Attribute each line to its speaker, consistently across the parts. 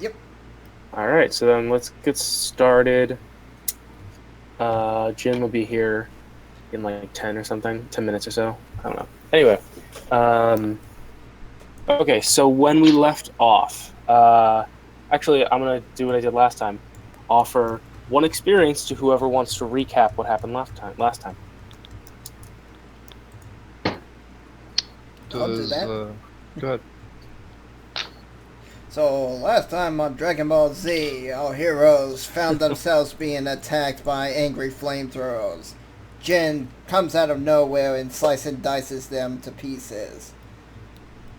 Speaker 1: Yep.
Speaker 2: All right, so then let's get started. Jim will be here in like 10 or something, 10 minutes or so. I don't know. Anyway, um, okay, so when we left off, actually, I'm going to do what I did last time, offer one experience to whoever wants to recap what happened last time.
Speaker 1: I'll do
Speaker 3: Does
Speaker 1: that.
Speaker 3: go ahead.
Speaker 1: So, last time on Dragon Ball Z, our heroes found themselves being attacked by angry flamethrowers. Jin comes out of nowhere and slices and dices them to pieces,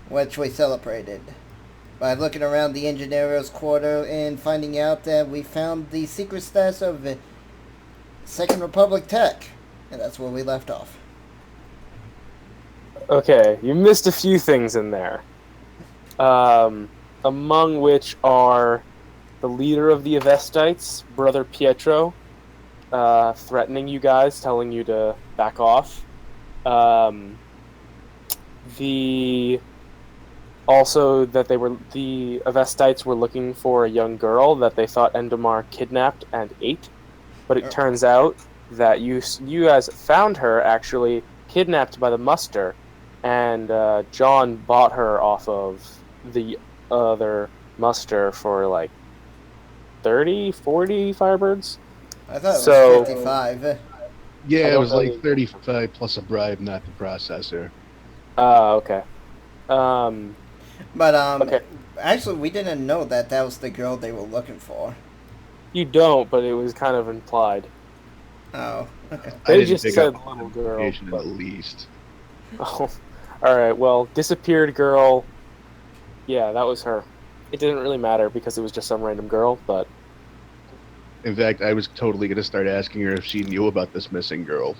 Speaker 1: which we celebrated by looking around the engineer's quarter and finding out that we found the secret stash of Second Republic tech. And that's where we left off.
Speaker 2: Okay, you missed a few things in there, among which are the leader of the Avestites, Brother Pietro, threatening you guys, telling you to back off. Um, the Also that the Avestites were looking for a young girl that they thought Endemar kidnapped and ate, but it
Speaker 1: Er,
Speaker 2: turns out that you guys found her actually kidnapped by the Muster, and John bought her off of the other Muster for like 30, 40 Firebirds.
Speaker 1: I thought it was
Speaker 2: So
Speaker 1: 55.
Speaker 2: I
Speaker 3: Yeah, it
Speaker 2: don't
Speaker 3: was like
Speaker 2: really.
Speaker 3: 35 plus a bribe, not the processor.
Speaker 2: Okay. Um.
Speaker 1: But,
Speaker 2: Okay.
Speaker 1: actually, we didn't know that that was the girl they were looking for.
Speaker 2: You don't, but it was kind of implied.
Speaker 1: Oh, okay.
Speaker 3: I
Speaker 2: They
Speaker 3: didn't
Speaker 2: just
Speaker 3: pick up
Speaker 2: said
Speaker 3: on
Speaker 2: little
Speaker 3: that
Speaker 2: girl,
Speaker 3: implication in the
Speaker 2: but
Speaker 3: least.
Speaker 2: oh, all right. Well, disappeared girl. Yeah, that was her. It didn't really matter because it was just some random girl, but
Speaker 3: In fact, I was totally going to start asking her if she knew about this missing girl.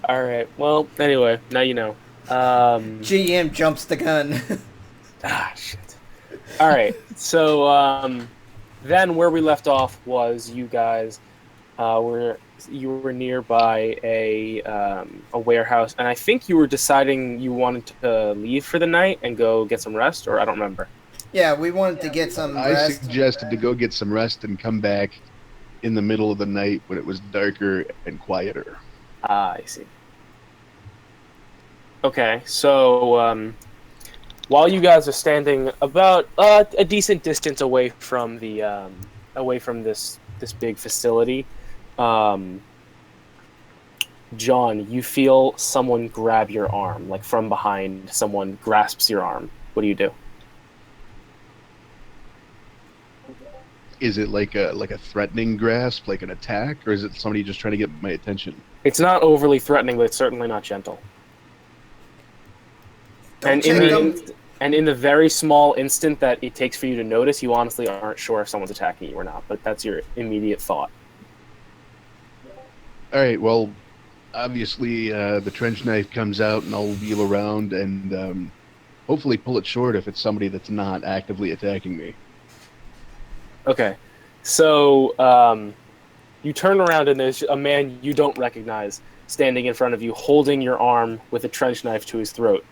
Speaker 2: all right. Well, anyway, now you know. Um,
Speaker 1: GM jumps the gun.
Speaker 2: shit. All right. So then where we left off was you guys were you were nearby a warehouse, and I think you were deciding you wanted to leave for the night and go get some rest, or I don't remember.
Speaker 1: Yeah, we wanted to get some
Speaker 3: I
Speaker 1: rest.
Speaker 3: suggested to go get some rest and come back in the middle of the night when it was darker and quieter.
Speaker 2: Ah, I see. Okay, so while you guys are standing about a decent distance away from the away from this big facility, um, John, you feel someone grab your arm, like from behind. Someone grasps your arm. What do you do?
Speaker 3: Is it like a threatening grasp, like an attack, or is it somebody just trying to get my attention?
Speaker 2: It's not overly threatening, but it's certainly not gentle.
Speaker 1: Don't
Speaker 2: And in
Speaker 1: check
Speaker 3: All right,
Speaker 2: the
Speaker 1: them.
Speaker 2: and in the very small instant that it takes for you to notice, you honestly aren't sure if someone's attacking you or not. But that's your immediate thought.
Speaker 3: all right. Well, obviously, the trench knife comes out, and I'll wheel around and hopefully pull it short if it's somebody that's not actively attacking me.
Speaker 2: Okay, so you turn around and there's a man you don't recognize standing in front of you, holding your arm with a trench knife to his throat.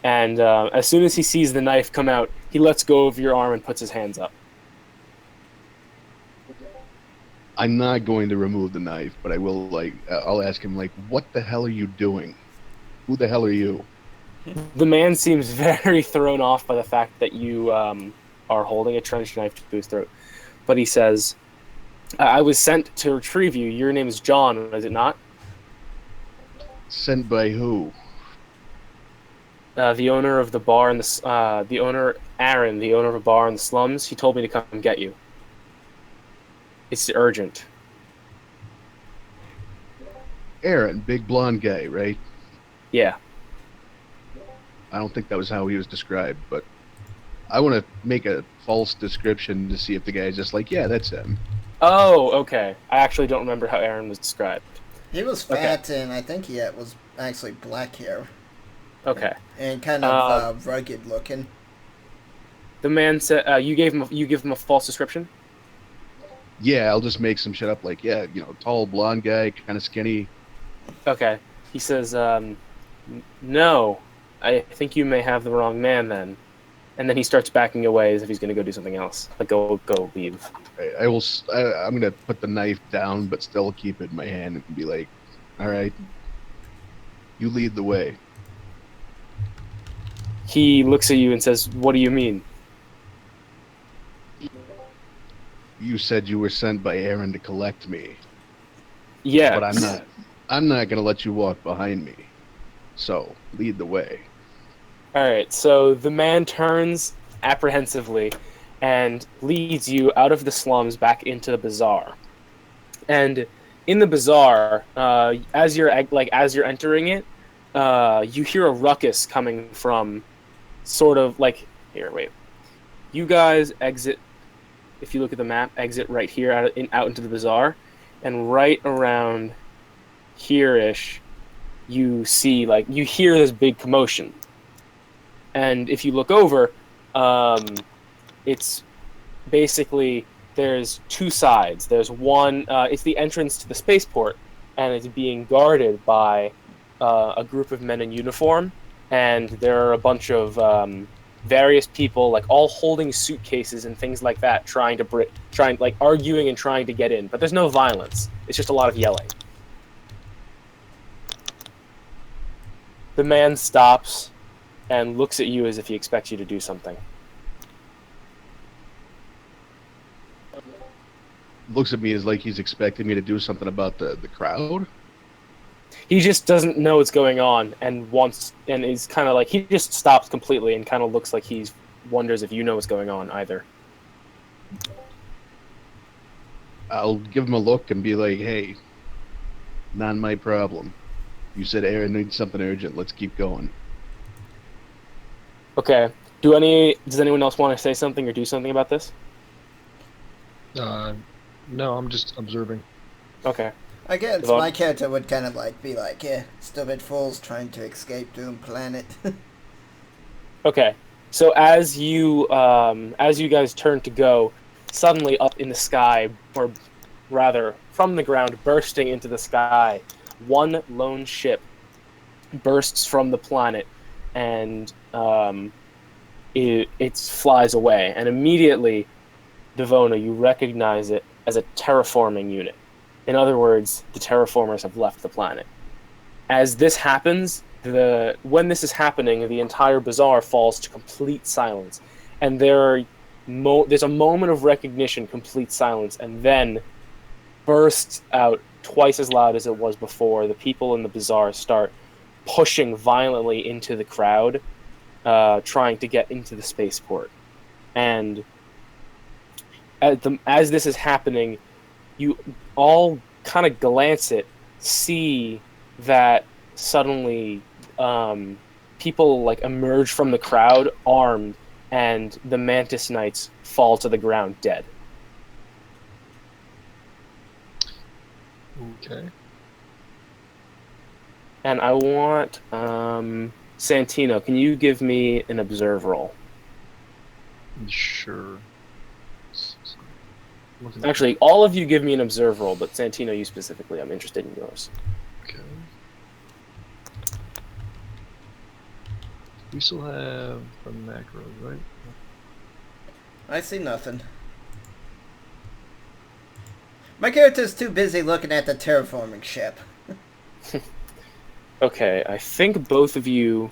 Speaker 2: And as soon as he sees the knife come out, he lets go of your arm and puts his hands up.
Speaker 3: I'm not going to remove the knife, but I will I'll ask him like, "What the hell are you doing? Who the hell are you?"
Speaker 2: The man seems very thrown off by the fact that you are holding a trench knife to his throat. But he says, I was sent to retrieve you. Your name is John, is it not?
Speaker 3: Sent by who?
Speaker 2: The owner of the bar in the owner, Aaron, the owner of a bar in the slums, he told me to come get you. It's urgent.
Speaker 3: Aaron, big blonde guy, right?
Speaker 2: Yeah.
Speaker 3: I don't think that was how he was described, but I want to make a false description to see if the guy's just like, "Yeah, that's him."
Speaker 2: Oh, okay. I actually don't remember how Aaron was described.
Speaker 1: He was
Speaker 2: Okay.
Speaker 1: fat, and I think he was actually black hair
Speaker 2: Okay.
Speaker 1: and kind of
Speaker 2: Uh,
Speaker 1: rugged looking.
Speaker 2: the man said you give him a false description.
Speaker 3: Yeah, I'll just make some shit up like, "Yeah, tall blonde guy, kind of skinny."
Speaker 2: Okay. He says, no, I think you may have the wrong man then. And then he starts backing away as if he's going to go do something else. Like, go leave.
Speaker 3: I will. I'm gonna put the knife down, but still keep it in my hand and be like, "All right, you lead the way."
Speaker 2: He looks at you and says, "What do you mean?"
Speaker 3: You said you were sent by Aaron to collect me,
Speaker 2: Yeah.
Speaker 3: but I'm not. I'm not gonna let you walk behind me. So lead the way.
Speaker 2: All right, so the man turns apprehensively and leads you out of the slums back into the bazaar. And in the bazaar, as you're entering it, you hear a ruckus coming from sort of like here. Wait, you guys exit. If you look at the map, exit right here out into the bazaar, and right around here-ish, you see you hear this big commotion. And if you look over, it's basically there's two sides. There's one, it's the entrance to the spaceport, and it's being guarded by a group of men in uniform, and there are a bunch of various people, like all holding suitcases and things like that, arguing and trying to get in. But there's no violence. It's just a lot of yelling. The man stops and looks at you as if he expects you to do something.
Speaker 3: Looks at me as like he's expecting me to do something about the crowd.
Speaker 2: He just doesn't know what's going on and is kind of like, he just stops completely and kind of looks like he wonders if you know what's going on either.
Speaker 3: I'll give him a look and be like, "Hey, not my problem. You said Aaron needs something urgent. Let's keep going."
Speaker 2: Okay. Does anyone else want to say something or do something about this?
Speaker 4: No, I'm just observing.
Speaker 2: Okay.
Speaker 1: I guess
Speaker 2: Devon?
Speaker 1: my character would kind of be like, yeah, stupid fools trying to escape Doom Planet.
Speaker 2: Okay. So as you guys turn to go, suddenly up in the sky, or rather from the ground, bursting into the sky, one lone ship bursts from the planet, and it flies away. And immediately, Devona, you recognize it as a terraforming unit. In other words, the terraformers have left the planet. As this happens, when this is happening, the entire bazaar falls to complete silence, and there's a moment of recognition, complete silence, and then bursts out twice as loud as it was before. The people in the bazaar start pushing violently into the crowd, trying to get into the spaceport. And as this is happening, you all kind of glance it, see that suddenly people emerge from the crowd armed, and the Mantis Knights fall to the ground dead.
Speaker 4: Okay.
Speaker 2: And I want Santino, can you give me an observe roll?
Speaker 4: Sure.
Speaker 2: Actually, all of you give me an observe roll, but Santino, you specifically, I'm interested in yours.
Speaker 4: Okay. We still have the macros, right?
Speaker 1: I see nothing. My character's too busy looking at the terraforming ship.
Speaker 2: Okay, I think both of you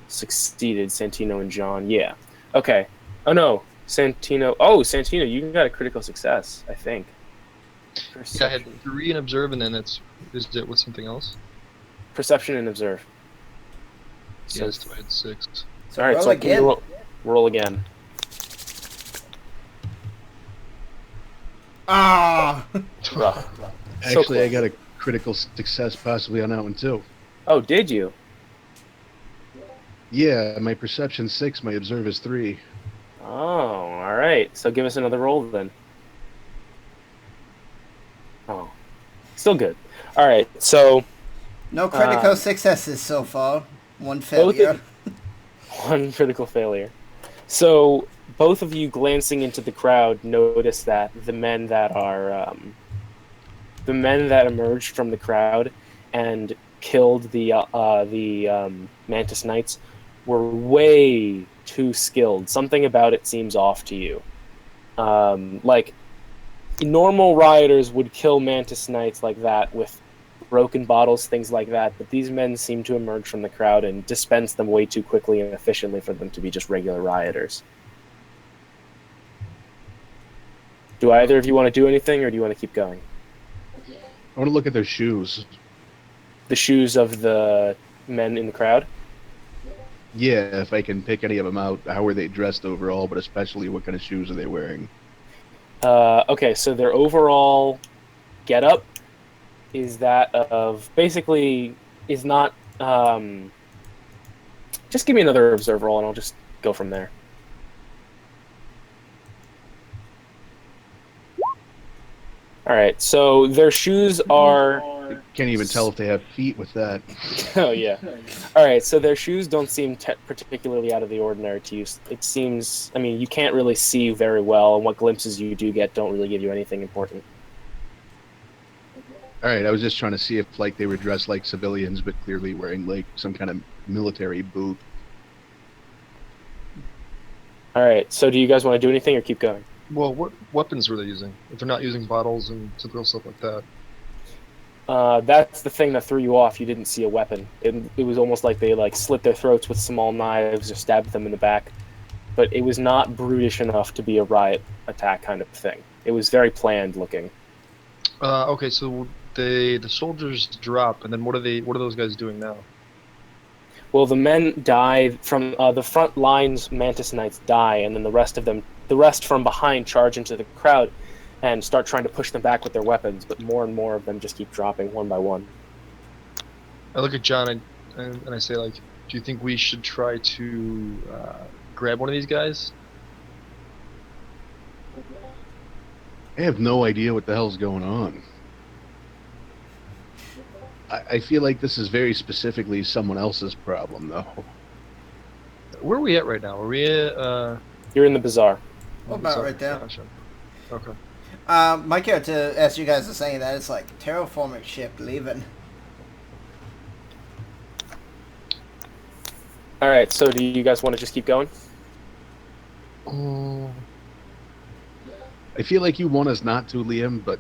Speaker 2: succeeded, Santino and John. Yeah. Okay. Oh, no. Santino. Oh, Santino, you got a critical success, I think.
Speaker 4: Yeah, I had 3 and observe, and then is it with something else?
Speaker 2: Perception and observe. So,
Speaker 4: Yes, I had 6.
Speaker 1: So
Speaker 2: all right,
Speaker 1: roll
Speaker 2: so
Speaker 1: again.
Speaker 2: roll again.
Speaker 1: Ah!
Speaker 2: Rough. So
Speaker 3: Actually, I
Speaker 2: close.
Speaker 3: got a critical success possibly on that one too.
Speaker 2: Oh, did you?
Speaker 3: Yeah, my perception 6, my observe is 3.
Speaker 2: Oh, all right. So give us another roll then. Oh, still good. All right. So
Speaker 1: No critical successes so far. One
Speaker 2: Both
Speaker 1: failure.
Speaker 2: one critical failure. So both of you, glancing into the crowd, notice that the men that emerged from the crowd and killed the Mantis Knights were way, too skilled. Something about it seems off to you. Like normal rioters would kill mantis knights like that with broken bottles, things like that, but these men seem to emerge from the crowd and dispense them way too quickly and efficiently for them to be just regular rioters. Do either of you want to do anything, or do you want to keep going?
Speaker 3: I want to look at their shoes.
Speaker 2: The shoes of the men in the crowd?
Speaker 3: Yeah, if I can pick any of them out, how are they dressed overall, but especially what kind of shoes are they wearing?
Speaker 2: Okay, so their overall getup is that of basically is not. Just give me another observe roll, and I'll just go from there. All right, so their shoes are.
Speaker 3: Can't even tell if they have feet with that.
Speaker 2: Oh yeah. All right, so their shoes don't seem particularly out of the ordinary to you. It seems. I mean, you can't really see very well, and what glimpses you do get don't really give you anything important.
Speaker 3: All right, I was just trying to see if like they were dressed like civilians, but clearly wearing like some kind of military boot.
Speaker 2: All right, so do you guys want to do anything or keep going?
Speaker 4: Well, what weapons were they using? If they're not using bottles and typical stuff like that.
Speaker 2: That's the thing that threw you off. You didn't see a weapon. It was almost like they like slit their throats with small knives or stabbed them in the back. But it was not brutish enough to be a riot attack kind of thing. It was very planned looking.
Speaker 4: Okay, so the soldiers drop, and then what are those guys doing now?
Speaker 2: Well, the men die from the front lines. Mantis Knights die, and then the rest from behind charge into the crowd and start trying to push them back with their weapons. But more and more of them just keep dropping one by one.
Speaker 4: I look at John and I say, like, do you think we should try to grab one of these guys?
Speaker 3: I have no idea what the hell's going on. I feel like this is very specifically someone else's problem, though.
Speaker 4: Where are we at right now? Are we at...
Speaker 2: You're in the bazaar.
Speaker 1: What about right there?
Speaker 4: Gotcha. Okay.
Speaker 1: My character, as you guys are saying that, it's like terraforming ship leaving.
Speaker 2: All right, so do you guys want to just keep going?
Speaker 3: I feel like you want us not to, Liam, but...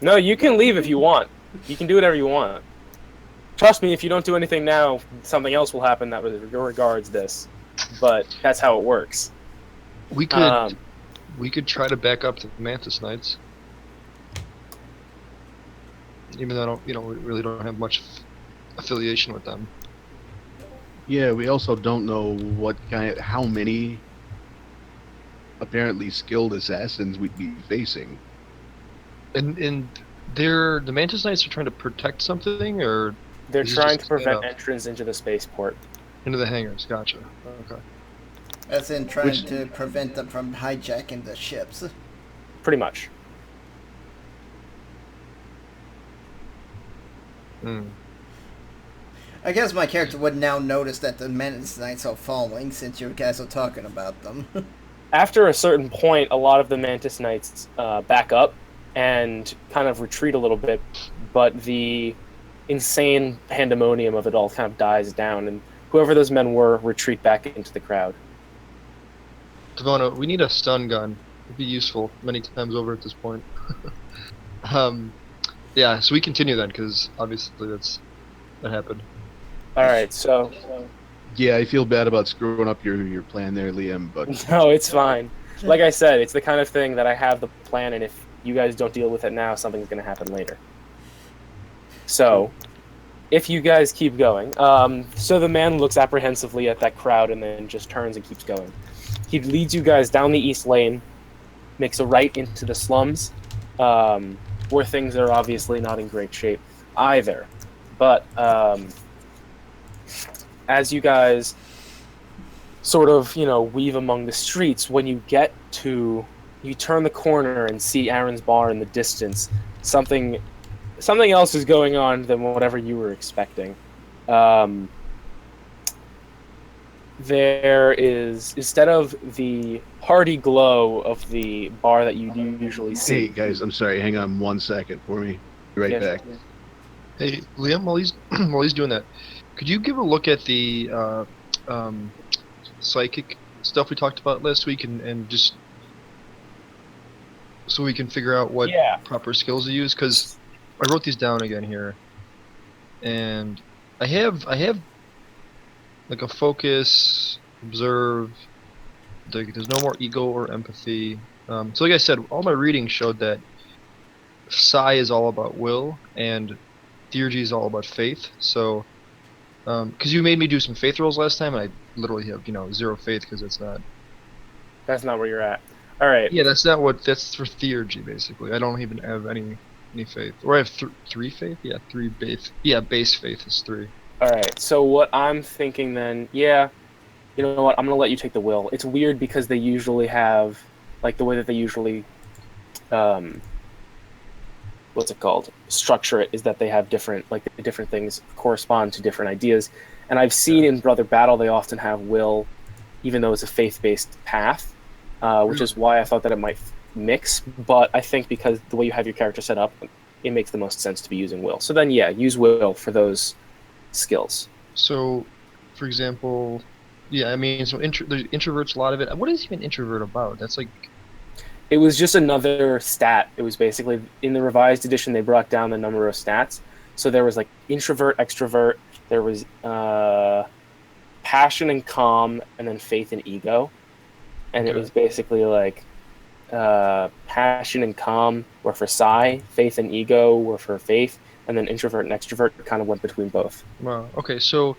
Speaker 2: No, you can leave if you want. You can do whatever you want. Trust me, if you don't do anything now, something else will happen that regards this. But that's how it works.
Speaker 4: We could try to back up the Mantis Knights. Even though we really don't have much affiliation with them.
Speaker 3: Yeah, we also don't know how many apparently skilled assassins we'd be facing.
Speaker 4: And the Mantis Knights are trying to protect something, or
Speaker 2: they're trying to prevent entrance into the spaceport.
Speaker 4: Into the hangars, gotcha. Okay.
Speaker 1: As in trying to prevent them from hijacking the ships.
Speaker 2: Pretty much.
Speaker 1: I guess my character would now notice that the Mantis Knights are falling, since you guys are talking about them.
Speaker 2: After a certain point, a lot of the Mantis Knights back up and kind of retreat a little bit, but the insane pandemonium of it all kind of dies down, and whoever those men were retreat back into the crowd.
Speaker 4: Devona, we need a stun gun. It'd be useful many times over at this point. Yeah, so we continue then, because obviously that happened.
Speaker 2: All right, so...
Speaker 3: Yeah, I feel bad about screwing up your plan there, Liam, but...
Speaker 2: No, it's fine. Like I said, it's the kind of thing that I have the plan, and if you guys don't deal with it now, something's going to happen later. So, if you guys keep going... so the man looks apprehensively at that crowd and then just turns and keeps going. He leads you guys down the east lane, makes a right into the slums, where things are obviously not in great shape either. But as you guys sort of, weave among the streets, when you turn the corner and see Aaron's bar in the distance, something else is going on than whatever you were expecting. There is, instead of the hearty glow of the bar that you do usually see.
Speaker 3: Hey guys, I'm sorry, hang on 1 second for me. Be right back.
Speaker 4: Hey, Liam, while he's doing that, could you give a look at the psychic stuff we talked about last week, and just so we can figure out what
Speaker 2: Yeah.
Speaker 4: proper skills to use? Because I wrote these down again here, and I have like a focus, observe. There's no more ego or empathy. So like I said, all my reading showed that Psi is all about will and Theurgy is all about faith. So, because you made me do some faith rolls last time, and I literally have 0 faith because it's not.
Speaker 2: That's not where you're at. All right.
Speaker 4: Yeah, that's not what. That's for Theurgy basically. I don't even have any faith, or I have 3 faith. Yeah, 3 base. Yeah, base faith is 3.
Speaker 2: All right. So what I'm thinking then, yeah, you know what? I'm gonna let you take the will. It's weird because they usually have, like, the way that they usually, what's it called? Structure it is that they have different, like, the different things correspond to different ideas. And I've seen in Brother Battle they often have will, even though it's a faith-based path, which is why I thought that it might mix. But I think because the way you have your character set up, it makes the most sense to be using will. So then, yeah, use will for those skills.
Speaker 4: So, for example, yeah, I mean, so there's introverts a lot of it. What is even introvert about? That's like.
Speaker 2: It was just another stat. It was basically, in the revised edition, they brought down the number of stats. So there was like introvert, extrovert, there was passion and calm, and then faith and ego. And it was basically like passion and calm were for Psi, faith and ego were for faith, and then introvert and extrovert kind of went between both.
Speaker 4: Wow. Okay, so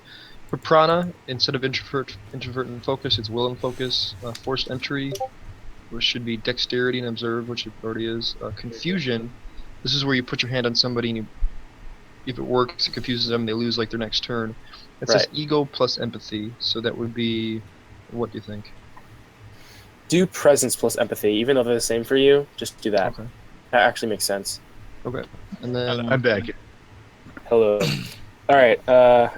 Speaker 4: for prana, instead of introvert and focus, it's will and focus. Forced entry, which should be dexterity and observe, which it already is. Confusion, this is where you put your hand on somebody and if it works, it confuses them, they lose like their next turn. It says ego plus empathy, so that would be, what do you think?
Speaker 2: Do presence plus empathy, even though they're the same for you, just do that.
Speaker 4: Okay.
Speaker 2: That actually makes sense.
Speaker 4: Okay. And then
Speaker 3: I'm back.
Speaker 2: Hello. All right,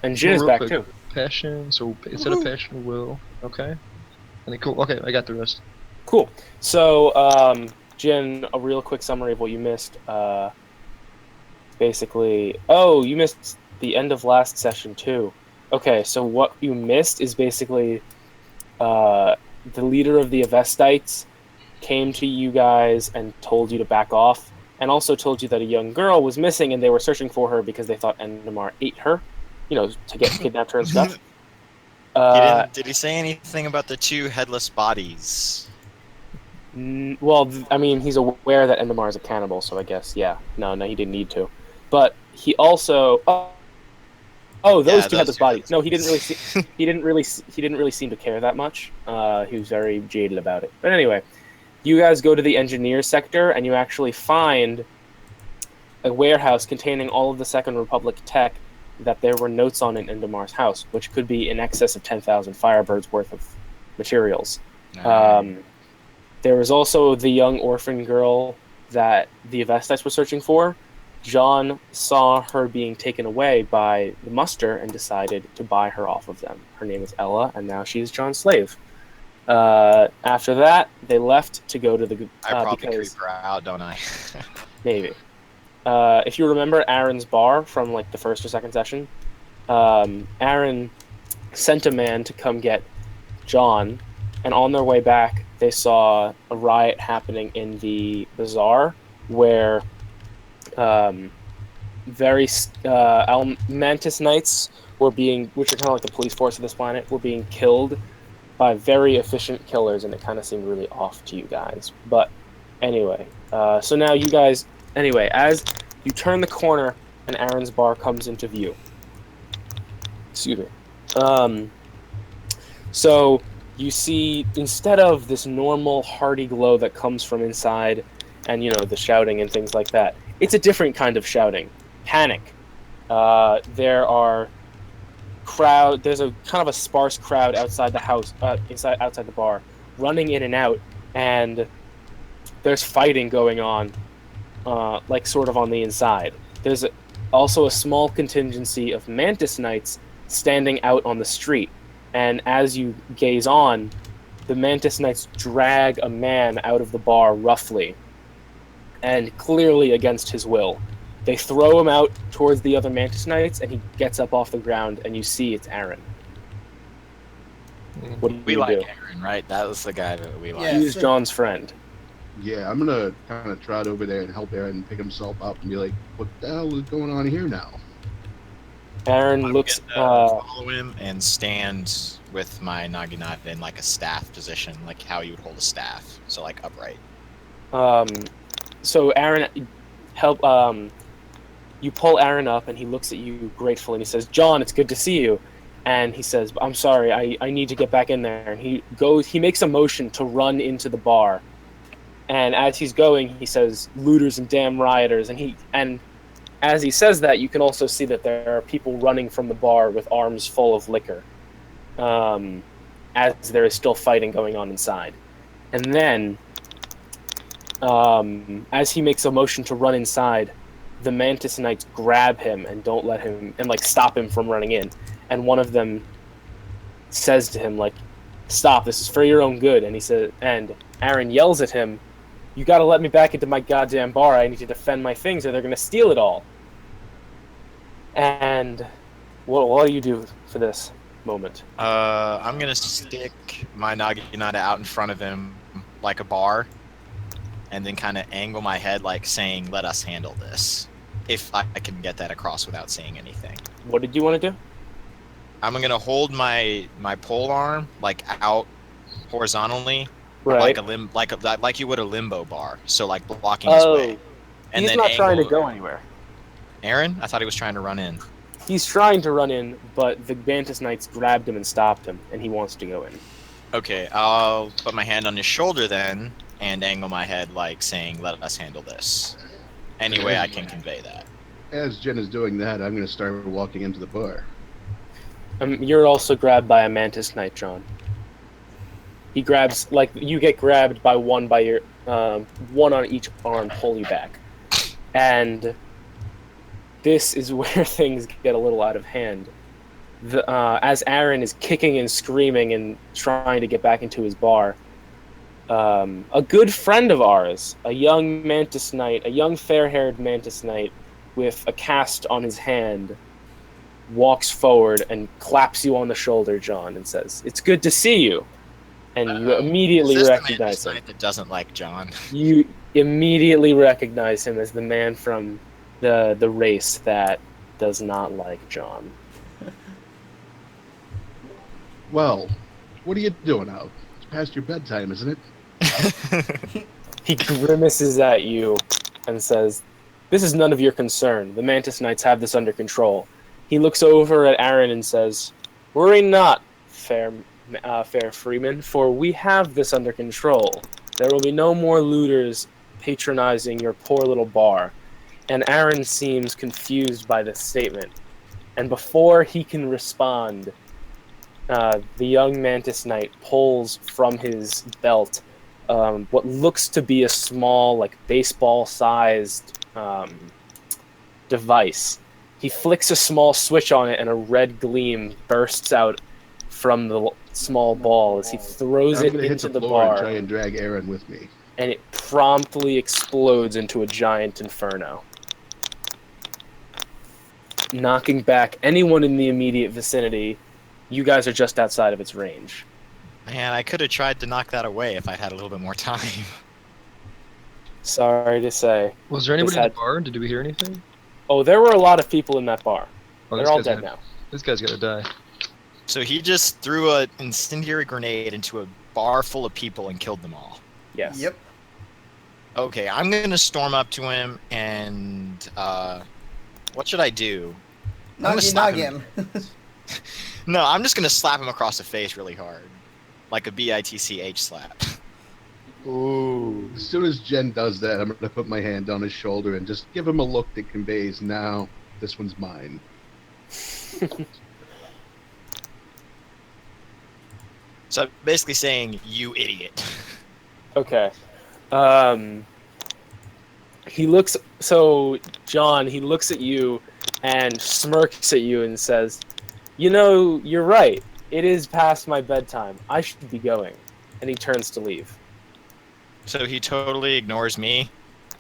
Speaker 2: and Jin is
Speaker 4: real
Speaker 2: back
Speaker 4: quick,
Speaker 2: too.
Speaker 4: Passion, so instead of passion, will. Okay. And then cool. Okay, I got the rest.
Speaker 2: Cool. So, Jin, a real quick summary of what you missed. Basically, you missed the end of last session too. Okay, so what you missed is basically the leader of the Avestites came to you guys and told you to back off, and also told you that a young girl was missing and they were searching for her because they thought Endemar ate her, to get kidnapped her and stuff.
Speaker 5: Did he say anything about the 2 headless bodies?
Speaker 2: Well, I mean, he's aware that Endemar is a cannibal, so I guess, yeah. No, he didn't need to. But he also... those 2 headless bodies. No, he didn't really. He didn't really seem to care that much. He was very jaded about it. But anyway, you guys go to the engineer sector, and you actually find a warehouse containing all of the Second Republic tech that there were notes on in Endemar's house, which could be in excess of 10,000 Firebirds worth of materials. There was also the young orphan girl that the Avestites were searching for. John saw her being taken away by the muster and decided to buy her off of them. Her name is Ella, and now she's John's slave. After that, they left to go to the...
Speaker 5: I probably creep her out, don't I?
Speaker 2: Maybe. If you remember Aaron's bar from like the first or second session, Aaron sent a man to come get John, and on their way back, they saw a riot happening in the bazaar where... Mantis Knights were being, which are kind of like the police force of this planet, were being killed by very efficient killers, and it kind of seemed really off to you guys. But anyway, so now you guys, as you turn the corner and Aaron's bar comes into view. Excuse me. So you see, instead of this normal hearty glow that comes from inside and, the shouting and things like that, it's a different kind of shouting. Panic. There are there's a kind of a sparse crowd outside the house, outside the bar, running in and out, and there's fighting going on, like sort of on the inside. There's also a small contingency of Mantis Knights standing out on the street, and as you gaze on, the Mantis Knights drag a man out of the bar roughly, and clearly against his will. They throw him out towards the other Mantis Knights, and he gets up off the ground, and you see it's Aaron. What do
Speaker 5: We
Speaker 2: you
Speaker 5: like
Speaker 2: do?
Speaker 5: Aaron, right? That was the guy that we like.
Speaker 1: Yeah.
Speaker 2: He's John's friend.
Speaker 3: Yeah, I'm gonna kind of trot over there and help Aaron pick himself up and be like, "What the hell is going on here now?"
Speaker 2: Aaron
Speaker 5: I'm
Speaker 2: looks.
Speaker 5: gonna follow him and stand with my naginata in like a staff position, like how you would hold a staff, so like upright.
Speaker 2: So Aaron, help. You pull Aaron up, and he looks at you grateful, and he says, "John, it's good to see you." And he says, "I'm sorry, I need to get back in there." And he goes. He makes a motion to run into the bar. And as he's going, he says, "Looters and damn rioters." And as he says that, you can also see that there are people running from the bar with arms full of liquor, as there is still fighting going on inside. And then, as he makes a motion to run inside, the Mantis Knights grab him and don't let him, and like stop him from running in. And one of them says to him, like, "Stop! This is for your own good." And he says, and Aaron yells at him, "You got to let me back into my goddamn bar. I need to defend my things, or they're gonna steal it all." And what do you do for this moment?
Speaker 5: I'm gonna stick my naginata out in front of him like a bar, and then kind of angle my head like saying, "Let us handle this." If I can get that across without saying anything.
Speaker 2: What did you want to do?
Speaker 5: I'm gonna hold my pole arm like out horizontally,
Speaker 2: Right.
Speaker 5: like you would a limbo bar, so like blocking his way. And
Speaker 2: He's
Speaker 5: then
Speaker 2: not trying to
Speaker 5: angle-
Speaker 2: go anywhere.
Speaker 5: Aaron, I thought he was trying to run in.
Speaker 2: He's trying to run in, but the Mantis Knights grabbed him and stopped him, and he wants to go in.
Speaker 5: Okay, I'll put my hand on his shoulder then and angle my head like saying, "Let us handle this." Any way I can convey that.
Speaker 3: As Jen is doing that, I'm gonna start walking into the bar.
Speaker 2: You're also grabbed by a Mantis Knight, John. He grabs, like, you get grabbed by one on each arm, pull you back. And this is where things get a little out of hand. As Aaron is kicking and screaming and trying to get back into his bar, a good friend of ours, a young Mantis Knight, a young fair-haired Mantis Knight with a cast on his hand, walks forward and claps you on the shoulder, John, and says, "It's good to see you." And you immediately
Speaker 5: Is this the
Speaker 2: recognize him.
Speaker 5: Mantis Knight that doesn't like John?
Speaker 2: You immediately recognize him as the man from the race that does not like John.
Speaker 3: Well, what are you doing out? It's past your bedtime, isn't it?
Speaker 2: He grimaces at you and says, "This is none of your concern. The Mantis Knights have this under control." He looks over at Aaron and says, "Worry not, fair Freeman, for we have this under control. There will be no more looters patronizing your poor little bar." And Aaron seems confused by this statement. And before he can respond, the young Mantis Knight pulls from his belt what looks to be a small, like, baseball-sized device. He flicks a small switch on it, and a red gleam bursts out from the small ball as he throws
Speaker 3: I'm
Speaker 2: it
Speaker 3: gonna hit
Speaker 2: into
Speaker 3: the
Speaker 2: the
Speaker 3: floor and
Speaker 2: bar,
Speaker 3: try and drag Aaron with me.
Speaker 2: and it promptly explodes into a giant inferno, knocking back anyone in the immediate vicinity. You guys are just outside of its range.
Speaker 5: Man, I could have tried to knock that away if I had a little bit more time.
Speaker 2: Sorry to say.
Speaker 4: Was there anybody in
Speaker 2: had-
Speaker 4: the bar? Did we hear anything?
Speaker 2: Oh, there were a lot of people in that bar.
Speaker 4: Oh,
Speaker 2: They're
Speaker 4: this
Speaker 2: all
Speaker 4: guy's
Speaker 2: dead
Speaker 4: gonna-
Speaker 2: now.
Speaker 4: This guy's gonna die.
Speaker 5: So he just threw an incendiary grenade into a bar full of people and killed them all.
Speaker 2: Yes.
Speaker 1: Yep.
Speaker 5: Okay, I'm gonna storm up to him and what should I do? I'm gonna slap
Speaker 1: Nagi him.
Speaker 5: No, I'm just gonna slap him across the face really hard, like a BITCH slap.
Speaker 2: Ooh.
Speaker 3: As soon as Jen does that, I'm going to put my hand on his shoulder and just give him a look that conveys, "Now, this one's mine."
Speaker 5: So basically saying, "You idiot."
Speaker 2: Okay. He looks. So, John, he looks at you and smirks at you and says, "You know, you're right. It is past my bedtime. I should be going." And he turns to leave.
Speaker 5: So he totally ignores me.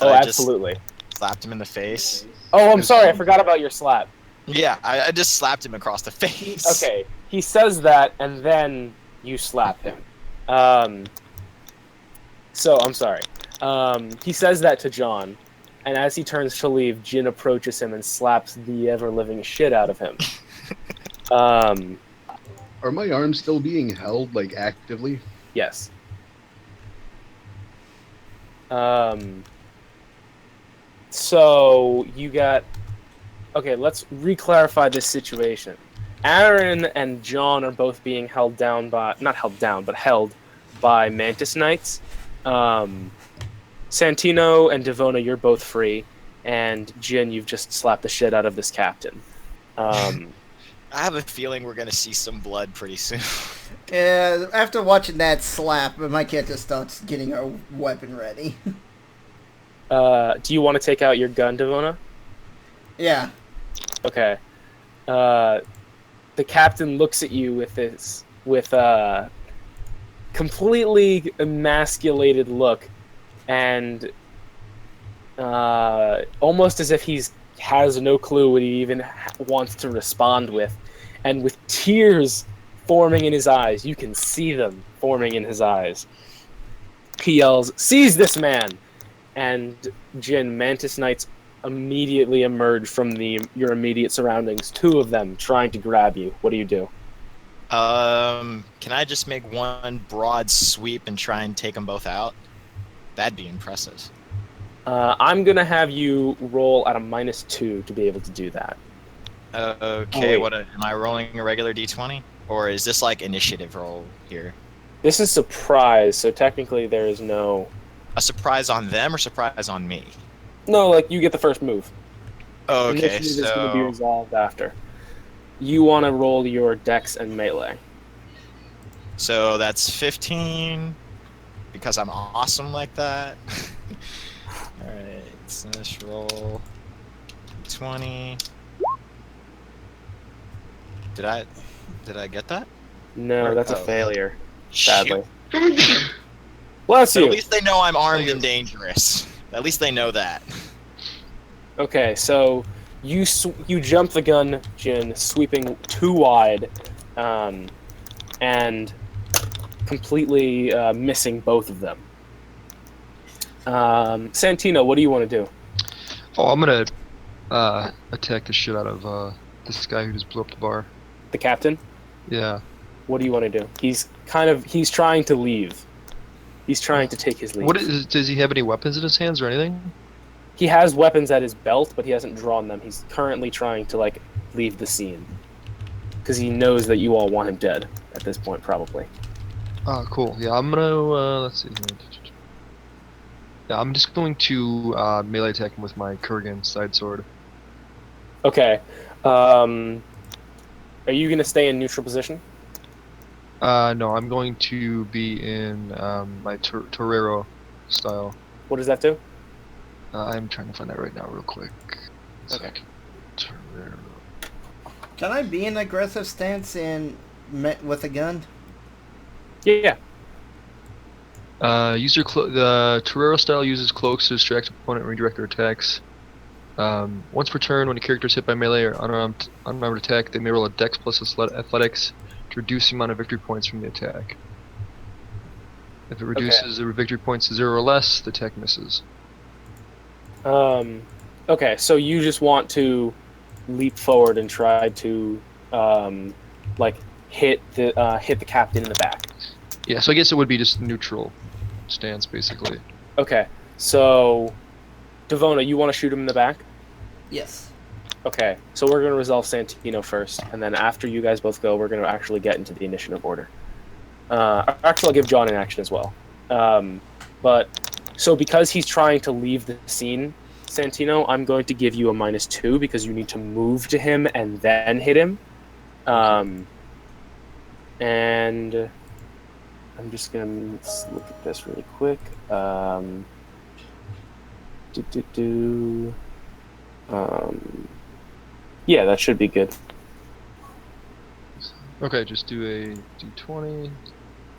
Speaker 2: Oh,
Speaker 5: I
Speaker 2: absolutely.
Speaker 5: Just slapped him in the face.
Speaker 2: Oh, I'm sorry. I forgot about your slap.
Speaker 5: Yeah, I just slapped him across the face.
Speaker 2: Okay. He says that, and then You slap him. So I'm sorry. He says that to John, and as he turns to leave, Jin approaches him and slaps the ever-living shit out of him.
Speaker 3: Are my arms still being held, like, actively?
Speaker 2: Yes. So you got... Okay, let's re-clarify this situation. Aaron and John are both being held down by... Not held down, but held by Mantis Knights. Santino and Devona, you're both free. And Jin, you've just slapped the shit out of this captain.
Speaker 5: I have a feeling we're gonna see some blood pretty soon.
Speaker 1: Yeah, after watching that slap, my character starts getting her weapon ready.
Speaker 2: Do you want to take out your gun, Devona?
Speaker 1: Yeah.
Speaker 2: Okay. The captain looks at you with a completely emasculated look, and almost as if has no clue what he even wants to respond with, and with tears forming in his eyes, you can see them forming in his eyes. He yells, "Seize this man!" And Jin, Mantis Knights immediately emerge from your immediate surroundings. 2 of them trying to grab you. What do you do?
Speaker 5: Can I just make one broad sweep and try and take them both out? That'd be impressive.
Speaker 2: I'm gonna have you roll at a -2 to be able to do that.
Speaker 5: Okay,
Speaker 2: wait.
Speaker 5: am I rolling a regular d20? Or is this like initiative roll here?
Speaker 2: This is surprise, so technically there is no...
Speaker 5: A surprise on them or surprise on me?
Speaker 2: No, like, you get the first move.
Speaker 5: Okay,
Speaker 2: Initiative is going to be
Speaker 5: so...
Speaker 2: resolved after. You want to roll your dex and melee.
Speaker 5: So that's 15, because I'm awesome like that. Alright, so let's roll 20. Did I get that?
Speaker 2: No, that's a
Speaker 5: Oh.
Speaker 2: failure,
Speaker 5: Shoot.
Speaker 2: sadly. Bless
Speaker 5: But
Speaker 2: you!
Speaker 5: at least they know I'm armed and dangerous. At least they know that.
Speaker 2: Okay, so you jump the gun, Jin, sweeping too wide, and completely missing both of them. Santino, what do you want to do?
Speaker 4: Oh, I'm gonna attack the shit out of this guy who just blew up the bar.
Speaker 2: The captain?
Speaker 4: Yeah.
Speaker 2: What do you want to do? He's trying to leave. He's trying to take his leave.
Speaker 4: Does he have any weapons in his hands or anything?
Speaker 2: He has weapons at his belt, but he hasn't drawn them. He's currently trying to, like, leave the scene. Because he knows that you all want him dead at this point, probably.
Speaker 4: Oh, cool. Yeah, I'm gonna, let's see. Yeah, I'm just going to melee attack him with my Kurgan side sword.
Speaker 2: Okay. Are you going to stay in neutral position?
Speaker 4: No, I'm going to be in my Torero style.
Speaker 2: What does that do?
Speaker 4: I'm trying to find that right now real quick.
Speaker 2: Okay.
Speaker 4: Torero.
Speaker 1: Can I be in aggressive stance with a gun?
Speaker 2: Yeah.
Speaker 4: The Torero style uses cloaks to distract opponent and redirect their attacks. Once per turn, when a character is hit by melee or unarmed attack, they may roll a Dex plus Athletics to reduce the amount of victory points from the attack. If it reduces the victory points to 0 or less, the attack misses.
Speaker 2: Okay, so you just want to leap forward and try to, hit the captain in the back.
Speaker 4: Yeah, so I guess it would be just neutral stance, basically.
Speaker 2: Okay, so Devona, you want to shoot him in the back?
Speaker 1: Yes.
Speaker 2: Okay, so we're going to resolve Santino first, and then after you guys both go, we're going to actually get into the initiative order. Actually, I'll give John an action as well. So because he's trying to leave the scene, Santino, I'm going to give you a -2 because you need to move to him and then hit him. And I'm just going to look at this really quick. Yeah, that should be good.
Speaker 4: Okay, just do a d20.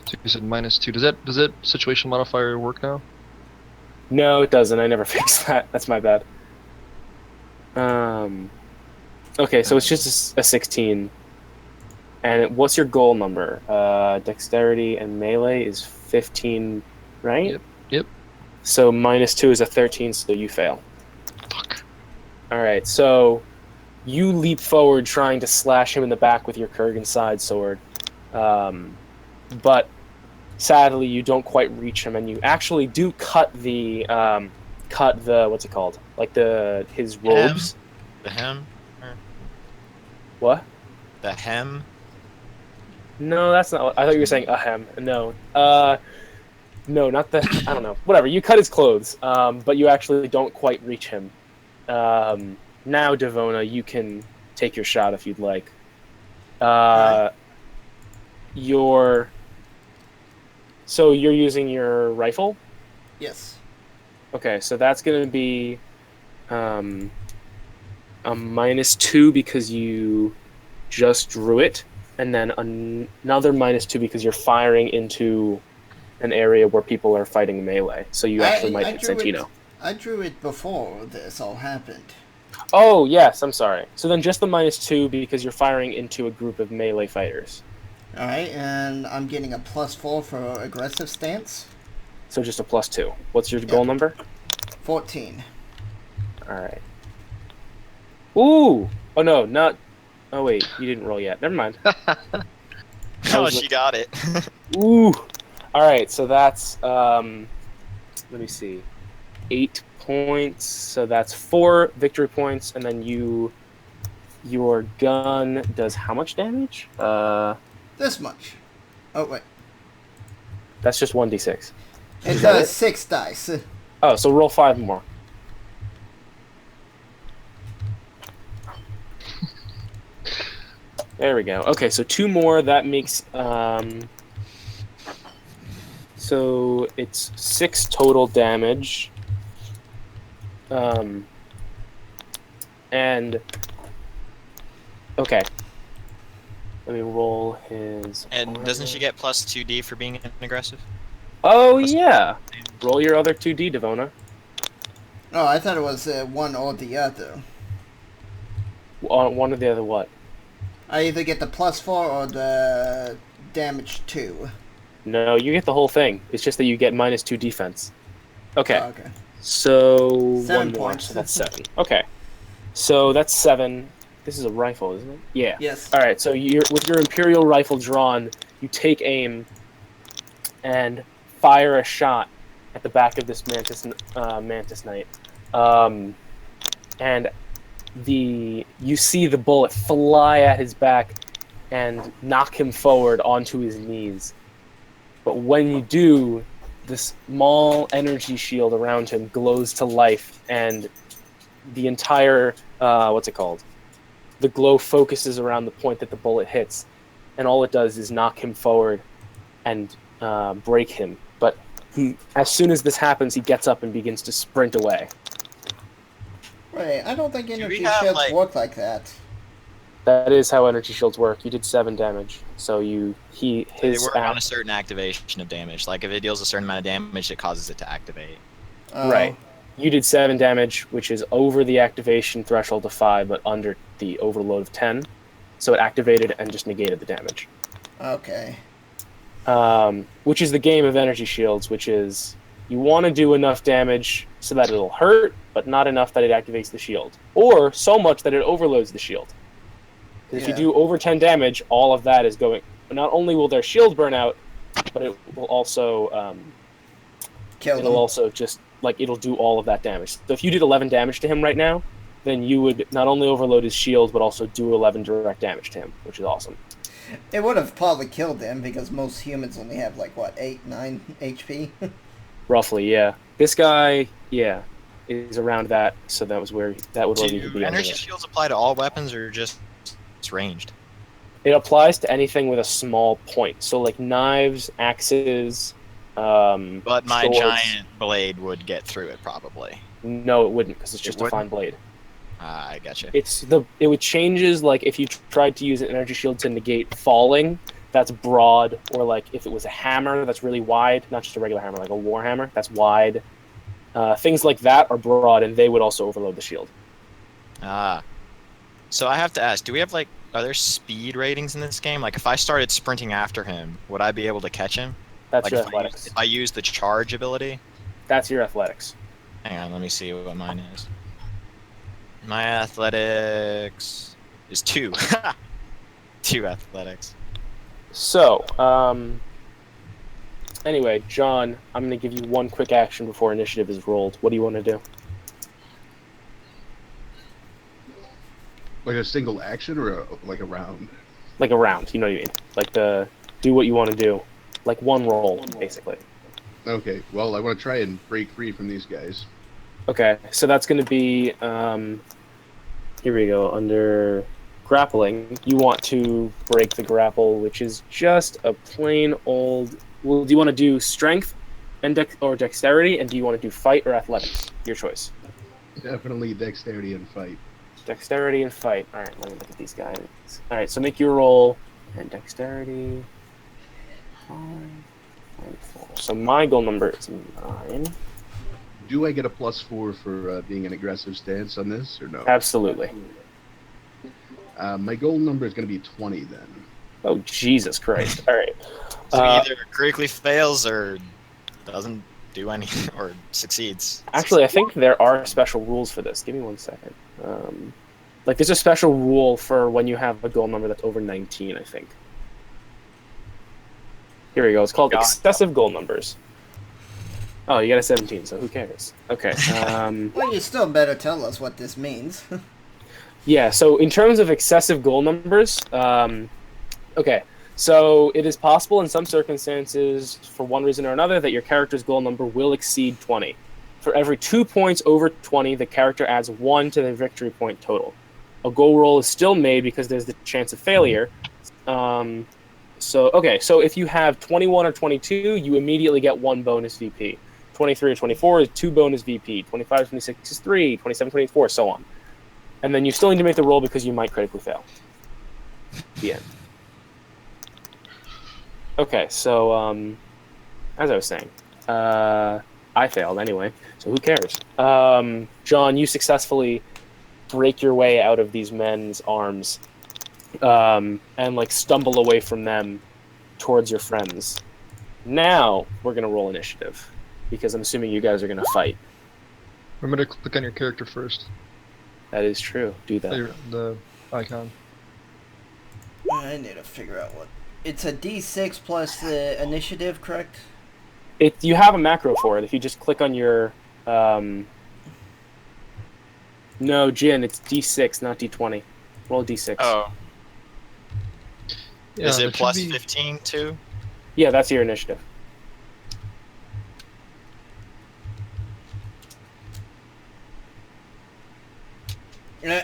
Speaker 4: So you said -2. Does that situation modifier work now?
Speaker 2: No, it doesn't. I never fixed that. That's my bad. Okay, so it's just a 16. And what's your goal number? Dexterity and melee is 15, right?
Speaker 4: Yep.
Speaker 2: So -2 is a 13, so you fail.
Speaker 4: Fuck.
Speaker 2: All right, so you leap forward trying to slash him in the back with your Kurgan side sword. But sadly, you don't quite reach him, and you actually do cut the what's it called? Like his robes.
Speaker 5: The hem?
Speaker 2: What?
Speaker 5: The hem?
Speaker 2: No, that's not. I thought you were saying ahem. No. No, not the. I don't know. Whatever. You cut his clothes, but you actually don't quite reach him. Now, Devona, you can take your shot if you'd like. So you're using your rifle?
Speaker 1: Yes.
Speaker 2: Okay, so that's going to be a -2 because you just drew it, and then another -2 because you're firing into an area where people are fighting melee. So you actually might hit Santino.
Speaker 1: I drew it before this all happened.
Speaker 2: Oh, yes, I'm sorry. So then just the -2 because you're firing into a group of melee fighters.
Speaker 1: Alright, and I'm getting a +4 for aggressive stance.
Speaker 2: So just a +2. What's your goal number?
Speaker 1: 14.
Speaker 2: Alright. Ooh! Oh, no, not... Oh, wait, you didn't roll yet. Never mind.
Speaker 5: Oh, she got it.
Speaker 2: Ooh! Alright, so that's, let me see. 8 points, so that's 4 victory points, and then your gun does how much damage?
Speaker 1: This much. Oh, wait.
Speaker 2: That's just 1d6.
Speaker 1: It
Speaker 2: Is that
Speaker 1: does
Speaker 2: it?
Speaker 1: 6 dice.
Speaker 2: Oh, so roll 5 more. There we go. Okay, so 2 more, that makes, so it's 6 total damage. And okay, let me roll his.
Speaker 5: And doesn't she get +2d for being an aggressive?
Speaker 2: Oh yeah, roll your other 2d, Devona.
Speaker 1: Oh, I thought it was one or the other.
Speaker 2: One or the other what?
Speaker 1: I either get the +4 or the damage 2.
Speaker 2: No, you get the whole thing. It's just that you get -2 defense. Okay.
Speaker 1: Oh, okay.
Speaker 2: So
Speaker 1: 7
Speaker 2: one more,
Speaker 1: points.
Speaker 2: so that's 7. Okay, so that's 7. This is a rifle, isn't it? Yeah.
Speaker 1: Yes.
Speaker 2: All right. So with your Imperial rifle drawn, you take aim and fire a shot at the back of this Mantis Knight, and you see the bullet fly at his back and knock him forward onto his knees. But when you do, this small energy shield around him glows to life, and the entire what's it called? The glow focuses around the point that the bullet hits, and all it does is knock him forward and break him. But as soon as this happens, he gets up and begins to sprint away.
Speaker 1: Wait, I don't think
Speaker 5: we
Speaker 1: energy
Speaker 5: have,
Speaker 1: shields
Speaker 5: like-
Speaker 1: work like that.
Speaker 2: That is how energy shields work. You did 7 damage, so
Speaker 5: They
Speaker 2: his
Speaker 5: work on a certain activation of damage. Like if it deals a certain amount of damage, it causes it to activate.
Speaker 2: Right. You did 7 damage, which is over the activation threshold of 5, but under the overload of 10. So it activated and just negated the damage.
Speaker 1: Okay.
Speaker 2: Which is the game of energy shields, which is you want to do enough damage so that it'll hurt, but not enough that it activates the shield. Or so much that it overloads the shield. Because if you do over 10 damage, all of that is going... Not only will their shield burn out, but it will also...
Speaker 1: Kill them.
Speaker 2: it'll also just... it'll do all of that damage. So if you did 11 damage to him right now, then you would not only overload his shield, but also do 11 direct damage to him, which is awesome.
Speaker 1: It would have probably killed them because most humans only have 8, 9 HP.
Speaker 2: Roughly, yeah. This guy, yeah, is around that, so that was where that would already
Speaker 5: Do
Speaker 2: be.
Speaker 5: energy
Speaker 2: Under it.
Speaker 5: shields apply to all weapons or just it's ranged?
Speaker 2: It applies to anything with a small point. So like knives, axes.
Speaker 5: But my
Speaker 2: swords.
Speaker 5: giant blade would get through it probably.
Speaker 2: No, it wouldn't, because it's
Speaker 5: It
Speaker 2: just a
Speaker 5: wouldn't?
Speaker 2: fine blade.
Speaker 5: I gotcha.
Speaker 2: It would changes like if you tried to use an energy shield to negate falling, that's broad, or like if it was a hammer that's really wide, not just a regular hammer, like a war hammer, that's wide. Things like that are broad, and they would also overload the shield.
Speaker 5: So I have to ask, do we have are there speed ratings in this game? Like, if I started sprinting after him, would I be able to catch him?
Speaker 2: That's
Speaker 5: Like,
Speaker 2: your
Speaker 5: if
Speaker 2: athletics.
Speaker 5: I use the charge ability.
Speaker 2: That's your athletics.
Speaker 5: Hang on, let me see what mine is. My athletics is 2. 2 athletics.
Speaker 2: So, anyway, John, I'm going to give you one quick action before initiative is rolled. What do you want to do?
Speaker 3: Like a single action or like a round?
Speaker 2: Like a round, you know what I mean? Like do what you want to do. Like one roll, basically.
Speaker 3: Okay, well, I want to try and break free from these guys.
Speaker 2: Okay, so that's going to be, here we go, under grappling. You want to break the grapple, which is just a plain old... Well, do you want to do strength and or dexterity, and do you want to do fight or athletics? Your choice.
Speaker 3: Definitely dexterity and fight.
Speaker 2: Dexterity and fight. All right, let me look at these guys. All right, so make your roll and dexterity. 5, 4. So my goal number is 9.
Speaker 3: Do I get a +4 for being an aggressive stance on this, or no?
Speaker 2: Absolutely.
Speaker 3: My goal number is going to be 20 then.
Speaker 2: Oh, Jesus Christ. All right.
Speaker 5: So he either critically fails or doesn't do anything, or succeeds.
Speaker 2: Actually, I think there are special rules for this. Give me 1 second. Like, there's a special rule for when you have a goal number that's over 19, I think. Here we go. It's called excessive goal numbers. Oh, you got a 17, so who cares? Okay.
Speaker 1: Well, you still better tell us what this means.
Speaker 2: Yeah, so in terms of excessive goal numbers, okay, so it is possible in some circumstances, for one reason or another, that your character's goal number will exceed 20. For every 2 points over 20, the character adds 1 to the victory point total. A goal roll is still made because there's the chance of failure. So if you have 21 or 22, you immediately get 1 bonus VP. 23 or 24 is 2 bonus VP. 25 or 26 is 3. 27, 24, so on. And then you still need to make the roll because you might critically fail. The end. Okay, so as I was saying, I failed anyway, so who cares? John, you successfully break your way out of these men's arms and like stumble away from them towards your friends. Now we're gonna roll initiative because I'm assuming you guys are gonna fight.
Speaker 4: Remember to click on your character first.
Speaker 2: That is true. Do that.
Speaker 4: The icon.
Speaker 1: I need to figure out what... It's a D6 plus the initiative, correct?
Speaker 2: You have a macro for it. If you just click on your... No, Jin, it's D6, not D20. Roll D6.
Speaker 5: Oh.
Speaker 4: Yeah,
Speaker 5: Is it
Speaker 4: should
Speaker 5: plus
Speaker 4: be-
Speaker 5: 15 too?
Speaker 2: Yeah, that's your initiative.
Speaker 1: Eh.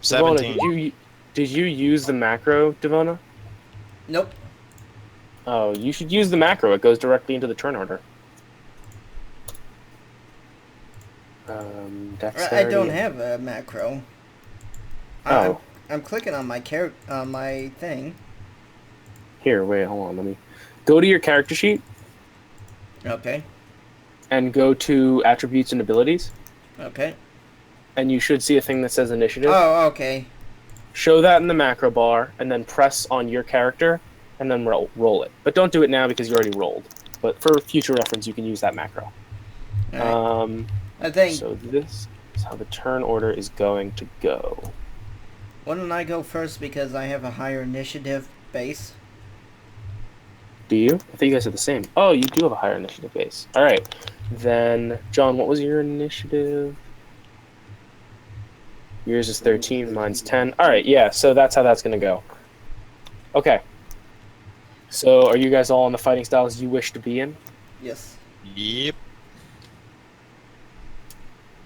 Speaker 2: Devona,
Speaker 5: 17.
Speaker 2: did you use the macro, Devona?
Speaker 1: Nope.
Speaker 2: Oh, you should use the macro. It goes directly into the turn order. Dexterity.
Speaker 1: I don't have a macro.
Speaker 2: Oh.
Speaker 1: I'm clicking on my my thing.
Speaker 2: Here, wait, hold on. Let me go to your character sheet
Speaker 1: Okay.
Speaker 2: and go to attributes and abilities,
Speaker 1: Okay.
Speaker 2: and you should see a thing that says initiative.
Speaker 1: Oh, okay.
Speaker 2: Show that in the macro bar, and then press on your character, and then roll it. But don't do it now because you already rolled. But for future reference, you can use that macro.
Speaker 1: All right. I think...
Speaker 2: So this is how the turn order is going to go.
Speaker 1: Wouldn't I go first because I have a higher initiative base?
Speaker 2: Do you? I think you guys are the same. Oh, you do have a higher initiative base. All right. Then, John, what was your initiative? Yours is 13, mine's 10. All right, yeah, so that's how that's going to go. Okay. So are you guys all in the fighting styles you wish to be in?
Speaker 1: Yes.
Speaker 5: Yep.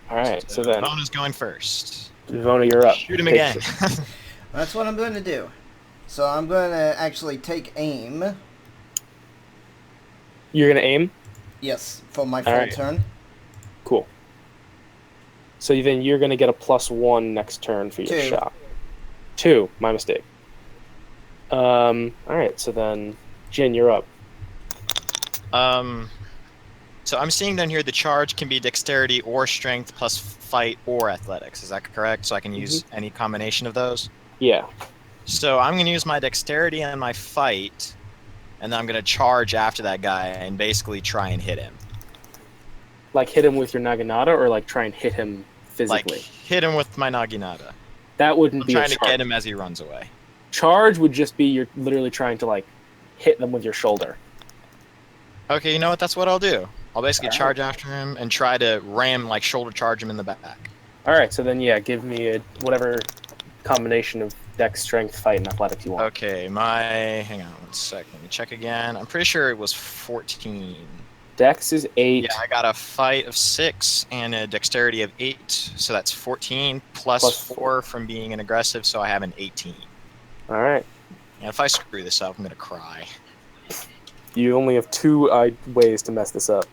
Speaker 2: All right, so then,
Speaker 5: Bona's going first.
Speaker 2: Devona, you're up.
Speaker 5: Shoot him
Speaker 2: Take
Speaker 5: again.
Speaker 2: it.
Speaker 1: That's what I'm going to do. So I'm going to actually take aim.
Speaker 2: You're going to aim?
Speaker 1: Yes, for my full
Speaker 2: Alright.
Speaker 1: turn.
Speaker 2: Cool. So then you're going to get a +1 next turn for your
Speaker 1: 2.
Speaker 2: shot. 2, my mistake. All right, so then, Jin, you're up.
Speaker 5: So I'm seeing down here the charge can be dexterity or strength plus fight or athletics. Is that correct? So I can use any combination of those?
Speaker 2: Yeah.
Speaker 5: So I'm going to use my dexterity and my fight, and then I'm going to charge after that guy and basically try and hit him.
Speaker 2: Like hit him with your Naginata, or like try and hit him physically?
Speaker 5: Like hit him with my Naginata.
Speaker 2: That wouldn't
Speaker 5: I'm
Speaker 2: be
Speaker 5: trying
Speaker 2: a
Speaker 5: to
Speaker 2: charge.
Speaker 5: get him as he runs away.
Speaker 2: Charge would just be you're literally trying to like hit them with your shoulder.
Speaker 5: Okay, you know what? That's what I'll do. I'll basically
Speaker 2: Alright.
Speaker 5: charge after him and try to ram, like shoulder charge him in the back.
Speaker 2: All right, so then yeah, give me a whatever combination of dex, strength, fight, and athletics you want.
Speaker 5: Okay, hang on 1 sec. Let me check again. I'm pretty sure it was 14.
Speaker 2: Dex is 8.
Speaker 5: Yeah, I got a fight of 6 and a dexterity of 8, so that's 14 plus
Speaker 2: Plus
Speaker 5: 4 from being an aggressive, so I have an 18.
Speaker 2: All right.
Speaker 5: And if I screw this up, I'm gonna cry.
Speaker 2: You only have 2 ways to mess this up.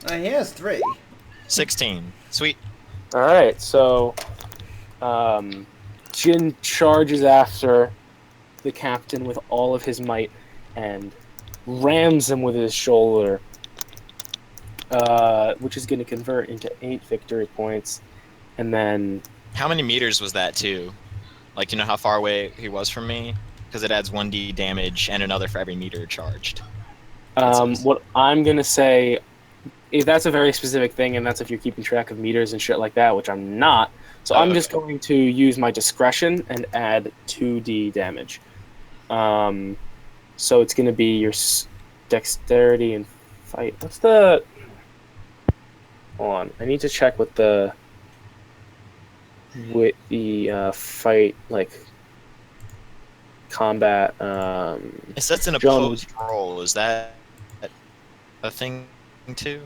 Speaker 1: He has 3.
Speaker 5: 16. Sweet.
Speaker 2: All right, so Jin charges after the captain with all of his might and rams him with his shoulder, which is going to convert into 8 victory points. And then,
Speaker 5: How many meters was that too? Like, you know how far away he was from me? Because it adds 1d damage and another for every meter charged.
Speaker 2: what I'm going to say, if that's a very specific thing, and that's if you're keeping track of meters and shit like that, which I'm not. So I'm just going to use my discretion and add 2d damage. So it's going to be your dexterity and fight. What's the... Hold on. I need to check with the fight, like, combat.
Speaker 5: It says an
Speaker 2: John-
Speaker 5: opposed roll. Is that a thing too?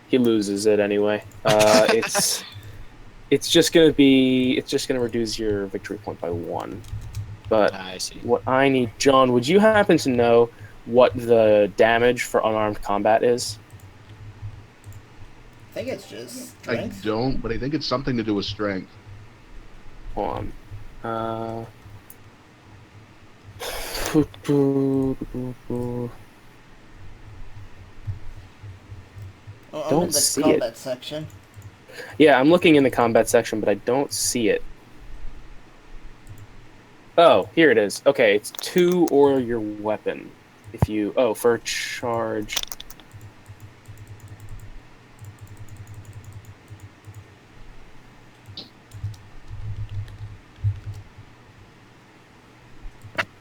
Speaker 2: He loses it anyway. It's just gonna reduce your victory point by 1. But
Speaker 5: I see.
Speaker 2: what I need, John, would you happen to know what the damage for unarmed combat is?
Speaker 1: I think it's just
Speaker 3: I
Speaker 1: strength.
Speaker 3: don't, but I think it's something to do with strength.
Speaker 2: Hold on.
Speaker 1: Oh, I'm
Speaker 2: don't
Speaker 1: in the
Speaker 2: see
Speaker 1: combat section.
Speaker 2: Yeah, I'm looking in the combat section, but I don't see it. Oh, here it is. Okay, it's 2 or your weapon. If you... Oh, for charge...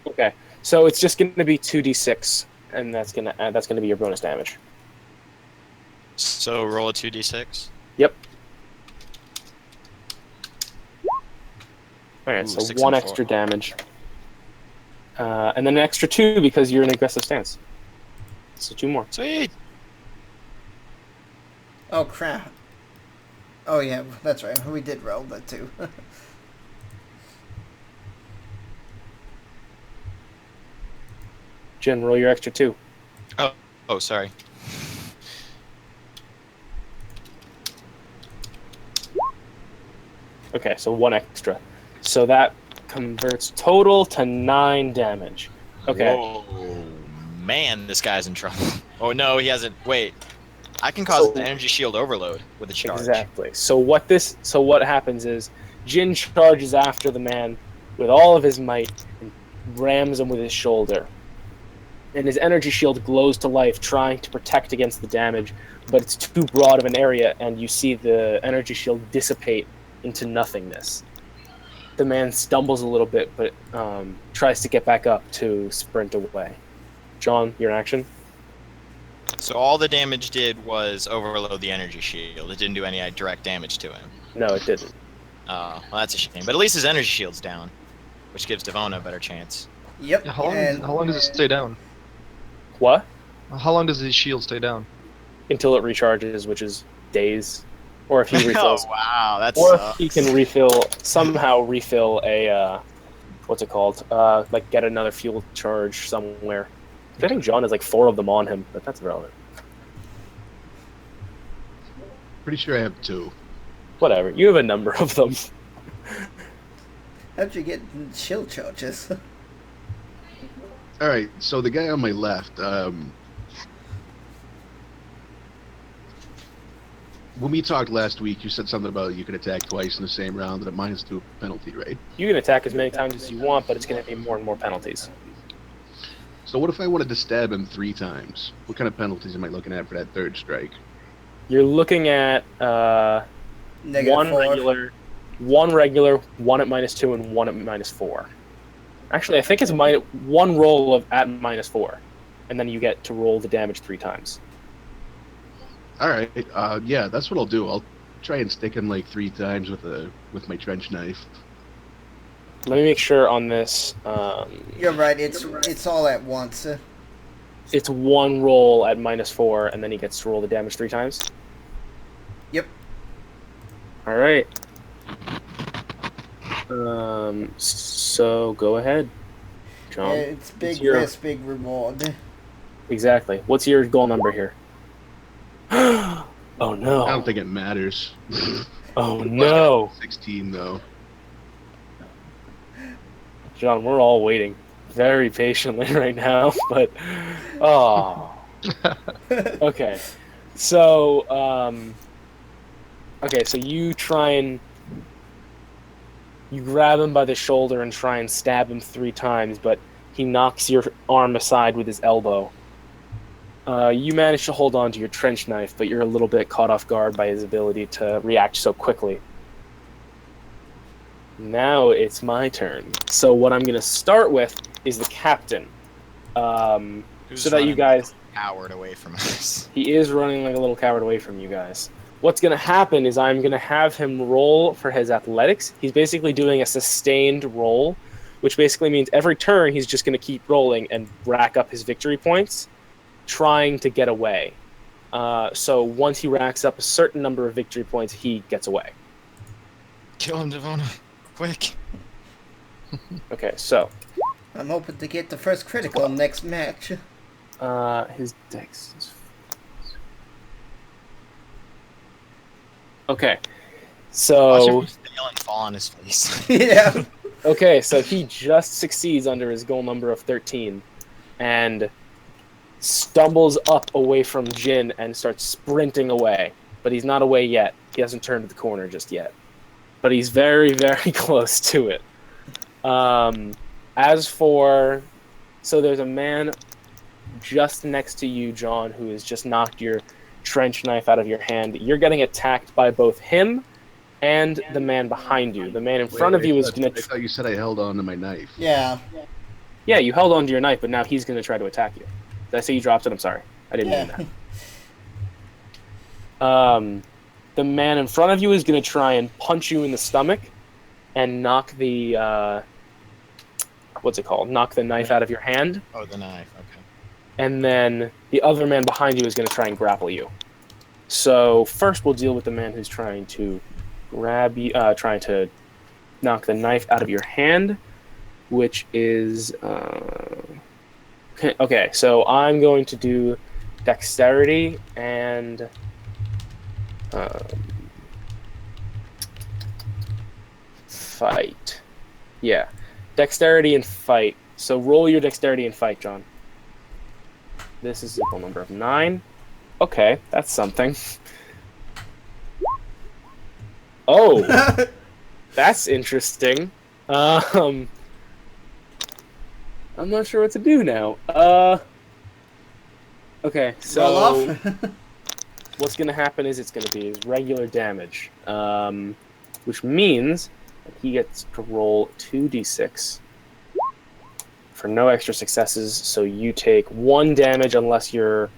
Speaker 2: Okay, so it's just going to be 2d6, and that's going to be your bonus damage.
Speaker 5: So roll a 2d6.
Speaker 2: Yep. Alright,
Speaker 5: Ooh,
Speaker 2: so
Speaker 5: 6
Speaker 2: 1
Speaker 5: and 4.
Speaker 2: extra damage. And then an extra 2 because you're in aggressive stance. So 2 more.
Speaker 5: Sweet.
Speaker 1: Oh crap. Oh yeah, that's right. We did roll that too.
Speaker 2: Jen, roll your extra 2.
Speaker 5: Oh, sorry.
Speaker 2: Okay, so 1 extra. So that converts total to 9 damage. Okay.
Speaker 5: Whoa, man, this guy's in trouble. Oh no, he hasn't. Wait, I can cause
Speaker 2: So-
Speaker 5: an energy shield overload with a charge.
Speaker 2: Exactly. So what happens is Jin charges after the man with all of his might and rams him with his shoulder. And his energy shield glows to life, trying to protect against the damage, but it's too broad of an area, and you see the energy shield dissipate into nothingness. The man stumbles a little bit, but tries to get back up to sprint away. John, your action?
Speaker 5: So all the damage did was overload the energy shield. It didn't do any direct damage to him.
Speaker 2: No, it didn't.
Speaker 5: Well, that's a shame. But at least his energy shield's down, which gives Devona a better chance.
Speaker 1: Yep.
Speaker 4: Yeah, how
Speaker 1: and
Speaker 4: long does it stay down?
Speaker 2: What?
Speaker 4: How long does his shield stay down?
Speaker 2: Until it recharges, which is days. Or if he
Speaker 5: Oh
Speaker 2: refills.
Speaker 5: wow, that's.
Speaker 2: Or if he can somehow refill a, what's it called? Like get another fuel charge somewhere. I think John has like 4 of them on him, but that's irrelevant.
Speaker 3: Pretty sure I have 2.
Speaker 2: Whatever. You have a number of them.
Speaker 1: How'd you get shield charges?
Speaker 3: All right, so the guy on my left, when we talked last week, you said something about you could attack twice in the same round at a -2 penalty, right?
Speaker 2: You can attack as many times as you want, but it's going to be more and more penalties.
Speaker 3: So what if I wanted to stab him 3 times? What kind of penalties am I looking at for that third strike?
Speaker 2: You're looking at
Speaker 1: Negative
Speaker 2: one
Speaker 1: 4.
Speaker 2: regular, one at -2, and one at -4. Actually, I think it's one roll at -4, and then you get to roll the damage 3 times.
Speaker 3: All right, yeah, that's what I'll do. I'll try and stick him like 3 times with my trench knife.
Speaker 2: Let me make sure on this.
Speaker 1: You're right. It's all at once.
Speaker 2: It's one roll at -4, and then he gets to roll the damage 3 times.
Speaker 1: Yep.
Speaker 2: All right. So go ahead, John.
Speaker 1: It's big
Speaker 2: your-
Speaker 1: risk, big reward.
Speaker 2: Exactly. What's your goal number here? Oh
Speaker 3: I
Speaker 2: no!
Speaker 3: don't think it matters.
Speaker 2: Oh no!
Speaker 3: 16 though.
Speaker 2: John, we're all waiting very patiently right now, but oh. Okay. So so you try and you grab him by the shoulder and try and stab him 3 times, but he knocks your arm aside with his elbow. You manage to hold on to your trench knife, but you're a little bit caught off guard by his ability to react so quickly. Now it's my turn. So what I'm going to start with is the captain.
Speaker 5: Who's
Speaker 2: So that you
Speaker 5: running
Speaker 2: guys...
Speaker 5: coward away from us.
Speaker 2: He is running like a little coward away from you guys. What's going to happen is I'm going to have him roll for his athletics. He's basically doing a sustained roll, which basically means every turn he's just going to keep rolling and rack up his victory points, trying to get away. So once he racks up a certain number of victory points, he gets away.
Speaker 5: Kill him, Devona. Quick.
Speaker 2: Okay, so
Speaker 1: I'm hoping to get the first critical next match.
Speaker 2: his dex is... Okay,
Speaker 5: Watch
Speaker 2: so...
Speaker 5: him fail and fall on his face.
Speaker 1: Yeah.
Speaker 2: Okay, so he just succeeds under his goal number of 13 and stumbles up away from Jin and starts sprinting away. But he's not away yet. He hasn't turned the corner just yet. But he's very, very close to it. As for... So there's a man just next to you, John, who has just knocked your trench knife out of your hand. You're getting attacked by both him and the man behind you. The man in front of you is going
Speaker 3: I
Speaker 2: to...
Speaker 3: thought you said I held on to my knife.
Speaker 1: Yeah.
Speaker 2: Yeah, you held on to your knife, but now he's going to try to attack you. Did I say you dropped it? I'm sorry. I didn't mean that. The man in front of you is going to try and punch you in the stomach and knock the... what's it called? Knock the knife out of your hand.
Speaker 5: Oh, the knife. Okay.
Speaker 2: And then the other man behind you is going to try and grapple you. So first we'll deal with the man who's trying to grab you, trying to knock the knife out of your hand, which is... Okay, so I'm going to do dexterity and... fight. Yeah. Dexterity and fight. So roll your dexterity and fight, John. This is equal number of 9. Okay, that's something. Oh, that's interesting. I'm not sure what to do now. Okay, so
Speaker 1: Roll off.
Speaker 2: what's going to happen is it's going to be his regular damage, which means that he gets to roll 2d6 for no extra successes, so you take 1 damage unless your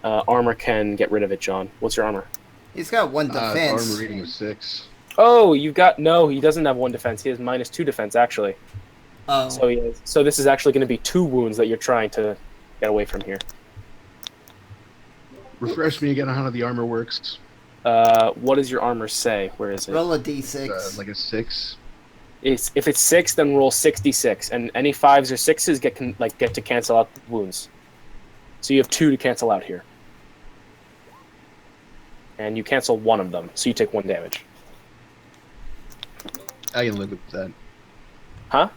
Speaker 2: armor can get rid of it, John. What's your armor?
Speaker 1: He's got 1 defense.
Speaker 3: Armor rating of 6.
Speaker 2: Oh, you've got... No, he doesn't have 1 defense. He has -2 defense, actually.
Speaker 1: Oh.
Speaker 2: So this is actually going to be 2 wounds that you're trying to get away from here.
Speaker 3: Refresh me again on how the armor works.
Speaker 2: What does your armor say? Where is it?
Speaker 1: Roll a d6.
Speaker 3: Like a 6.
Speaker 2: If it's 6, then roll 66, and any 5s or 6s get to cancel out the wounds. So you have 2 to cancel out here, and you cancel 1 of them, so you take 1 damage.
Speaker 3: I can live with that.
Speaker 2: Huh?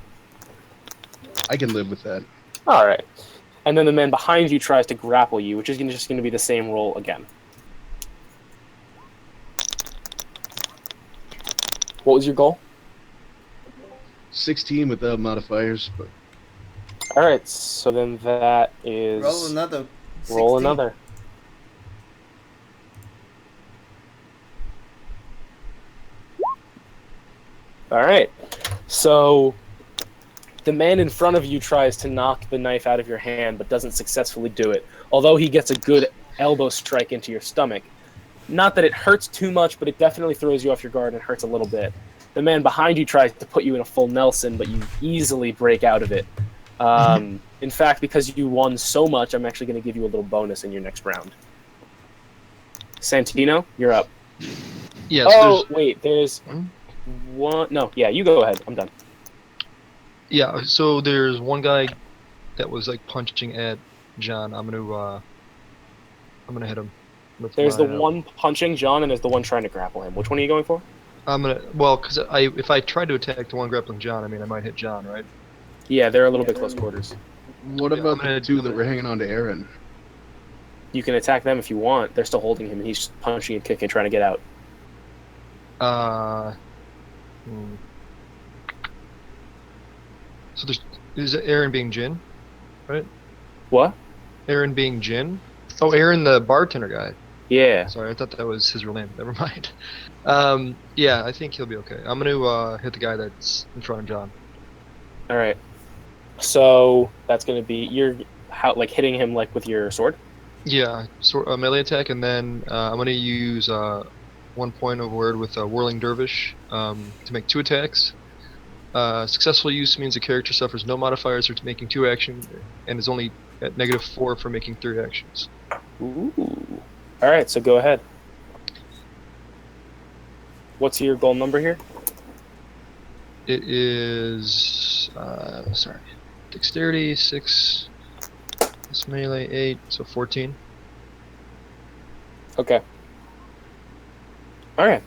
Speaker 3: I can live with that.
Speaker 2: All right. And then the man behind you tries to grapple you, which is just going to be the same roll again. What was your goal?
Speaker 3: 16 without modifiers, but
Speaker 2: All right. So then that is
Speaker 1: Roll another.
Speaker 2: roll
Speaker 1: 16.
Speaker 2: another. All right. So the man in front of you tries to knock the knife out of your hand, but doesn't successfully do it. Although he gets a good elbow strike into your stomach. Not that it hurts too much, but it definitely throws you off your guard and hurts a little bit. The man behind you tries to put you in a full Nelson, but you easily break out of it. In fact, because you won so much, I'm actually going to give you a little bonus in your next round. Santino, you're up.
Speaker 4: Yes.
Speaker 2: Oh, wait, there's
Speaker 4: Hmm?
Speaker 2: one. No, yeah, you go ahead. I'm done.
Speaker 4: Yeah. So there's one guy that was like punching at John. I'm gonna hit him. With
Speaker 2: There's the
Speaker 4: my,
Speaker 2: one punching John, and there's the one trying to grapple him. Which one are you going for?
Speaker 4: because if I try to attack the one grappling John, I mean I might hit John, right?
Speaker 2: Yeah, they're a little bit close quarters.
Speaker 3: what
Speaker 4: Yeah,
Speaker 3: about
Speaker 4: I'm gonna-
Speaker 3: the two
Speaker 4: I'm
Speaker 3: that
Speaker 4: gonna-
Speaker 3: were hanging on to Aaron?
Speaker 2: You can attack them if you want. They're still holding him, and he's punching and kicking, trying to get out.
Speaker 4: Hmm. So is it Aaron being Jin?
Speaker 2: What?
Speaker 4: Aaron being Jin? Oh, Aaron the bartender guy.
Speaker 2: Yeah.
Speaker 4: Sorry, I thought that was his real name. Never mind. Yeah, I think he'll be okay. I'm gonna hit the guy that's in front of John.
Speaker 2: All right. So that's going to be like hitting him like with your sword.
Speaker 4: Yeah, melee attack, and then I'm gonna use 1 point of word with Whirling Dervish to make 2 attacks. Successful use means the character suffers no modifiers for making 2 actions, and is only at -4 for making 3 actions.
Speaker 2: Ooh. All right. So go ahead. What's your goal number here?
Speaker 4: It is dexterity 6, this melee 8, so 14.
Speaker 2: Okay. All right.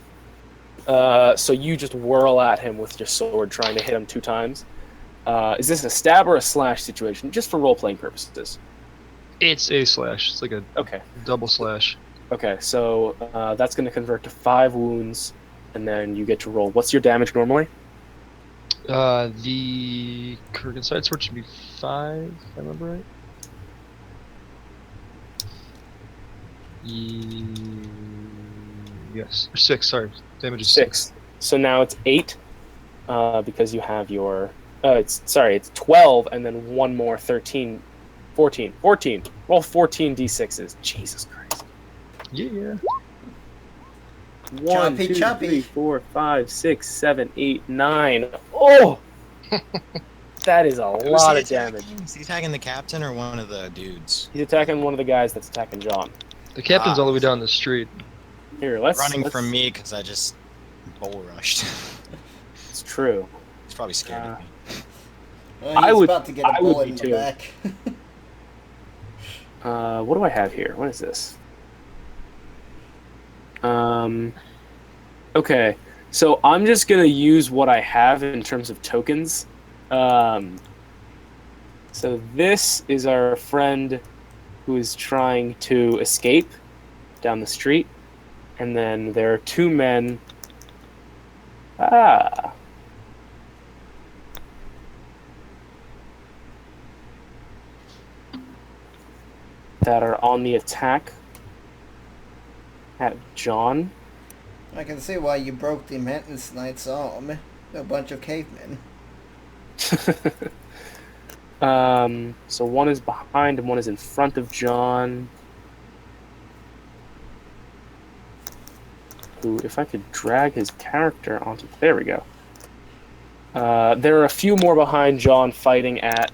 Speaker 2: So you just whirl at him with your sword, trying to hit him 2 times. Is this a stab or a slash situation? Just for role-playing purposes.
Speaker 4: It's a slash. It's like a
Speaker 2: Okay.
Speaker 4: double slash.
Speaker 2: Okay. So that's going to convert to 5 wounds, and then you get to roll. What's your damage normally?
Speaker 4: The Kurgan side sword should be 5, if I remember right. Yes. Or 6, sorry. Damage is
Speaker 2: 6. So now it's 8 because you have your. It's 12, and then one more 13, 14. Roll 14 d6s. Jesus Christ.
Speaker 4: Yeah.
Speaker 2: 1,
Speaker 1: Choppy,
Speaker 2: 2,
Speaker 1: choppy.
Speaker 2: 3, 4, 5, 6, 7, 8, 9. Oh, that is a
Speaker 5: Who's
Speaker 2: lot
Speaker 5: he
Speaker 2: of damage.
Speaker 5: attacking? Is he attacking the captain or one of the dudes?
Speaker 2: He's attacking one of the guys that's attacking John.
Speaker 4: The captain's all the way down the street.
Speaker 2: Here, let's.
Speaker 5: Running from me because I just bull rushed.
Speaker 2: It's true.
Speaker 5: He's probably scared of me.
Speaker 1: Well,
Speaker 2: I
Speaker 1: he's
Speaker 2: would-
Speaker 1: about to get a
Speaker 2: I would
Speaker 1: bullet
Speaker 2: be
Speaker 1: in
Speaker 2: too.
Speaker 1: the back.
Speaker 2: What do I have here? What is this? Okay, so I'm just gonna use what I have in terms of tokens. So this is our friend who is trying to escape down the street, and then there are 2 men. That are on the attack at John.
Speaker 1: I can see why you broke the Mantis Knight's arm. A bunch of cavemen.
Speaker 2: So one is behind and one is in front of John. Who, if I could drag his character onto... There we go. There are a few more behind John fighting at...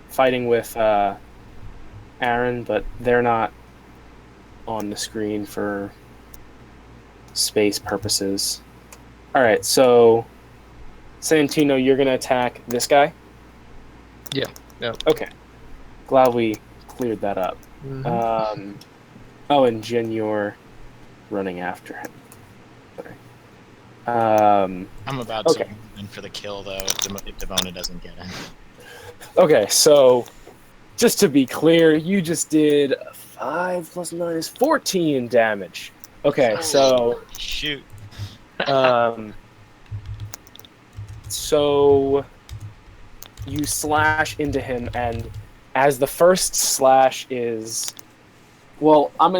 Speaker 2: fighting with Aaron, but they're not on the screen for space purposes. Alright, so... Santino, you're going to attack this guy?
Speaker 4: Yeah.
Speaker 2: Okay. Glad we cleared that up.
Speaker 4: Mhm.
Speaker 2: Oh, and Jin, you're running after him. Sorry. Um,
Speaker 5: I'm about
Speaker 2: Okay.
Speaker 5: to move in for the kill though if Devona doesn't get in.
Speaker 2: okay, so just to be clear, you just did 5 plus 9 is 14 damage. Okay, so
Speaker 5: Shoot.
Speaker 2: um, so you slash into him, and as the first slash is, well, I'm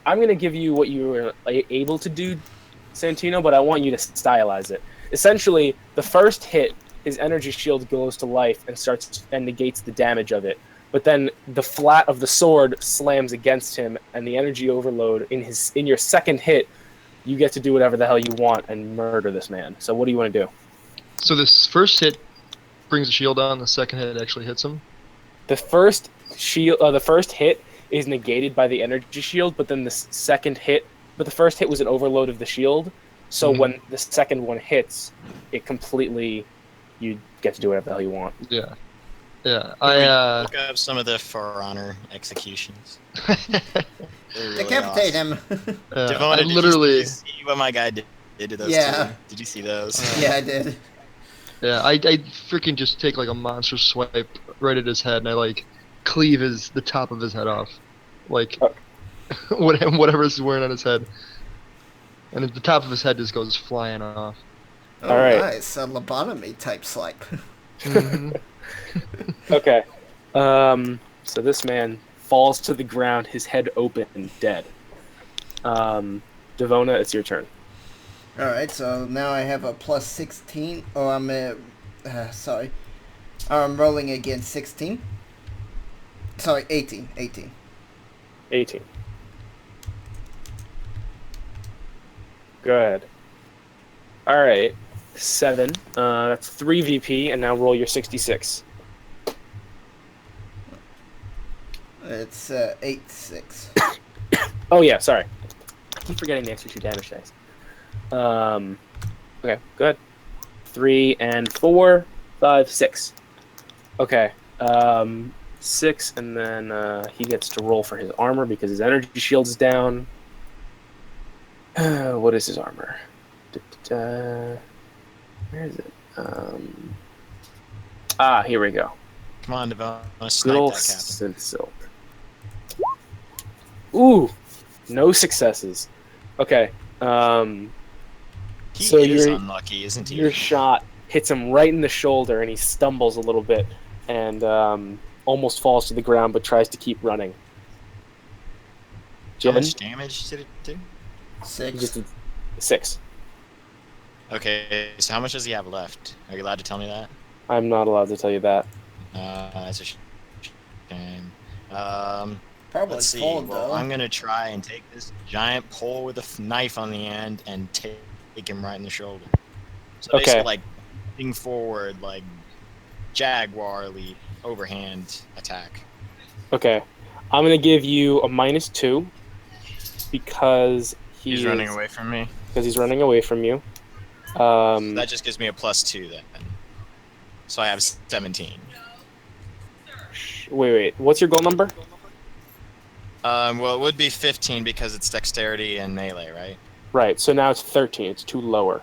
Speaker 2: gonna give you what you were able to do, Santino, but I want you to stylize it. Essentially, the first hit, his energy shield goes to life and starts and negates the damage of it. But then the flat of the sword slams against him, and the energy overload in your second hit, you get to do whatever the hell you want and murder this man. So what do you want to do?
Speaker 4: So this first hit brings the shield down. The second hit actually hits him.
Speaker 2: The first hit is negated by the energy shield, but then the second hit, but the first hit was an overload of the shield. So
Speaker 4: Mhm.
Speaker 2: when the second one hits, it completely, you get to do whatever the hell you want.
Speaker 4: Yeah. Yeah.
Speaker 5: Look up some of the For Honor executions. They're really
Speaker 1: Decapitate
Speaker 5: awesome.
Speaker 1: him.
Speaker 5: Devona,
Speaker 4: I
Speaker 5: did
Speaker 4: literally.
Speaker 5: you see what my guy did to those
Speaker 1: Yeah.
Speaker 5: two? Did you see those?
Speaker 1: Yeah, I did.
Speaker 4: Yeah, I freaking just take like a monster swipe right at his head, and I like cleave the top of his head off, like
Speaker 2: Oh.
Speaker 4: whatever's wearing on his head, and the top of his head just goes flying off.
Speaker 1: Oh,
Speaker 2: All right.
Speaker 1: nice. A lobotomy type swipe.
Speaker 2: Okay. So this man falls to the ground, his head open, dead. Devona, it's your turn.
Speaker 1: Alright, so now I have a plus 16. Oh, sorry. I'm rolling against 16. Sorry, 18. 18.
Speaker 2: 18. Go ahead. All right. 7. That's 3 VP, and now roll your 66.
Speaker 1: It's 8, 6.
Speaker 2: Oh yeah, sorry. I keep forgetting the extra 2 damage dice. Okay, go ahead. 3 and 4, 5, 6. Okay. 6, and then he gets to roll for his armor because his energy shield is down. What is his armor? Where is it? Here we go.
Speaker 5: Come on, Devona,
Speaker 2: Good
Speaker 5: snipe
Speaker 2: old
Speaker 5: that captain.
Speaker 2: synth silk. Ooh, no successes. Okay.
Speaker 5: He
Speaker 2: So
Speaker 5: is
Speaker 2: you're-
Speaker 5: unlucky, isn't he?
Speaker 2: Your shot hits him right in the shoulder, and he stumbles a little bit and almost falls to the ground, but tries to keep running.
Speaker 5: How
Speaker 2: Jen,
Speaker 5: much damage did it do?
Speaker 2: he
Speaker 1: 6.
Speaker 2: just did 6.
Speaker 5: Okay, so how much does he have left? Are you allowed to tell me that?
Speaker 2: I'm not allowed to tell you that.
Speaker 5: That's a shame.
Speaker 1: Probably
Speaker 5: Let's see.
Speaker 1: full,
Speaker 5: Well,
Speaker 1: though.
Speaker 5: I'm gonna try and take this giant pole with a knife on the end and take him right in the shoulder. So
Speaker 2: Okay.
Speaker 5: basically, like, moving forward, like jaguar leap, overhand attack.
Speaker 2: Okay. I'm going to give you a -2 because
Speaker 5: He's running away from me.
Speaker 2: Because he's running away from you.
Speaker 5: That just gives me a +2 then. So I have 17.
Speaker 2: Wait. What's your goal number?
Speaker 5: Well, it would be 15 because it's dexterity and melee, right?
Speaker 2: Right. So now it's 13. It's 2 lower.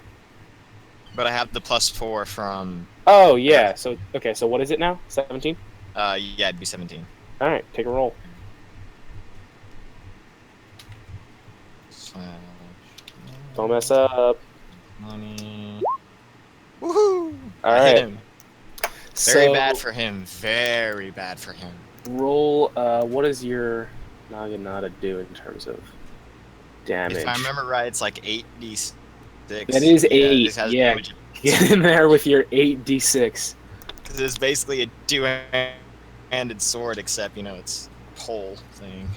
Speaker 5: But I have the +4 from.
Speaker 2: Oh, yeah. So, okay. So what is it now? 17?
Speaker 5: Yeah, it'd be 17.
Speaker 2: All right. Take a roll. Don't mess up.
Speaker 5: Money. Woohoo!
Speaker 2: All
Speaker 5: I hit
Speaker 2: right.
Speaker 5: him. Very
Speaker 2: So,
Speaker 5: bad for him. Very bad for him.
Speaker 2: roll. What does your Naginata do in terms of damage?
Speaker 5: If I remember right, it's like 8d6.
Speaker 2: That is
Speaker 5: Yeah,
Speaker 2: 8.
Speaker 5: this has
Speaker 2: Yeah.
Speaker 5: damage.
Speaker 2: Get in there with your 8d6.
Speaker 5: 'Cause it's basically a two-handed sword, except, it's pole thing.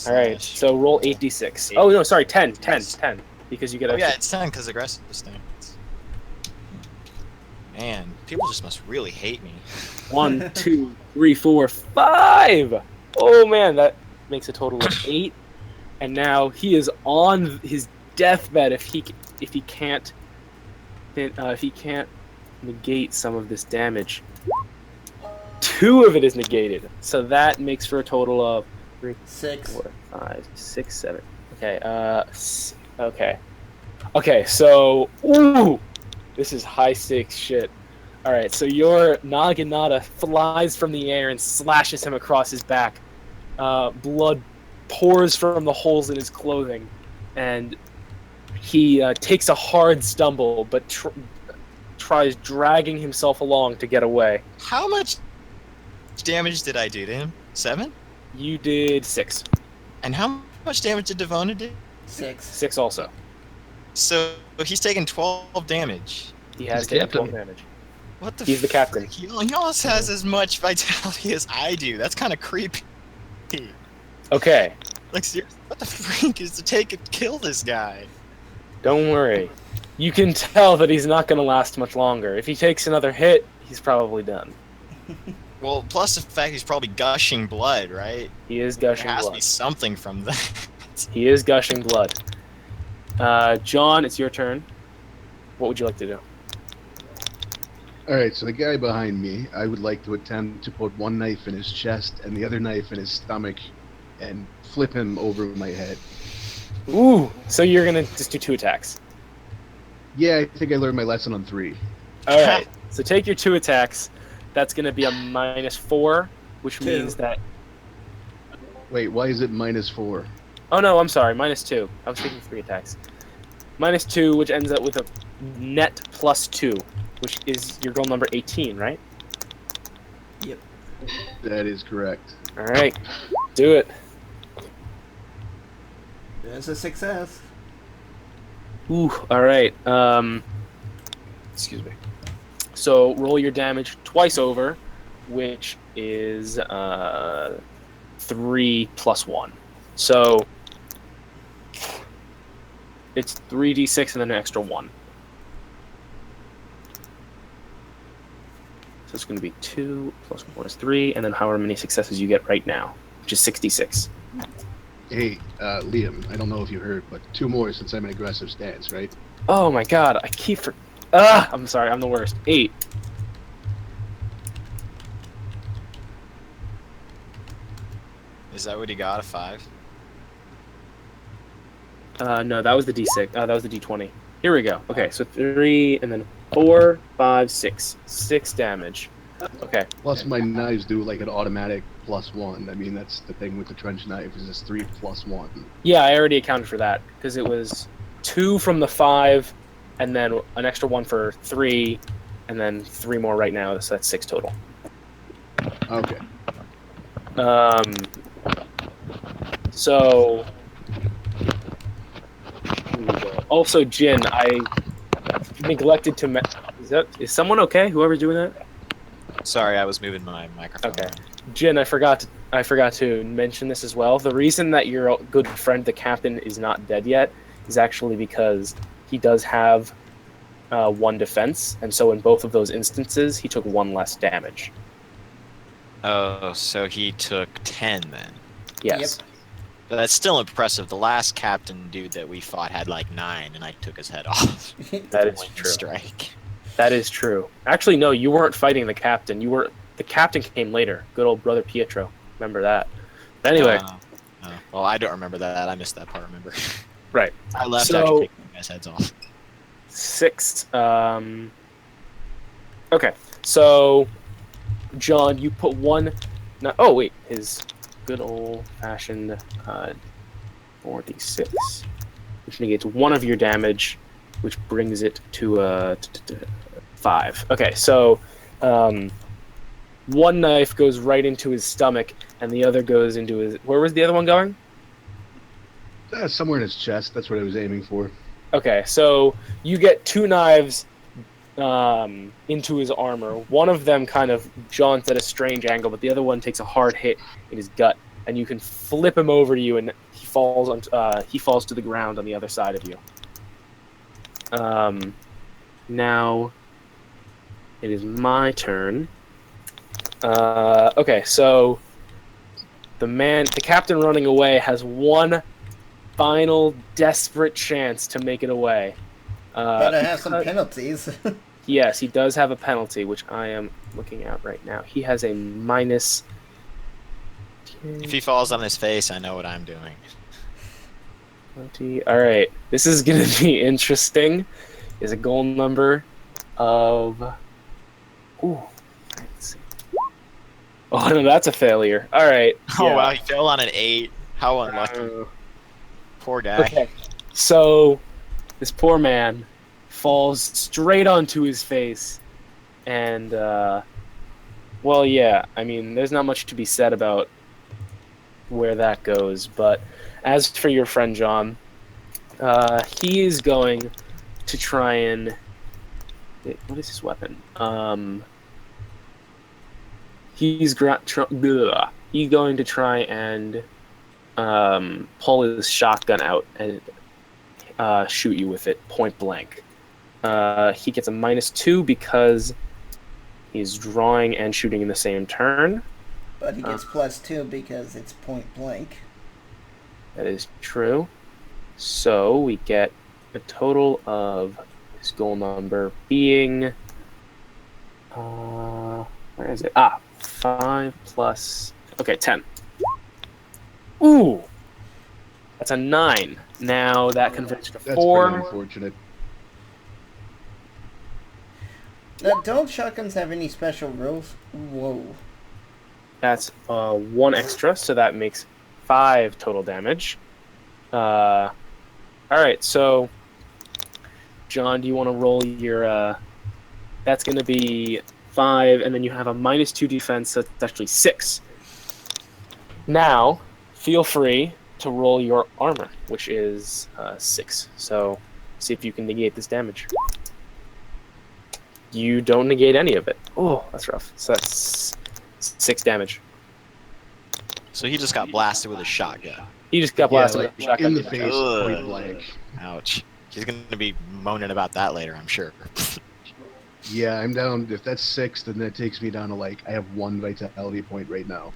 Speaker 2: All right.
Speaker 5: Slash-
Speaker 2: So roll 8d6. Oh no, sorry, 10, because you get
Speaker 5: Oh
Speaker 2: a.
Speaker 5: yeah, it's 10 because aggressive stance. Man, people just must really hate me.
Speaker 2: 1, 2, 3, 4, 5. Oh man, that makes a total of 8. And now he is on his deathbed if he can't negate some of this damage. 2 of it is negated, so that makes for a total of 3,
Speaker 1: 6.
Speaker 2: 4, 5, 6, 7. Okay. Okay. Okay, so this is high stakes shit. All right, so your Naginata flies from the air and slashes him across his back. Blood pours from the holes in his clothing, and he takes a hard stumble, but tries dragging himself along to get away.
Speaker 5: How much damage did I do to him? 7?
Speaker 2: You did 6.
Speaker 5: And how much damage did Devona do?
Speaker 1: 6.
Speaker 2: 6 also.
Speaker 5: So he's taken 12 damage.
Speaker 2: He has
Speaker 4: He's
Speaker 2: taken
Speaker 4: captain.
Speaker 2: 12 damage.
Speaker 5: What the
Speaker 2: He's the captain.
Speaker 5: He almost has as much vitality as I do. That's kind of creepy.
Speaker 2: Okay,
Speaker 5: Like, seriously, what the freak is to take and kill this guy?
Speaker 2: don't worry. You can tell that he's not going to last much longer. If he takes another hit, he's probably done.
Speaker 5: Well, plus the fact he's probably gushing blood, right?
Speaker 2: He is
Speaker 5: There
Speaker 2: gushing
Speaker 5: has to
Speaker 2: blood.
Speaker 5: be something from that.
Speaker 2: He is gushing blood. John, it's your turn. What would you like to do?
Speaker 3: All right, so the guy behind me, I would like to attempt to put one knife in his chest and the other knife in his stomach and flip him over my head.
Speaker 2: Ooh, so you're going to just do 2 attacks.
Speaker 3: Yeah, I think I learned my lesson on 3.
Speaker 2: All right. So take your 2 attacks. That's going to be a -4, which
Speaker 1: 2.
Speaker 2: means that.
Speaker 3: Wait, why is it -4?
Speaker 2: Oh no, I'm sorry. -2. I was thinking 3 attacks. -2, which ends up with a net +2, which is your goal number 18, right?
Speaker 3: That is correct.
Speaker 2: All right. Do it.
Speaker 1: There's a success.
Speaker 2: Ooh. All right. Excuse me. So roll your damage twice over, which is 3 + 1. So it's 3d6 and then an extra 1. So it's going to be 2 + 1 is 3, and then however many successes you get right now, which is 66.
Speaker 3: Hey, Liam, I don't know if you heard, but 2 more since I'm an aggressive stance, right?
Speaker 2: Oh my god, I keep I'm sorry, I'm the worst. 8.
Speaker 5: Is that what he got? A 5?
Speaker 2: No, that was the d6. That was the d20. Here we go. Okay, so 3 and then 4, 5, 6. 6 damage. Okay.
Speaker 3: Plus my knives do like an automatic +1. I mean, that's the thing with the trench knife, is it's 3 + 1.
Speaker 2: Yeah, I already accounted for that because it was 2 from the 5, and then an extra 1 for 3, and then 3 more right now. So that's 6 total.
Speaker 3: Okay.
Speaker 2: So also, Jin, I neglected to. Is someone okay? Whoever's doing that.
Speaker 5: Sorry, I was moving my microphone.
Speaker 2: Okay.
Speaker 5: around.
Speaker 2: Jin, I forgot to mention this as well. The reason that your good friend, the captain, is not dead yet is actually because he does have 1 defense, and so in both of those instances, he took 1 less damage.
Speaker 5: Oh, so he took 10 then.
Speaker 2: Yes.
Speaker 5: But that's still impressive. The last captain dude that we fought had like 9, and I took his head off.
Speaker 2: That is
Speaker 5: One
Speaker 2: true.
Speaker 5: Strike.
Speaker 2: That is true. Actually, no, you weren't fighting the captain. The captain came later. Good old brother Pietro. Remember that. But anyway,
Speaker 5: Well, I don't remember that. I missed that part. Remember?
Speaker 2: right.
Speaker 5: I left
Speaker 2: So-
Speaker 5: after taking you guys' heads off.
Speaker 2: 6. Okay, so John, you put 1. No, oh wait, his good old-fashioned 4d6, which negates 1 of your damage, which brings it to 5. Okay, so 1 knife goes right into his stomach, and the other goes into his. Where was the other one going?
Speaker 3: Somewhere in his chest. That's what I was aiming for.
Speaker 2: Okay, so you get 2 knives into his armor. One of them kind of jaunts at a strange angle, but the other one takes a hard hit in his gut, and you can flip him over to you, and he falls to the ground on the other side of you. Now it is my turn. Okay, so the captain running away has 1 final desperate chance to make it away.
Speaker 1: Better have some penalties.
Speaker 2: Yes, he does have a penalty, which I am looking at right now. He has a minus.
Speaker 5: If he falls on his face, I know what I'm doing.
Speaker 2: 20. All right, this is gonna be interesting. Is a goal number of. Ooh. Let's see. Oh no, that's a failure. All right.
Speaker 5: Oh
Speaker 2: yeah.
Speaker 5: wow, he fell on an 8. How unlucky. Poor guy.
Speaker 2: Okay. So, this poor man falls straight onto his face, and well, yeah. I mean, there's not much to be said about where that goes. But as for your friend John, he is going to try and. What is his weapon? He's going to try and pull his shotgun out and shoot you with it point blank. He gets a -2 because he's drawing and shooting in the same turn.
Speaker 1: But he gets +2 because it's point blank.
Speaker 2: That is true. So we get a total of his goal number being where is it? 5 plus 10. Ooh, that's a 9. Now that converts to
Speaker 3: That's
Speaker 2: 4.
Speaker 3: pretty unfortunate.
Speaker 1: Now, don't shotguns have any special rules? Whoa.
Speaker 2: That's 1 extra, so that makes 5 total damage. All right, so John, do you want to roll your? That's going to be 5, and then you have a -2 defense, so it's actually 6. Now, feel free to roll your armor, which is 6. So, see if you can negate this damage. You don't negate any of it. Oh, that's rough. So that's 6 damage.
Speaker 5: So he just got blasted with a shotgun.
Speaker 2: He just got blasted with a
Speaker 3: in
Speaker 2: shotgun.
Speaker 3: the face,
Speaker 5: Ugh.
Speaker 3: point blank.
Speaker 5: Ouch. He's going to be moaning about that later, I'm sure.
Speaker 3: Yeah, I'm down. If that's 6, then that takes me down to I have 1 vitality point right now.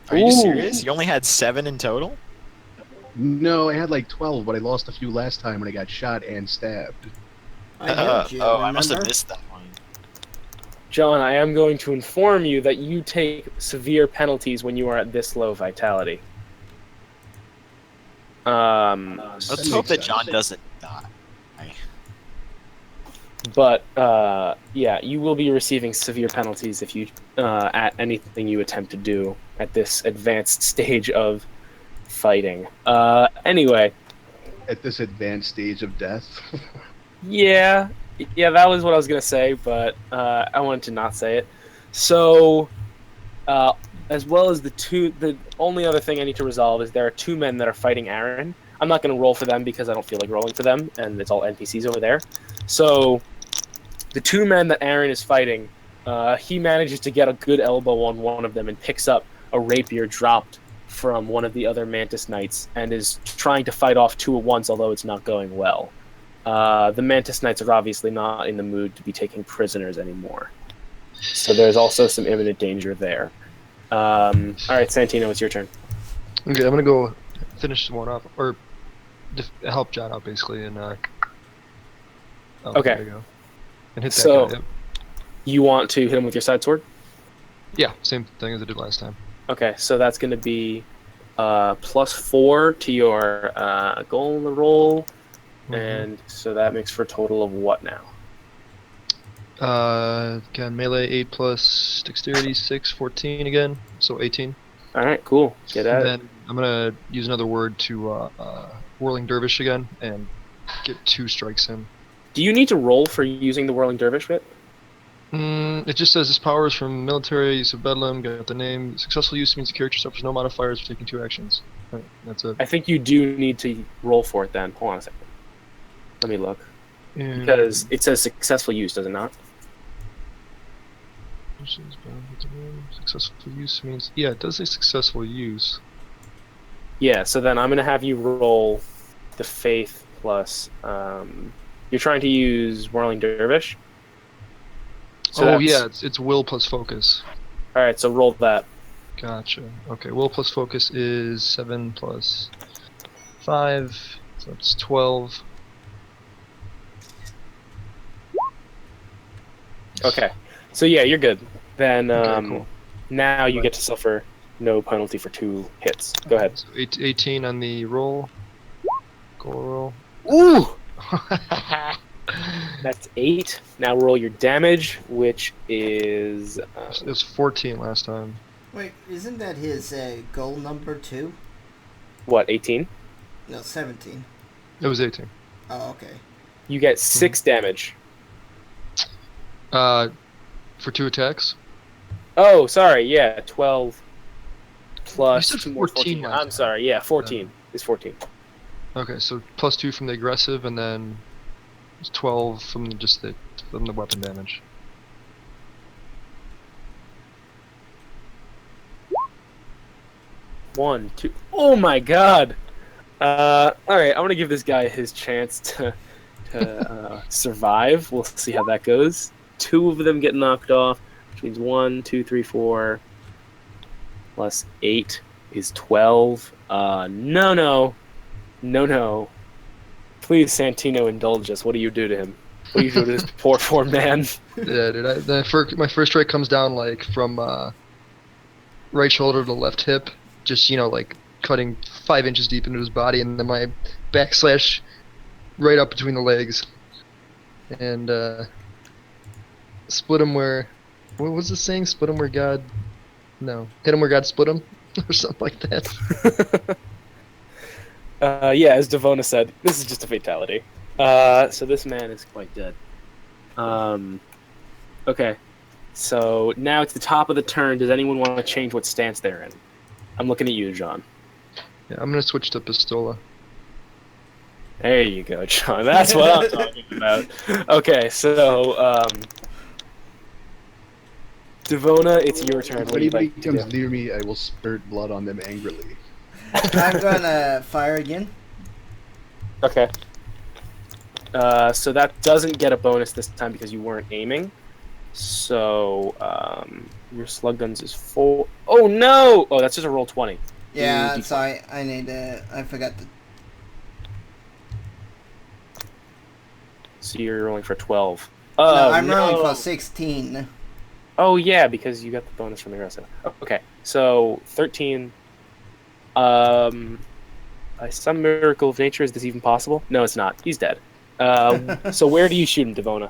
Speaker 5: Are you
Speaker 2: Ooh.
Speaker 5: serious? You only had 7 in total?
Speaker 3: No, I had 12, but I lost a few last time when I got shot and stabbed.
Speaker 1: I heard you,
Speaker 5: I must have
Speaker 1: remember?
Speaker 5: missed that one.
Speaker 2: John, I am going to inform you that you take severe penalties when you are at this low vitality.
Speaker 5: Let's
Speaker 3: That
Speaker 5: hope
Speaker 3: makes
Speaker 5: that
Speaker 3: sense.
Speaker 5: John doesn't die.
Speaker 2: But yeah, you will be receiving severe penalties if you at anything you attempt to do at this advanced stage of fighting. Anyway,
Speaker 3: At this advanced stage of death.
Speaker 2: yeah, that was what I was gonna say, but I wanted to not say it. So, as well as the only other thing I need to resolve is there are 2 men that are fighting Aaron. I'm not gonna roll for them because I don't feel like rolling for them, and it's all NPCs over there. So, the 2 men that Aaron is fighting, he manages to get a good elbow on one of them and picks up a rapier dropped from one of the other Mantis Knights and is trying to fight off 2 at once, although it's not going well. The Mantis Knights are obviously not in the mood to be taking prisoners anymore. So there's also some imminent danger there. All right, Santino, it's your turn.
Speaker 4: Okay, I'm gonna go finish one off, or help John out basically, and
Speaker 2: Okay.
Speaker 4: There you go. And hit that
Speaker 2: So-
Speaker 4: guy. Yep.
Speaker 2: You want to hit him with your side sword?
Speaker 4: Yeah, same thing as I did last time.
Speaker 2: Okay, so that's going to be +4 to your goal in the roll, and so that makes for a total of what now?
Speaker 4: Again, melee 8 plus dexterity 6, 14 again, so 18.
Speaker 2: All right, cool. Get at
Speaker 4: And
Speaker 2: it.
Speaker 4: then I'm gonna use another word to whirling dervish again and get 2 strikes in.
Speaker 2: Do you need to roll for using the Whirling Dervish bit?
Speaker 4: It just says this power is from military use of Bedlam. Got the name. Successful use means the character suffers no modifiers for taking 2 actions. Right, that's it.
Speaker 2: I think you do need to roll for it then. Hold on a second. Let me look.
Speaker 4: And
Speaker 2: Because it says successful use, does it not?
Speaker 4: successful use means it does say successful use.
Speaker 2: Yeah, so then I'm going to have you roll the Faith plus... you're trying to use Whirling Dervish? So
Speaker 4: Oh
Speaker 2: that's-
Speaker 4: yeah, it's will plus focus.
Speaker 2: All right, so roll that.
Speaker 4: Gotcha. Okay, will plus focus is 7 plus 5, so that's 12.
Speaker 2: Okay. So yeah, you're good. Then
Speaker 4: Okay, cool.
Speaker 2: now you get to suffer no penalty for 2 hits. Go ahead.
Speaker 4: So 18 on the roll. Goro.
Speaker 2: Ooh! That's 8. Now roll your damage, which is...
Speaker 4: It was 14 last time.
Speaker 1: Wait, isn't that his goal number 2?
Speaker 2: what, 18?
Speaker 1: No, 17.
Speaker 4: It was 18.
Speaker 1: Oh, okay.
Speaker 2: You get 6 damage.
Speaker 4: For 2 attacks.
Speaker 2: Oh, sorry, yeah, 12 plus
Speaker 4: You said
Speaker 2: 2 more
Speaker 4: 14 last
Speaker 2: I'm
Speaker 4: time.
Speaker 2: sorry, yeah, 14 is 14.
Speaker 4: Okay, so plus 2 from the aggressive, and then it's 12 from from the weapon damage.
Speaker 2: One, two. Oh my god! Alright, I'm gonna give this guy his chance to survive. We'll see how that goes. 2 of them get knocked off, which means 1, 2, 3, 4 plus 8 is 12. No. Please, Santino, indulge us. What do you do to him? What do you do to this poor man?
Speaker 4: Yeah, dude. My first strike comes down like from right shoulder to left hip, just like cutting 5 inches deep into his body, and then my backslash right up between the legs, and split him where. What was the saying? Split him where God. No, hit him where God split him, or something like that.
Speaker 2: Yeah, as Devona said, this is just a fatality. So this man is quite dead. Okay. So now it's the top of the turn. Does anyone want to change what stance they're in? I'm looking at you, John.
Speaker 4: Yeah, I'm gonna switch to Pistola.
Speaker 2: There you go, John. That's what I'm talking about. Okay, so, Devona, it's your turn.
Speaker 3: If
Speaker 2: What do you
Speaker 3: anybody
Speaker 2: like to
Speaker 3: comes
Speaker 2: do?
Speaker 3: near me, I will spurt blood on them angrily.
Speaker 1: I'm gonna fire again.
Speaker 2: Okay. So that doesn't get a bonus this time because you weren't aiming. So, your slug guns is 4. Oh, no! Oh, that's just a roll 20.
Speaker 1: Yeah,
Speaker 2: D-
Speaker 1: sorry. I need to... I forgot to...
Speaker 2: So you're rolling for 12.
Speaker 1: No,
Speaker 2: Oh,
Speaker 1: I'm rolling
Speaker 2: no.
Speaker 1: for 16.
Speaker 2: Oh, yeah, because you got the bonus from the aggressive. Okay, so 13. By some miracle of nature, is this even possible? No, it's not. He's dead. So where do you shoot him, Devona?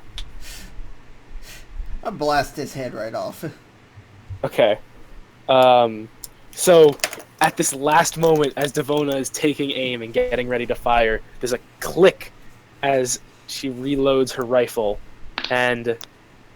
Speaker 1: I'll blast his head right off.
Speaker 2: Okay. So at this last moment, as Devona is taking aim and getting ready to fire, there's a click as she reloads her rifle, and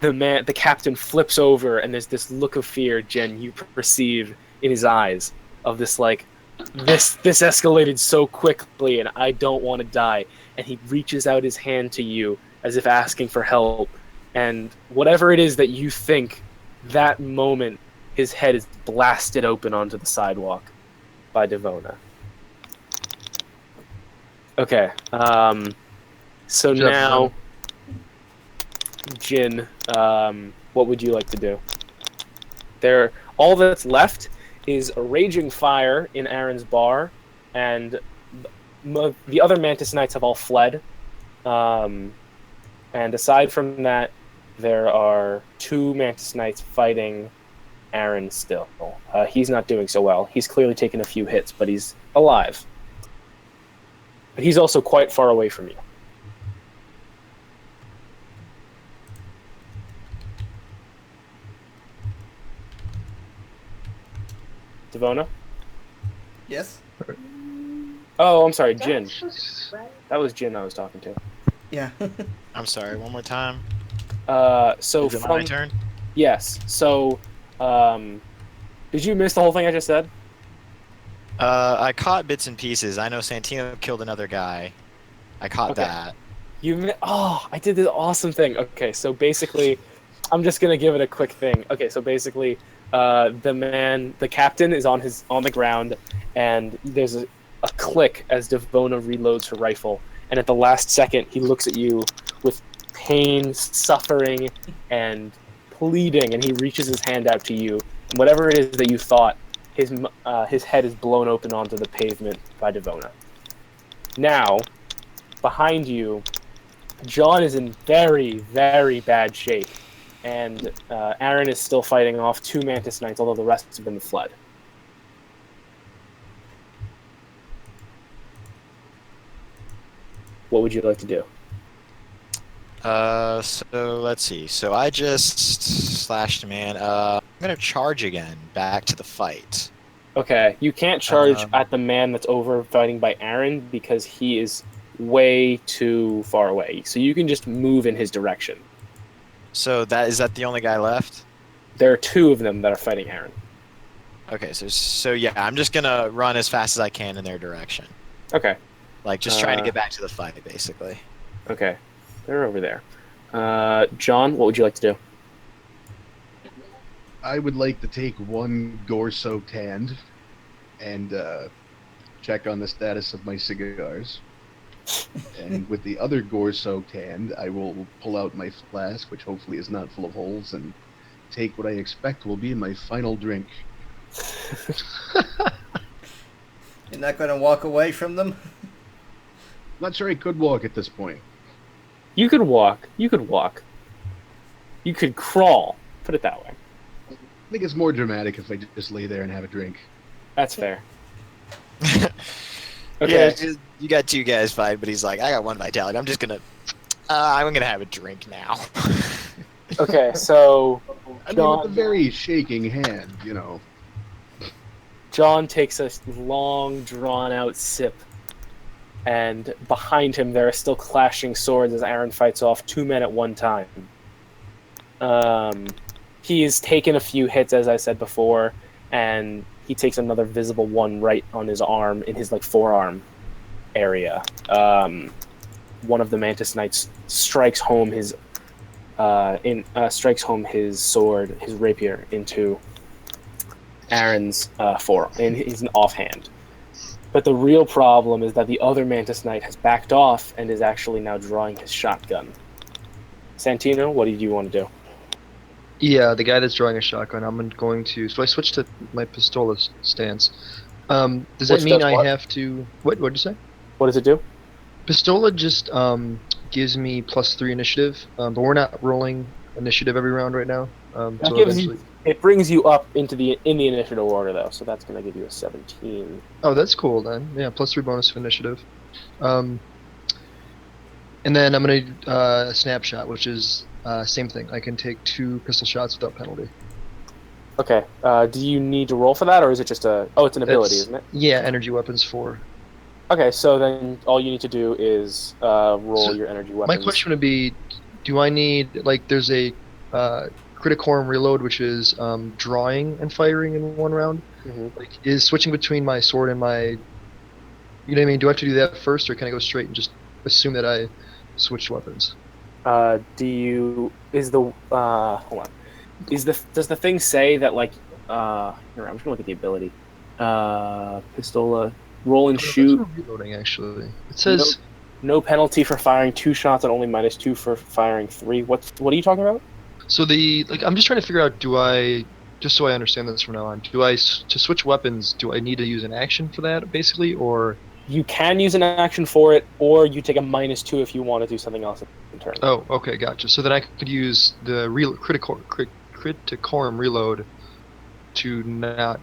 Speaker 2: the captain flips over, and there's this look of fear, Jen, you perceive in his eyes, of this this escalated so quickly, and I don't want to die. And he reaches out his hand to you as if asking for help. And whatever it is that you think, that moment, his head is blasted open onto the sidewalk by Devona. Okay. So
Speaker 4: Jeff,
Speaker 2: now, Jin, what would you like to do? All that's left is a raging fire in Aaron's bar, and the other Mantis Knights have all fled. And aside from that, there are 2 Mantis Knights fighting Aaron still. He's not doing so well. He's clearly taken a few hits, but he's alive. But he's also quite far away from you. Devona?
Speaker 1: Yes?
Speaker 2: Oh, I'm sorry, Jin. That was Jin I was talking to.
Speaker 1: Yeah.
Speaker 5: I'm sorry, one more time.
Speaker 2: So
Speaker 5: Is it my
Speaker 2: from
Speaker 5: turn?
Speaker 2: yes, so did you miss the whole thing I just said?
Speaker 5: I caught bits and pieces. I know Santino killed another guy. I caught
Speaker 2: Okay.
Speaker 5: that.
Speaker 2: I did this awesome thing. Okay, so basically, I'm just gonna give it a quick thing. Okay, so basically, the captain is on the ground, and there's a click as Devona reloads her rifle, and at the last second, he looks at you with pain, suffering, and pleading, and he reaches his hand out to you. And whatever it is that you thought, his head is blown open onto the pavement by Devona. Now, behind you, John is in very, very bad shape, and Aaron is still fighting off 2 Mantis Knights, although the rest have been fled. what would you like to do?
Speaker 5: So let's see. So I just slashed a man. I'm gonna charge again, back to the fight.
Speaker 2: Okay, you can't charge
Speaker 5: Um,
Speaker 2: at the man that's over fighting by Aaron because he is way too far away. So you can just move in his direction.
Speaker 5: So is that the only guy left?
Speaker 2: There are two of them that are fighting Aaron.
Speaker 5: Okay, so yeah, I'm just gonna run as fast as I can in their direction.
Speaker 2: Okay,
Speaker 5: Like just trying to get back to the fight, basically.
Speaker 2: okay. They're over there. John, what would you like to do?
Speaker 3: I would like to take one gore-soaked hand and check on the status of my cigars. And with the other gore-soaked hand, I will pull out my flask, which hopefully is not full of holes, and take what I expect will be my final drink.
Speaker 1: You're not going to walk away from them?
Speaker 3: Not sure I could walk at this point.
Speaker 2: You could walk. You could walk. You could crawl. Put it that way.
Speaker 3: I think it's more dramatic if I just lay there and have a drink.
Speaker 2: That's fair. Okay.
Speaker 5: Yeah, you got two guys fighting, but he's like, I got one vitality. I'm gonna have a drink now.
Speaker 2: Okay. So
Speaker 3: I mean, with a
Speaker 2: John,
Speaker 3: very shaking hand, you know.
Speaker 2: John takes a long, drawn-out sip, and behind him there are still clashing swords as Aaron fights off two men at one time. He's taken a few hits, as I said before, and he takes another visible one right on his arm, in his forearm area. One of the Mantis Knights strikes home his sword, his rapier, into Aaron's forearm, in his offhand. But the real problem is that the other Mantis Knight has backed off and is actually now drawing his shotgun. Santino, what do you want to do?
Speaker 4: Yeah, the guy that's drawing a shotgun. I'm going to. So I switch to my pistola stance. Does that
Speaker 2: Which
Speaker 4: mean
Speaker 2: does
Speaker 4: I
Speaker 2: what?
Speaker 4: have to? What? What'd you say?
Speaker 2: What does it do?
Speaker 4: Pistola just gives me +3 initiative, but we're not rolling initiative every round right now.
Speaker 2: It
Speaker 4: So
Speaker 2: gives
Speaker 4: eventually.
Speaker 2: It brings you up in the initiative order though, so that's going to give you a 17.
Speaker 4: Oh, that's cool then. Yeah, +3 bonus to initiative. And then I'm gonna snapshot, which is same thing. I can take 2 pistol shots without penalty.
Speaker 2: Okay. Do you need to roll for that, or is it just a? Oh, it's an ability, isn't it?
Speaker 4: Yeah, energy weapons 4.
Speaker 2: Okay, so then all you need to do is roll
Speaker 4: So
Speaker 2: your energy weapons.
Speaker 4: My question would be, do I need there's a Criticorum reload, which is drawing and firing in one round?
Speaker 2: Mhm.
Speaker 4: Is switching between my sword and my, you know what I mean? Do I have to do that first, or can I go straight and just assume that I switched weapons?
Speaker 2: Hold on. Does the thing say that here, I'm just gonna look at the ability. Pistola, roll and
Speaker 4: That's
Speaker 2: shoot.
Speaker 4: not reloading actually. It says
Speaker 2: No penalty for firing 2 shots and only -2 for firing 3. What are you talking about?
Speaker 4: so I'm just trying to figure out, do I, just so I understand this from now on, to switch weapons, do I need to use an action for that basically, or?
Speaker 2: You can use an action for it, or you take a -2 if you want to do something else in turn.
Speaker 4: Oh, okay, gotcha. So then I could use the Criticorum reload to not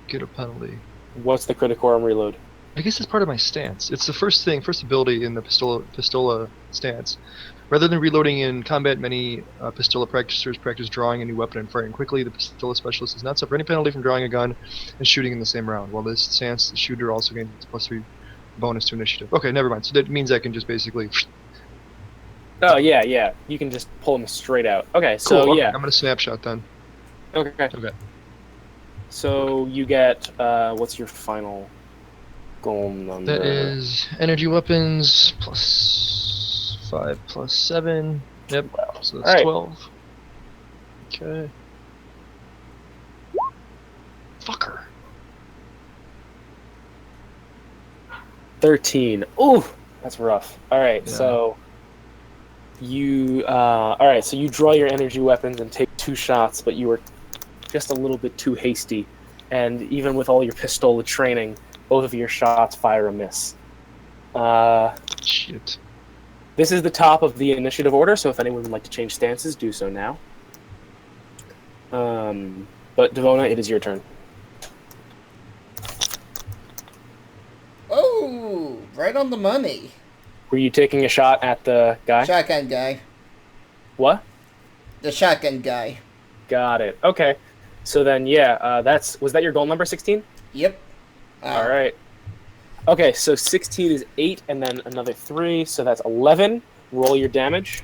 Speaker 4: get a penalty.
Speaker 2: What's the Criticorum reload?
Speaker 4: I guess it's part of my stance. It's the first ability in the pistola stance. Rather than reloading in combat, many pistola practitioners practice drawing a new weapon and firing quickly. The pistola specialist does not suffer any penalty from drawing a gun and shooting in the same round. While this stance, the shooter also gains +3 bonus to initiative. Okay, never mind. So that means I can just basically.
Speaker 2: Oh yeah. You can just pull them straight out. Okay,
Speaker 4: Cool.
Speaker 2: so
Speaker 4: Okay,
Speaker 2: yeah.
Speaker 4: I'm gonna snapshot then.
Speaker 2: Okay.
Speaker 4: Okay.
Speaker 2: So you get what's your final goal number?
Speaker 4: That is energy weapons +5 +7. Yep. So that's
Speaker 2: Alright.
Speaker 4: 12. Okay. Fucker.
Speaker 2: 13. Ooh, that's rough. All right,
Speaker 4: Yeah.
Speaker 2: so you so you draw your energy weapons and take 2 shots, but you were just a little bit too hasty, and even with all your pistola training, both of your shots fire a miss.
Speaker 4: Shit.
Speaker 2: This is the top of the initiative order, so if anyone would like to change stances, do so now. But Devona, it is your turn.
Speaker 1: Oh, Right on the money.
Speaker 2: Were you taking a shot at the guy?
Speaker 1: Shotgun guy.
Speaker 2: What?
Speaker 1: The shotgun guy.
Speaker 2: Got it. Okay. So then, yeah, was that your goal number 16?
Speaker 1: Yep.
Speaker 2: All right. Okay, so 16 is 8, and then another 3, so that's 11. Roll your damage.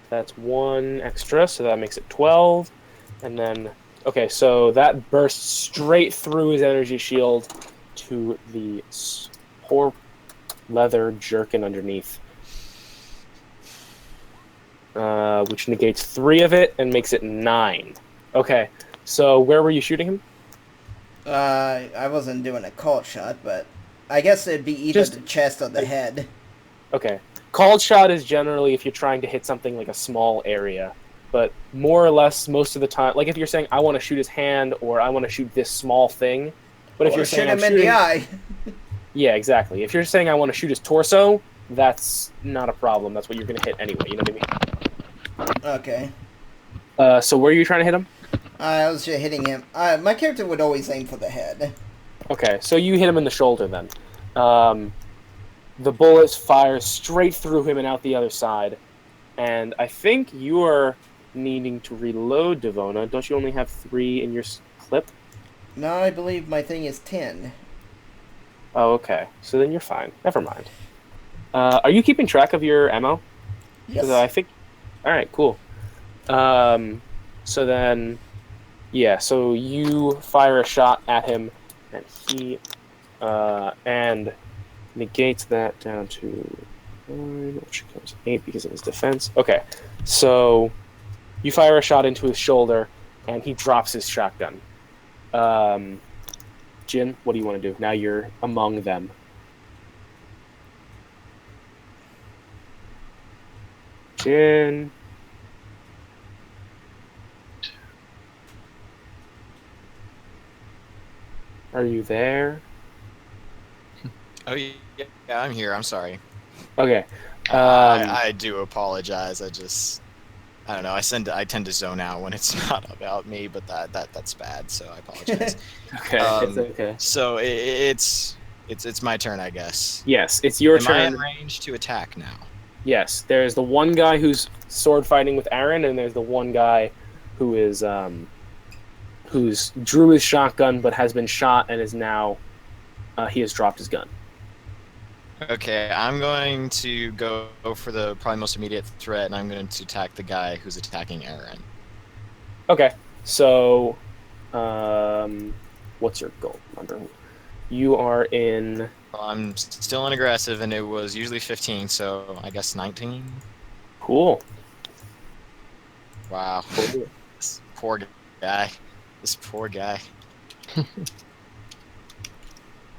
Speaker 2: That's 1 extra, so that makes it 12. And then, okay, so that bursts straight through his energy shield to the poor leather jerkin underneath. Which negates 3 of it and makes it 9. Okay, so where were you shooting him?
Speaker 1: I wasn't doing a call shot, but I guess it'd be either the chest or the head.
Speaker 2: Okay. Called shot is generally if you're trying to hit something like a small area. But more or less, most of the time, like if you're saying, I want to shoot his hand, or I want to shoot this small thing. But if you're saying,
Speaker 1: shoot him in the eye.
Speaker 2: Yeah, exactly. If you're saying, I want to shoot his torso, that's not a problem. That's what you're going to hit anyway, you know what I mean?
Speaker 1: Okay.
Speaker 2: So where are you trying to hit him?
Speaker 1: I was just hitting him. My character would always aim for the head.
Speaker 2: Okay, so you hit him in the shoulder then. The bullets fire straight through him and out the other side. And I think you are needing to reload, Devona. Don't you only have 3 in your clip?
Speaker 1: No, I believe my thing is 10.
Speaker 2: Oh, okay. So then you're fine. Never mind. Are you keeping track of your ammo?
Speaker 1: Yes.
Speaker 2: I think... Alright, cool. So then... Yeah, so you fire a shot at him, and he... and negates that down to 9, which becomes 8 because of his defense. Okay, so you fire a shot into his shoulder, and he drops his shotgun. Jin, what do you want to do? Now you're among them. Jin. Are you there?
Speaker 5: Oh yeah, I'm here. I'm sorry.
Speaker 2: Okay.
Speaker 5: I do apologize. I don't know. I tend to zone out when it's not about me, but that's bad. So I apologize.
Speaker 2: Okay, it's okay.
Speaker 5: So it's my turn, I guess.
Speaker 2: Yes, it's your
Speaker 5: Am I
Speaker 2: turn.
Speaker 5: in range to attack now?
Speaker 2: Yes, there's the one guy who's sword fighting with Aaron, and there's the one guy who is who's drew his shotgun but has been shot and is now he has dropped his gun.
Speaker 5: Okay, I'm going to go for the probably most immediate threat, and I'm going to attack the guy who's attacking Aaron.
Speaker 2: Okay, so what's your goal number? You are in...
Speaker 5: Well, I'm still in aggressive, and it was usually 15, so I guess 19?
Speaker 2: Cool.
Speaker 5: Wow.
Speaker 2: Cool.
Speaker 5: This poor guy. This poor guy.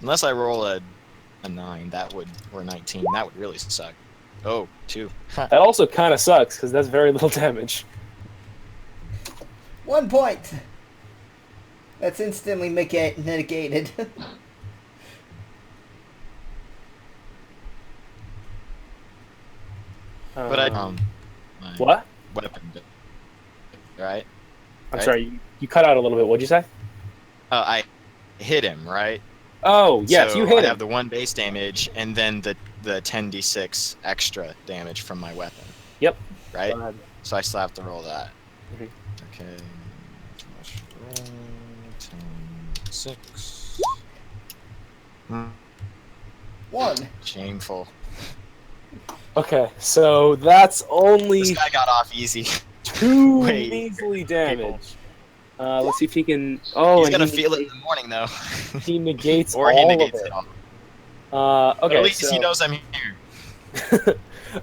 Speaker 5: Unless I roll a 9, or 19, that would really suck. Oh, 2.
Speaker 2: That also kind of sucks, because that's very little damage.
Speaker 1: 1 point. That's instantly negated.
Speaker 5: But I my
Speaker 2: What?
Speaker 5: weapon, right?
Speaker 2: I'm
Speaker 5: Right?
Speaker 2: sorry, you cut out a little bit. What'd you say?
Speaker 5: I hit him, right?
Speaker 2: Oh, yes,
Speaker 5: so
Speaker 2: you hit
Speaker 5: I
Speaker 2: him.
Speaker 5: have the 1 base damage and then the 10d6 extra damage from my weapon.
Speaker 2: Yep.
Speaker 5: Right?
Speaker 2: Go ahead.
Speaker 5: So I still have to roll that.
Speaker 2: Mhm.
Speaker 5: Okay. Roll 10d6.
Speaker 1: 1.
Speaker 5: Shameful.
Speaker 2: Okay, so that's only
Speaker 5: This guy got off easy.
Speaker 2: 2
Speaker 5: Wait,
Speaker 2: measly
Speaker 5: people.
Speaker 2: damage. Let's see if he can... Oh,
Speaker 5: He's
Speaker 2: and
Speaker 5: gonna
Speaker 2: he
Speaker 5: feel it in the morning, though.
Speaker 2: He negates
Speaker 5: or
Speaker 2: all
Speaker 5: he negates
Speaker 2: of
Speaker 5: it
Speaker 2: it.
Speaker 5: all.
Speaker 2: Okay,
Speaker 5: But at least
Speaker 2: so...
Speaker 5: he knows I'm here.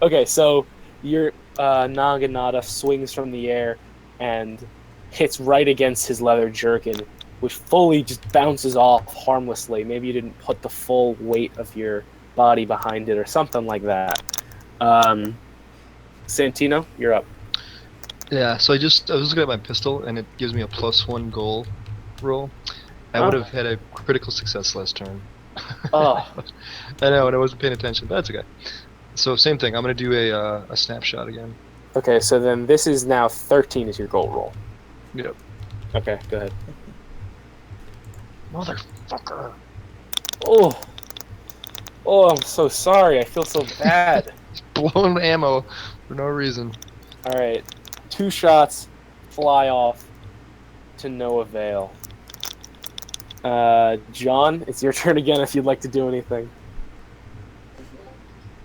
Speaker 2: Okay, so your Naginata swings from the air and hits right against his leather jerkin, which fully just bounces off harmlessly. Maybe you didn't put the full weight of your body behind it or something like that. Santino, you're up.
Speaker 4: Yeah, so I was looking at my pistol, and it gives me a +1 goal roll. I would have had a critical success last turn.
Speaker 2: Oh.
Speaker 4: I know, and I wasn't paying attention, but that's okay. So same thing. I'm gonna do a snapshot again.
Speaker 2: Okay, so then this is now 13 is your goal roll.
Speaker 4: Yep.
Speaker 2: Okay, go ahead.
Speaker 4: Motherfucker.
Speaker 2: Oh, oh, I'm so sorry. I feel so bad.
Speaker 4: Blown ammo for no reason.
Speaker 2: All right, 2 shots fly off to no avail. John, it's your turn again if you'd like to do anything.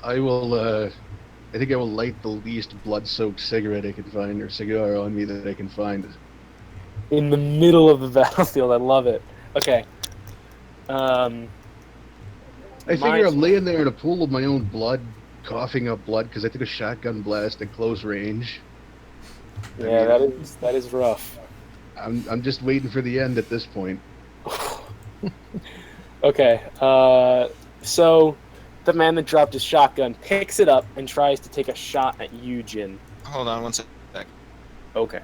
Speaker 3: I will. I think I will light the least blood-soaked cigarette I can find, or cigar on me that I can find.
Speaker 2: In the middle of the battlefield, I love it. Okay.
Speaker 3: I figure
Speaker 2: my-
Speaker 3: I'm laying there in a pool of my own blood, coughing up blood because I took a shotgun blast at close range.
Speaker 2: Yeah, that is rough.
Speaker 3: I'm just waiting for the end at this point.
Speaker 2: Okay, so the man that dropped his shotgun picks it up and tries to take a shot at you, Jin.
Speaker 5: Hold on one sec.
Speaker 2: Okay.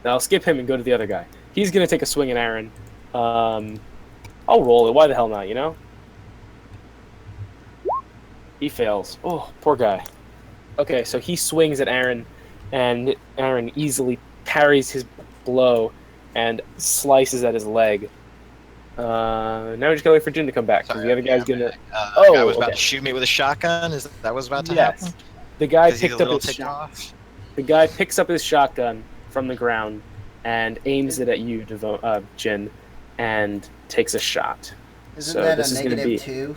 Speaker 2: Now I'll skip him and go to the other guy. He's gonna take a swing at Aaron. I'll roll it. Why the hell not, you know? He fails. Oh, poor guy. Okay, so he swings at Aaron, and Aaron easily parries his blow and slices at his leg. Now we just gotta wait for Jin to come back, because the other guy's gonna...
Speaker 5: The
Speaker 2: Oh,
Speaker 5: guy was about
Speaker 2: okay.
Speaker 5: to shoot me with a shotgun. Is that was about to
Speaker 2: Yes.
Speaker 5: happen?
Speaker 2: The guy
Speaker 5: Is he a
Speaker 2: picked up
Speaker 5: little
Speaker 2: his
Speaker 5: ticked
Speaker 2: shot.
Speaker 5: off?
Speaker 2: The guy picks up his shotgun from the ground and aims it at you, Jin, and takes a shot.
Speaker 1: Isn't
Speaker 2: So
Speaker 1: that
Speaker 2: this
Speaker 1: a
Speaker 2: is gonna
Speaker 1: negative
Speaker 2: be-
Speaker 1: 2?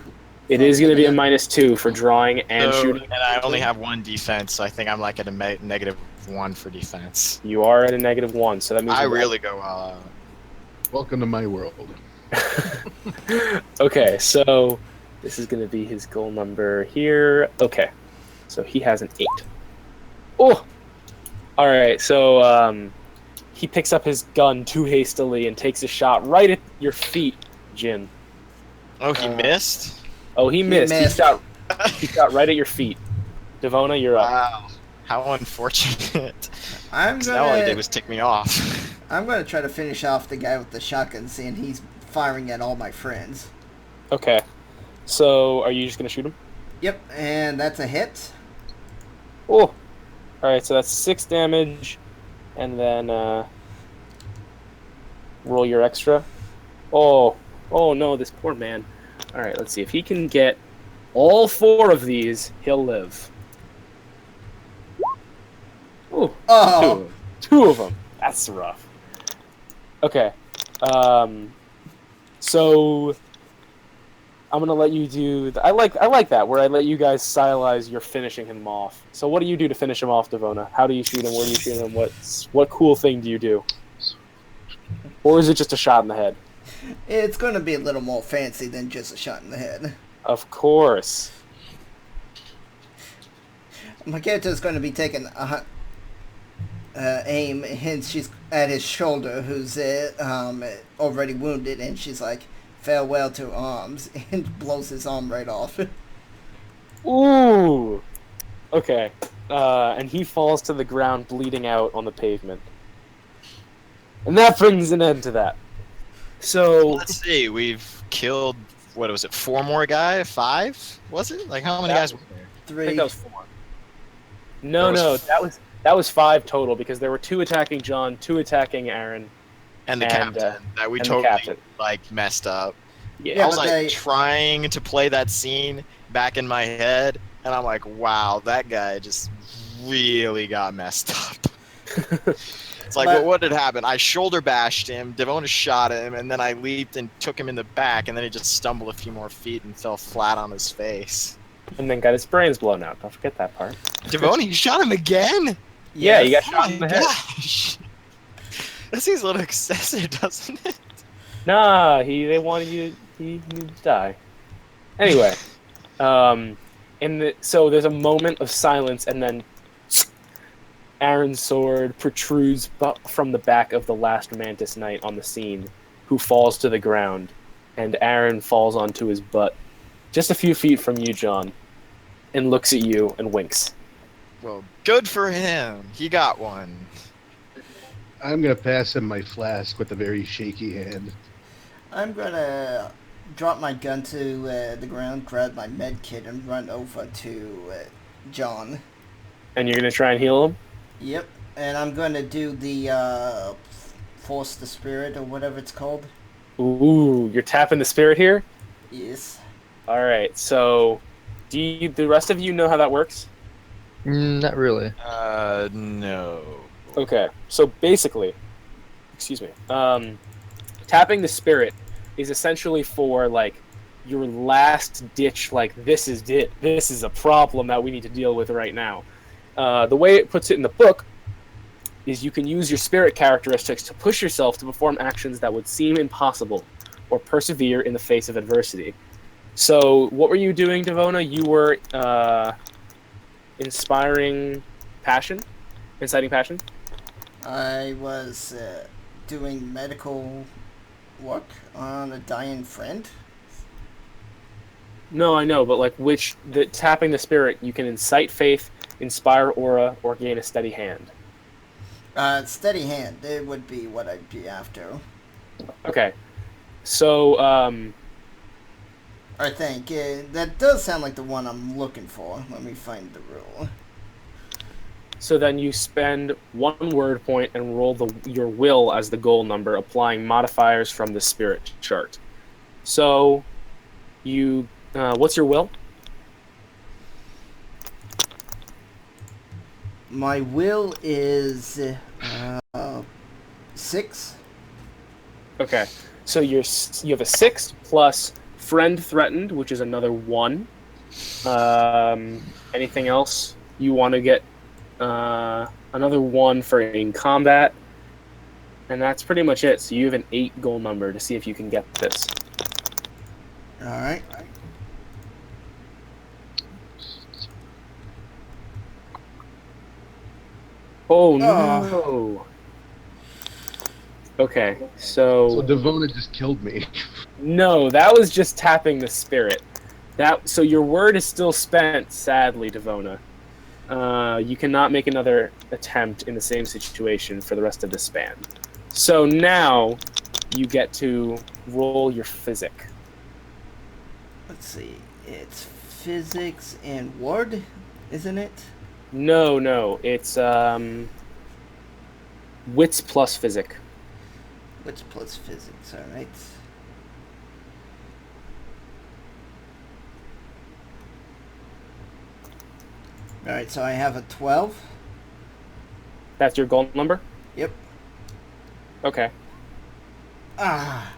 Speaker 2: It is going to be a -2 for drawing and
Speaker 5: So-
Speaker 2: shooting.
Speaker 5: And I only have 1 defense, so I think I'm like at a -1 for defense.
Speaker 2: You are at a -1, so that means
Speaker 5: I
Speaker 2: you're-
Speaker 5: really go all out.
Speaker 3: Welcome to my world.
Speaker 2: Okay, so this is going to be his goal number here. Okay, so he has an 8. Oh, all right. So he picks up his gun too hastily and takes a shot right at your feet, Jin.
Speaker 5: Oh, he missed?
Speaker 2: Oh, he missed.
Speaker 1: missed.
Speaker 2: He shot right at your feet. Devona, you're up.
Speaker 5: Wow. How unfortunate.
Speaker 1: I'm
Speaker 5: 'Cause all I did
Speaker 1: gonna
Speaker 5: was tick me off.
Speaker 1: I'm gonna try to finish off the guy with the shotgun, seeing he's firing at all my friends.
Speaker 2: Okay, so are you just going to shoot him?
Speaker 1: Yep, and that's a hit.
Speaker 2: Oh, all right. So that's 6 damage, and then roll your extra. Oh, oh no, this poor man. All right, let's see if he can get all 4 of these. He'll live. Ooh,
Speaker 1: Oh,
Speaker 2: 2 of them. That's rough. Okay, so I'm gonna let you do. I like that where I let you guys stylize you're finishing him off. So what do you do to finish him off, Devona? How do you shoot him? Where do you shoot him? What cool thing do you do? Or is it just a shot in the head?
Speaker 1: it's gonna be a little more fancy than just a shot in the head.
Speaker 2: Of course.
Speaker 1: My character's gonna be taking a aim, and she's at his shoulder, who's already wounded, and she's like, "Farewell to arms," and blows his arm right off.
Speaker 2: Ooh. Okay. And he falls to the ground, bleeding out on the pavement. And that brings an end to that. So
Speaker 5: Let's see, we've killed, what was it, 4 more guys? 5? Was it? Like, how many
Speaker 2: That-
Speaker 5: guys were there?
Speaker 2: I
Speaker 1: 3.
Speaker 2: think that was 4. No,
Speaker 5: There
Speaker 2: no,
Speaker 5: was-
Speaker 2: that was 5 total because there were 2 attacking John, 2 attacking Aaron.
Speaker 5: And the
Speaker 2: And,
Speaker 5: captain, that we
Speaker 2: and the
Speaker 5: totally,
Speaker 2: captain.
Speaker 5: like, messed up.
Speaker 2: Yeah.
Speaker 5: I was
Speaker 1: but
Speaker 5: like
Speaker 1: they-
Speaker 5: trying to play that scene back in my head, and I'm like, wow, that guy just really got messed up. It's like,
Speaker 1: But-
Speaker 5: well, what had happened? I shoulder bashed him, Devona shot him, and then I leaped and took him in the back, and then he just stumbled a few more feet and fell flat on his face.
Speaker 2: And then got his brains blown out. Don't forget that part.
Speaker 5: Devona, you shot him again?
Speaker 2: Yeah, you got
Speaker 5: Oh
Speaker 2: shot
Speaker 5: my
Speaker 2: in the head.
Speaker 5: gosh. That seems a little excessive, doesn't it?
Speaker 2: Nah, they wanted you. He needed to die. Anyway, so there's a moment of silence, and then Aaron's sword protrudes from the back of the last Mantis Knight on the scene, who falls to the ground, and Aaron falls onto his butt, just a few feet from you, John, and looks at you and winks.
Speaker 5: Well, good for him. He got one.
Speaker 3: I'm gonna pass him my flask with a very shaky hand.
Speaker 1: I'm gonna drop my gun to the ground, grab my med kit, and run over to John.
Speaker 2: And you're gonna try and heal him?
Speaker 1: Yep. And I'm going to do the Force the Spirit or whatever it's called.
Speaker 2: Ooh, you're tapping the spirit here?
Speaker 1: Yes.
Speaker 2: All right, so the rest of you know how that works?
Speaker 4: Not really.
Speaker 5: No.
Speaker 2: Okay, so basically, excuse me, tapping the spirit is essentially for, like, your last ditch, like, this is it. This is a problem that we need to deal with right now. The way it puts it in the book is you can use your spirit characteristics to push yourself to perform actions that would seem impossible or persevere in the face of adversity. So what were you doing, Devona? You were inciting passion?
Speaker 1: I was doing medical work on a dying friend.
Speaker 2: No, I know, but like tapping the spirit, you can incite faith, inspire aura, or gain a steady hand.
Speaker 1: Steady hand, it would be what I'd be after.
Speaker 2: Okay, so
Speaker 1: I think that does sound like the one I'm looking for. Let me find the rule.
Speaker 2: so then you spend 1 word point and roll your will as the goal number, applying modifiers from the spirit chart. So you, what's your will?
Speaker 1: My will is 6.
Speaker 2: Okay, so you have a 6 plus friend threatened, which is another 1. Anything else you want to get? Another 1 for in combat, and that's pretty much it. So you have an 8 goal number to see if you can get this.
Speaker 1: All right.
Speaker 2: Oh no! Okay,
Speaker 3: So Devona just killed me.
Speaker 2: no, that was just tapping the spirit. So your word is still spent, sadly, Devona. You cannot make another attempt in the same situation for the rest of the span. So now you get to roll your physic.
Speaker 1: Let's see. It's physics and ward, isn't it?
Speaker 2: No, it's wits plus physic.
Speaker 1: Wits plus physics, all right. All right, so I have a 12.
Speaker 2: That's your goal number?
Speaker 1: Yep.
Speaker 2: Okay.
Speaker 1: Ah.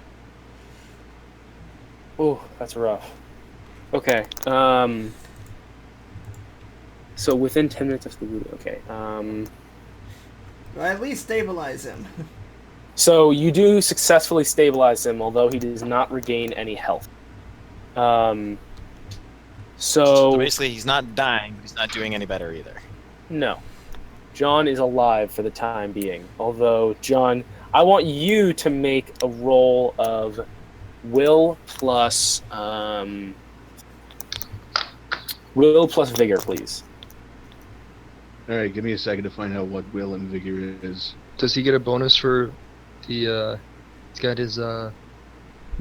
Speaker 2: Oh, that's rough. Okay. So within 10 minutes of the movie. Okay.
Speaker 1: Well, at least stabilize him.
Speaker 2: So you do successfully stabilize him, although he does not regain any health.
Speaker 5: So basically, he's not dying, but he's not doing any better either.
Speaker 2: No. John is alive for the time being. Although, John, I want you to make a roll of will plus vigor, please.
Speaker 3: All right, give me a second to find out what will and vigor is.
Speaker 4: Does he get a bonus for the? He's got his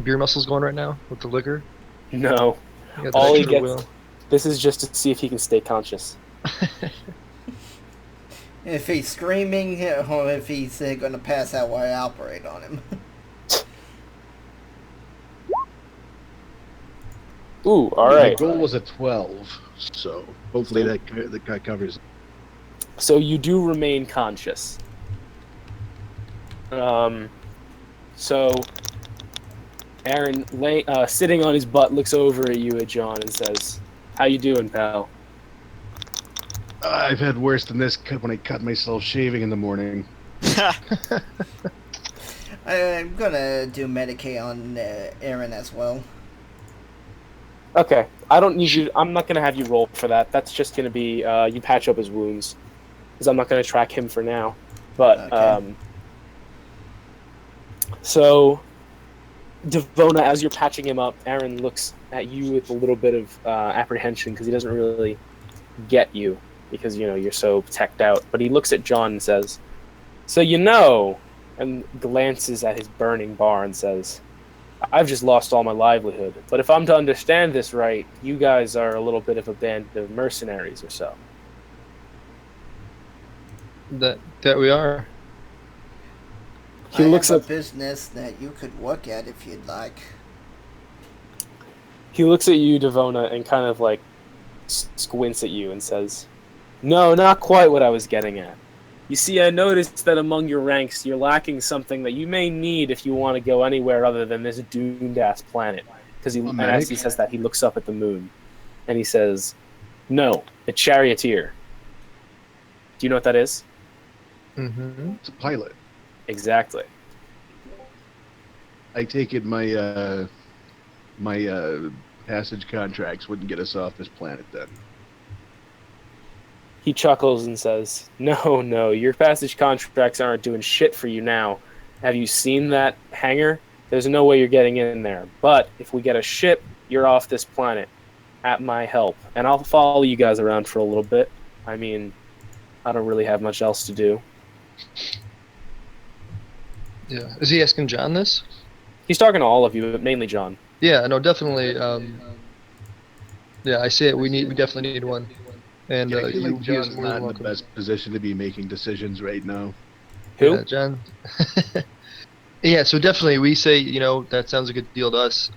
Speaker 4: beer muscles going right now with the liquor.
Speaker 2: No.
Speaker 4: He got the
Speaker 2: All he
Speaker 4: extra
Speaker 2: gets.
Speaker 4: will.
Speaker 2: This is just to see if he can stay conscious.
Speaker 1: If he's screaming or if he's going to pass out while I operate on him.
Speaker 2: Ooh, all
Speaker 3: The
Speaker 2: right.
Speaker 3: goal was a 12, so hopefully that covers.
Speaker 2: So you do remain conscious. So Aaron, sitting on his butt, looks over at you, at John, and says, "How you doing, pal?"
Speaker 3: I've had worse than this when I cut myself shaving in the morning.
Speaker 1: I'm going to do Medicaid on Aaron as well.
Speaker 2: Okay, I don't need you. I'm not gonna have you roll for that. That's just gonna be you patch up his wounds, because I'm not gonna track him for now. But
Speaker 1: Okay.
Speaker 2: So, Devona, as you're patching him up, Aaron looks at you with a little bit of apprehension because he doesn't really get you because you're so teched out. But he looks at John and says, "So and glances at his burning bar and says, "I've just lost all my livelihood. But if I'm to understand this right, you guys are a little bit of a band of mercenaries or so."
Speaker 4: That we are.
Speaker 2: He
Speaker 1: I
Speaker 2: looks
Speaker 1: have a
Speaker 2: at
Speaker 1: business that you could work at if you'd like.
Speaker 2: you, Devona, and kind of like squints at you and says, "No, not quite what I was getting at. You see, I noticed that among your ranks, you're lacking something that you may need if you want to go anywhere other than this doomed-ass planet." Because and as he says that, he looks up at the moon, and he says, "No, a charioteer. Do you know what that is?"
Speaker 4: Mm-hmm.
Speaker 3: It's a pilot.
Speaker 2: Exactly.
Speaker 3: I take it my passage contracts wouldn't get us off this planet then.
Speaker 2: He chuckles and says, No, your passage contracts aren't doing shit for you now. Have you seen that hangar? There's no way you're getting in there. But if we get a ship, you're off this planet at my help. And I'll follow you guys around for a little bit. I mean, I don't really have much else to do.
Speaker 4: Yeah. Is he asking John this?
Speaker 2: He's talking to all of you, but mainly John.
Speaker 4: Yeah. No. Definitely. Yeah. I see it. We definitely need one. And
Speaker 3: Yeah, I feel
Speaker 4: you
Speaker 3: like John's
Speaker 4: more
Speaker 3: not
Speaker 4: than
Speaker 3: in the
Speaker 4: welcome.
Speaker 3: best position to be making decisions right now.
Speaker 2: Who?
Speaker 4: Yeah, John. Yeah, so definitely we say, that sounds like a good deal to us.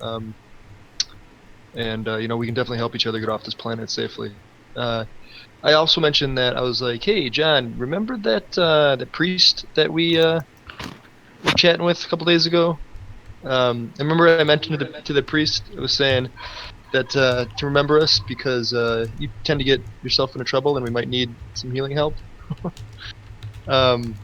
Speaker 4: And we can definitely help each other get off this planet safely. I also mentioned that I was like, hey, John, remember that priest that we were chatting with a couple days ago? I remember I mentioned to the priest, I was saying that to remember us because you tend to get yourself into trouble and we might need some healing help. Should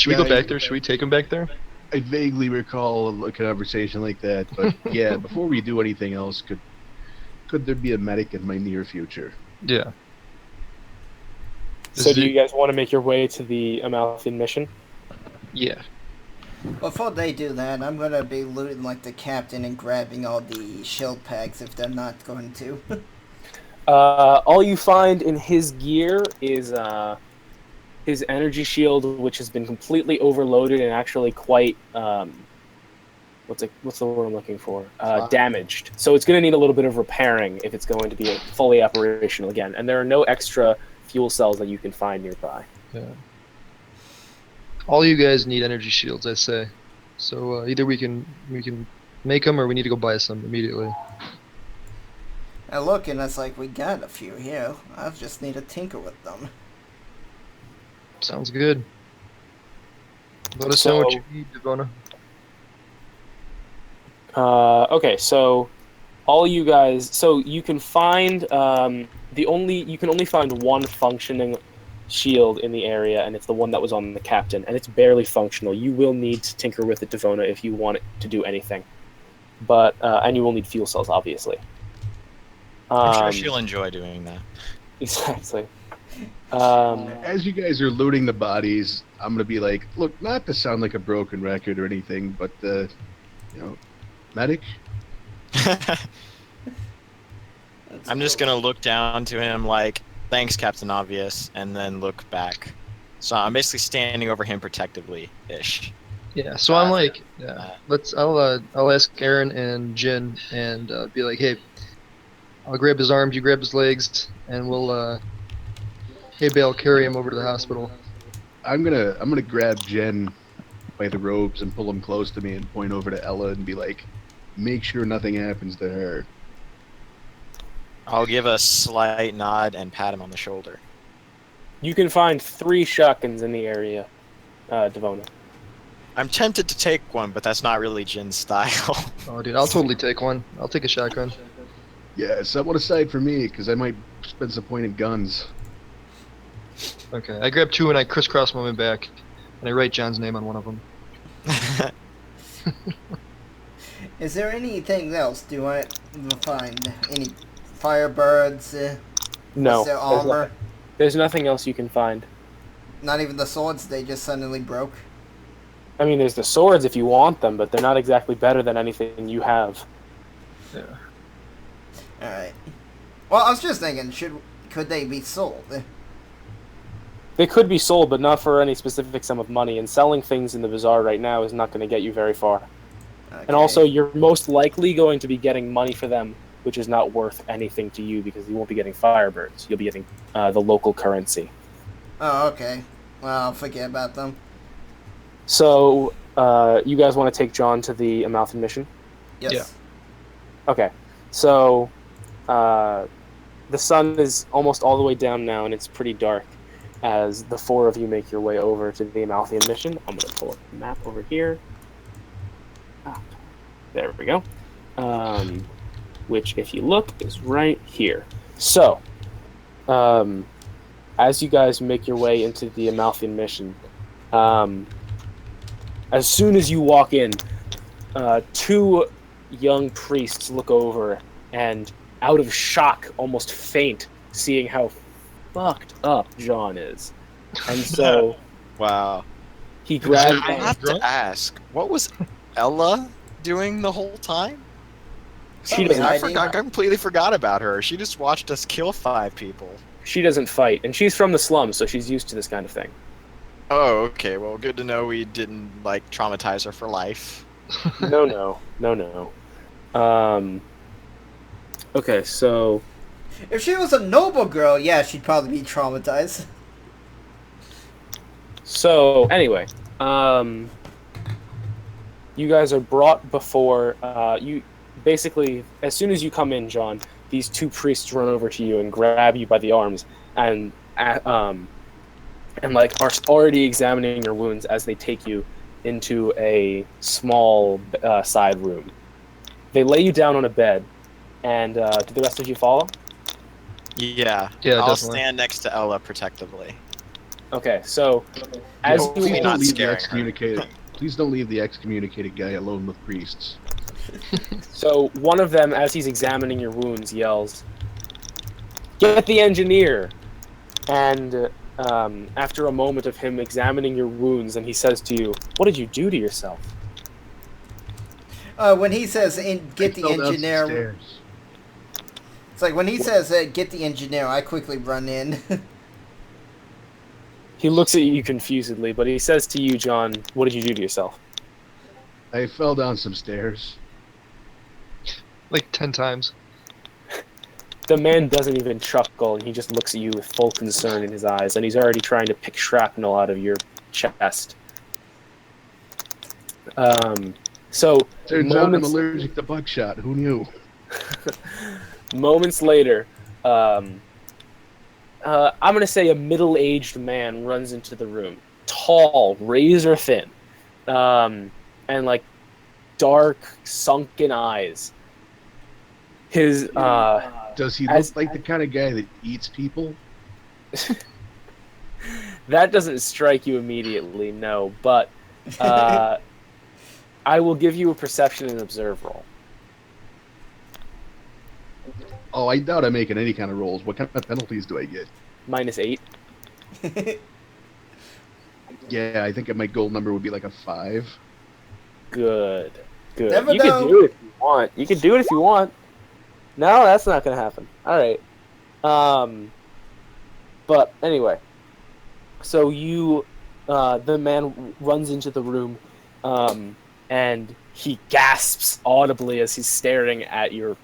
Speaker 4: we go back there? Should we take him back there?
Speaker 3: I vaguely recall a conversation like that, but yeah, before we do anything else, could there be a medic in my near future?
Speaker 4: Yeah.
Speaker 2: So do you guys want to make your way to the Amalthean mission?
Speaker 4: Yeah.
Speaker 1: Before they do that, I'm gonna be looting like the captain and grabbing all the shield packs if they're not going to.
Speaker 2: All you find in his gear is his energy shield, which has been completely overloaded and actually quite what's the word I'm looking for? Damaged. So it's going to need a little bit of repairing if it's going to be fully operational again. And there are no extra fuel cells that you can find nearby.
Speaker 4: Yeah. All you guys need energy shields, I say. So either we can make them, or we need to go buy some immediately.
Speaker 1: I look and it's like, we got a few here. I just need to tinker with them.
Speaker 4: Sounds good. Let us know what you need, Devona.
Speaker 2: Okay, so all you guys, so you can find you can only find one functioning shield in the area, and it's the one that was on the captain, and it's barely functional. You will need to tinker with it, Devona, if you want it to do anything. But and you will need fuel cells, obviously.
Speaker 5: I'm sure she'll enjoy doing that.
Speaker 2: Exactly.
Speaker 3: As you guys are looting the bodies, I'm gonna be like, look, not to sound like a broken record or anything, but medic.
Speaker 5: I'm just gonna look down to him like, thanks, Captain Obvious, and then look back. So I'm basically standing over him protectively-ish.
Speaker 4: Yeah. So I'm like, yeah. I'll ask Aaron and Jin and be like, hey, I'll grab his arms, you grab his legs, and we'll hey, Bale, carry him over to the hospital.
Speaker 3: I'm gonna grab Jen by the robes and pull him close to me and point over to Ella and be like, make sure nothing happens to her.
Speaker 5: I'll give a slight nod and pat him on the shoulder.
Speaker 2: You can find 3 shotguns in the area, Devona.
Speaker 5: I'm tempted to take one, but that's not really Jin's style.
Speaker 4: Oh, dude, I'll totally take one. I'll take a shotgun.
Speaker 3: Yeah, set one aside for me, because I might spend some pointed guns.
Speaker 4: Okay, I grab 2 and I crisscross my back, and I write John's name on one of them.
Speaker 1: Is there anything else? Do I find any Firebirds?
Speaker 2: No.
Speaker 1: Is there armor?
Speaker 2: There's nothing else you can find.
Speaker 1: Not even the swords, they just suddenly broke?
Speaker 2: I mean, there's the swords if you want them, but they're not exactly better than anything you have.
Speaker 4: Yeah.
Speaker 1: Alright. Well, I was just thinking, could they be sold?
Speaker 2: They could be sold, but not for any specific sum of money, and selling things in the bazaar right now is not going to get you very far.
Speaker 1: Okay.
Speaker 2: And also, you're most likely going to be getting money for them, which is not worth anything to you, because you won't be getting Firebirds. You'll be getting the local currency.
Speaker 1: Oh, okay. Well, forget about them.
Speaker 2: So, you guys want to take John to the Amaltham mission?
Speaker 1: Yes.
Speaker 4: Yeah.
Speaker 2: Okay. So, the sun is almost all the way down now, and it's pretty dark as the four of you make your way over to the Amalthean mission. I'm going to pull up the map over here. There we go. Which, if you look, is right here. So, as you guys make your way into the Amalthean mission, as soon as you walk in, two young priests look over and, out of shock, almost faint, seeing how fucked up John is. And so
Speaker 5: Wow.
Speaker 2: he grabs...
Speaker 5: I have to ask, what was Ella doing the whole time?
Speaker 2: She doesn't
Speaker 5: I completely forgot about her. She just watched us kill 5 people.
Speaker 2: She doesn't fight, and she's from the slums, so she's used to this kind of thing.
Speaker 5: Oh, okay. Well, good to know we didn't, like, traumatize her for life.
Speaker 2: No. Okay, so...
Speaker 1: If she was a noble girl, yeah, she'd probably be traumatized.
Speaker 2: So, anyway, you guys are brought before, you basically, as soon as you come in, John, these two priests run over to you and grab you by the arms and like, are already examining your wounds as they take you into a small side room. They lay you down on a bed, and do the rest of you follow?
Speaker 5: Yeah.
Speaker 4: Yeah,
Speaker 5: I'll
Speaker 4: definitely.
Speaker 5: stand next to Ella protectively.
Speaker 2: Okay, so as
Speaker 5: Well,
Speaker 2: you
Speaker 5: please
Speaker 3: Please
Speaker 5: not
Speaker 3: don't leave the
Speaker 5: scaring her.
Speaker 3: excommunicated. Please don't leave the excommunicated guy alone with priests.
Speaker 2: So one of them, as he's examining your wounds, yells, "Get the engineer!" And after a moment of him examining your wounds, and he says to you, "What did you do to yourself?"
Speaker 1: When he says, get the
Speaker 3: Fell down some
Speaker 1: engineer...
Speaker 3: stairs.
Speaker 1: It's like, when he says, get the engineer, I quickly run in.
Speaker 2: He looks at you confusedly, but he says to you, John, "What did you do to yourself?"
Speaker 3: I fell down some stairs.
Speaker 4: Like 10 times.
Speaker 2: The man doesn't even chuckle, and he just looks at you with full concern in his eyes, and he's already trying to pick shrapnel out of your chest. So
Speaker 3: Turns out I'm
Speaker 2: moments,
Speaker 3: allergic to buckshot. Who knew?
Speaker 2: moments later, I'm gonna say a middle-aged man runs into the room, tall, razor thin, and like dark, sunken eyes. His
Speaker 3: Does he
Speaker 2: as-
Speaker 3: look like the kind of guy that eats people?
Speaker 2: that doesn't strike you immediately, no. But I will give you a perception and observe roll.
Speaker 3: Oh, I doubt I'm making any kind of rolls. What kind of penalties do I get?
Speaker 2: -8.
Speaker 3: Yeah, I think my goal number would be like a 5.
Speaker 2: Good.
Speaker 1: Never
Speaker 2: You
Speaker 1: know.
Speaker 2: can do it if you want. You can do it if you want. No, that's not gonna happen. All right. But anyway, so you, the man runs into the room, and he gasps audibly as he's staring at your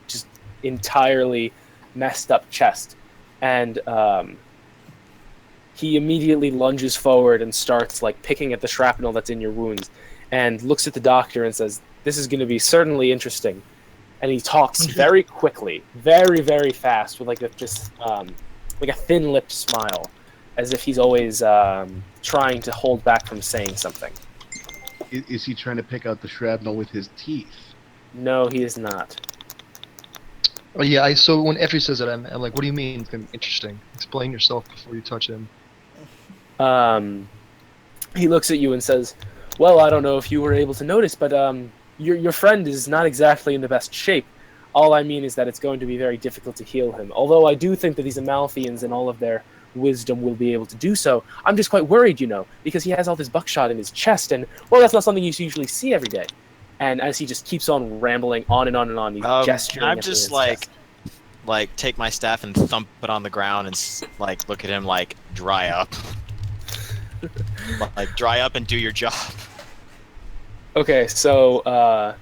Speaker 2: just entirely messed up chest, and he immediately lunges forward and starts like picking at the shrapnel that's in your wounds, and looks at the doctor and says, "This is going to be certainly interesting." And he talks very quickly, very, very fast, with like a thin-lipped smile, as if he's always trying to hold back from saying something.
Speaker 3: Is he trying to pick out the shrapnel with his teeth?
Speaker 2: No, he is not.
Speaker 4: Oh, yeah, so when Effie says that, I'm like, what do you mean? It's gonna be interesting. Explain yourself before you touch him.
Speaker 2: He looks at you and says, "Well, I don't know if you were able to notice, but your friend is not exactly in the best shape. All I mean is that it's going to be very difficult to heal him. Although I do think that these Amaltheans and all of their wisdom will be able to do so. I'm just quite worried, because he has all this buckshot in his chest, and, well, that's not something you usually see every day." And as he just keeps on rambling on and on and on, he's gesturing.
Speaker 5: I'm
Speaker 2: at
Speaker 5: just
Speaker 2: his
Speaker 5: like,
Speaker 2: chest.
Speaker 5: take my staff and thump it on the ground and like look at him like, dry up. Like, dry up and do your job.
Speaker 2: Okay, so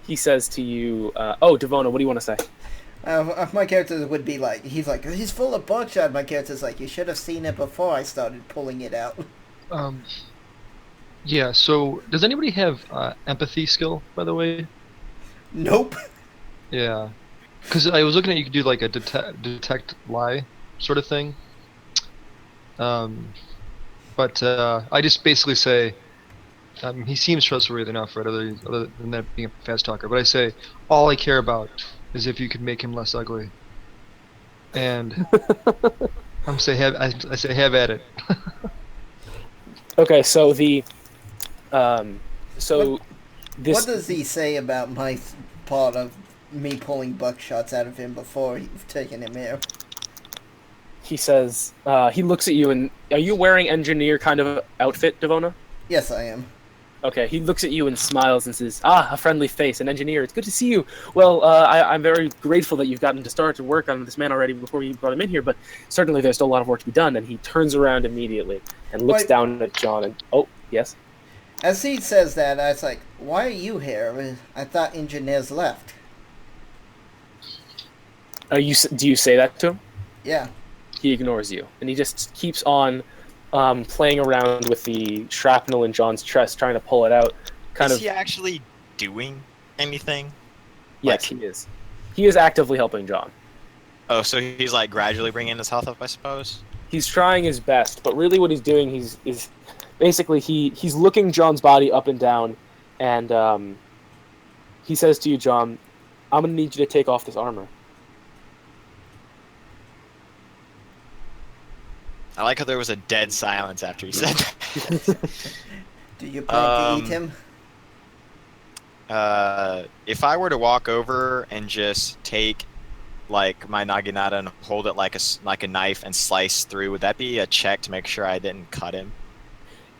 Speaker 2: he says to you, "Oh, Devona, what do you want to say?"
Speaker 1: My character would be like, he's full of buckshot. My character's like, you should have seen it before I started pulling it out.
Speaker 4: Yeah. So, does anybody have empathy skill, by the way?
Speaker 1: Nope.
Speaker 4: Yeah. Because I was looking at you could do like a detect lie sort of thing. But I just basically say, he seems trustworthy enough, right? Other than that being a fast talker. But I say, all I care about is if you could make him less ugly. And I say, have at it.
Speaker 2: Okay, so the so this
Speaker 1: What does he say about my part of me pulling buckshots out of him before you've taken him here?
Speaker 2: he says he looks at you and are you wearing engineer kind of outfit, Devona?
Speaker 1: Yes, I am.
Speaker 2: Okay, he looks at you and smiles and says, a friendly face, an engineer. It's good to see you. Well, I'm very grateful that you've gotten to start to work on this man already before you brought him in here, but certainly there's still a lot of work to be done. And he turns around immediately and looks down at John and, oh, yes?
Speaker 1: As he says that, I was like, why are you here? I thought engineers left.
Speaker 2: Do you say that to him?
Speaker 1: Yeah.
Speaker 2: He ignores you, and he just keeps on playing around with the shrapnel in John's chest, trying to pull it out.
Speaker 5: Is he actually doing anything?
Speaker 2: Yes, he is. He is actively helping John.
Speaker 5: Oh, so he's like gradually bringing his health up, I suppose?
Speaker 2: He's trying his best, but really what he's doing, is basically he's looking John's body up and down, and he says to you, John, I'm going to need you to take off this armor.
Speaker 5: I like how there was a dead silence after he said that.
Speaker 1: Do you plan to eat him?
Speaker 5: If I were to walk over and just take like my naginata and hold it like a knife and slice through, would that be a check to make sure I didn't cut him?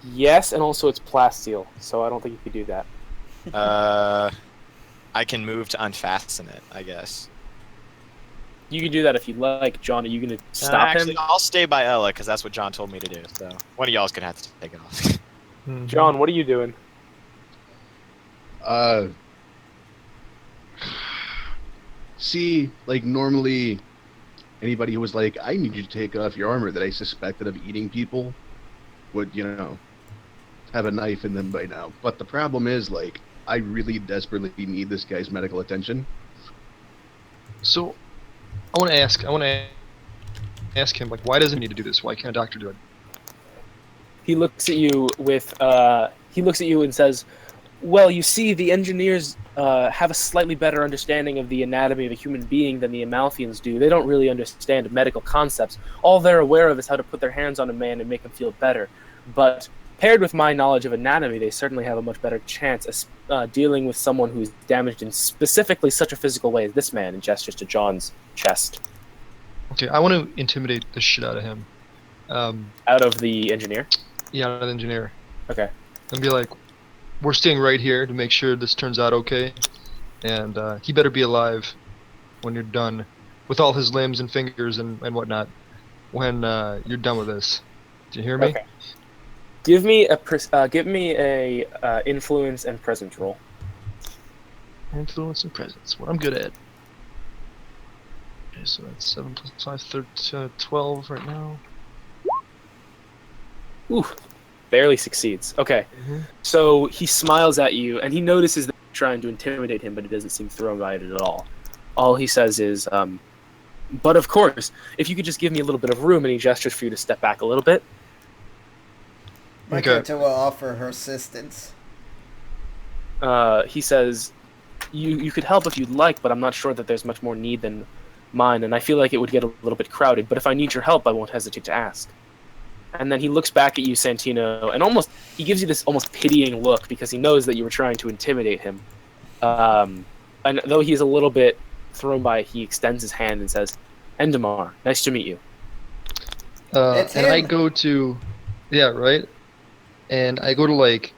Speaker 2: Yes, and also it's plasteel, so I don't think you could do that.
Speaker 5: I can move to unfasten it, I guess.
Speaker 2: You can do that if you like. John, are you going to stop
Speaker 5: Actually,
Speaker 2: him?
Speaker 5: I'll stay by Ella because that's what John told me to do. So one of y'all's gonna have to take it off.
Speaker 2: John, what are you doing?
Speaker 3: See, like normally, anybody who was like, "I need you to take off your armor," that I suspected of eating people, would have a knife in them by now. But the problem is, like, I really desperately need this guy's medical attention.
Speaker 4: So, I want to ask him, like, why does he need to do this? Why can't a doctor do it?
Speaker 2: He looks at you and says, well, you see, the engineers have a slightly better understanding of the anatomy of a human being than the Amaltheans do. They don't really understand medical concepts. All they're aware of is how to put their hands on a man and make him feel better. But paired with my knowledge of anatomy, they certainly have a much better chance of dealing with someone who's damaged in specifically such a physical way as this man, and gestures to John's chest.
Speaker 4: Okay, I want to intimidate the shit out of him.
Speaker 2: Out of the engineer?
Speaker 4: Yeah, out of the engineer.
Speaker 2: Okay.
Speaker 4: And be like, we're staying right here to make sure this turns out okay, and he better be alive when you're done with all his limbs and fingers and whatnot when you're done with this. Do you hear me?
Speaker 2: Okay. Give me a influence and presence roll.
Speaker 4: Influence and presence. What I'm good at. Okay, so that's 7 plus 5, 12 right now.
Speaker 2: Ooh, barely succeeds. Okay, So he smiles at you, and he notices that you're trying to intimidate him, but he doesn't seem thrown by it at all. All he says is, but of course, if you could just give me a little bit of room, and he gestures for you to step back a little bit.
Speaker 1: My character will offer her assistance.
Speaker 2: He says, you could help if you'd like, but I'm not sure that there's much more need than mine, and I feel like it would get a little bit crowded, but if I need your help, I won't hesitate to ask. And then he looks back at you, Santino, and he gives you this almost pitying look because he knows that you were trying to intimidate him. And though he's a little bit thrown by it, he extends his hand and says, Endemar, nice to meet you.
Speaker 1: It's
Speaker 4: and
Speaker 1: him.
Speaker 4: I go to, yeah, right? And I go to, like,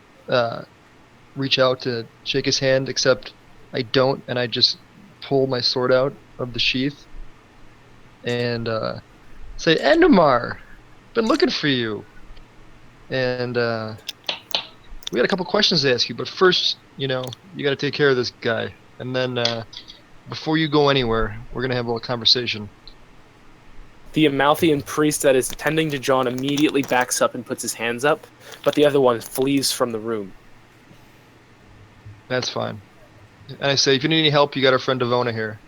Speaker 4: reach out to shake his hand, except I don't, and I just pull my sword out of the sheath and say, Endemar! Been looking for you, and we got a couple questions to ask you. But first, you got to take care of this guy, and then before you go anywhere, we're gonna have a little conversation.
Speaker 2: The Amalthean priest that is tending to John immediately backs up and puts his hands up, but the other one flees from the room.
Speaker 4: That's fine. And I say, if you need any help, you got our friend Devona here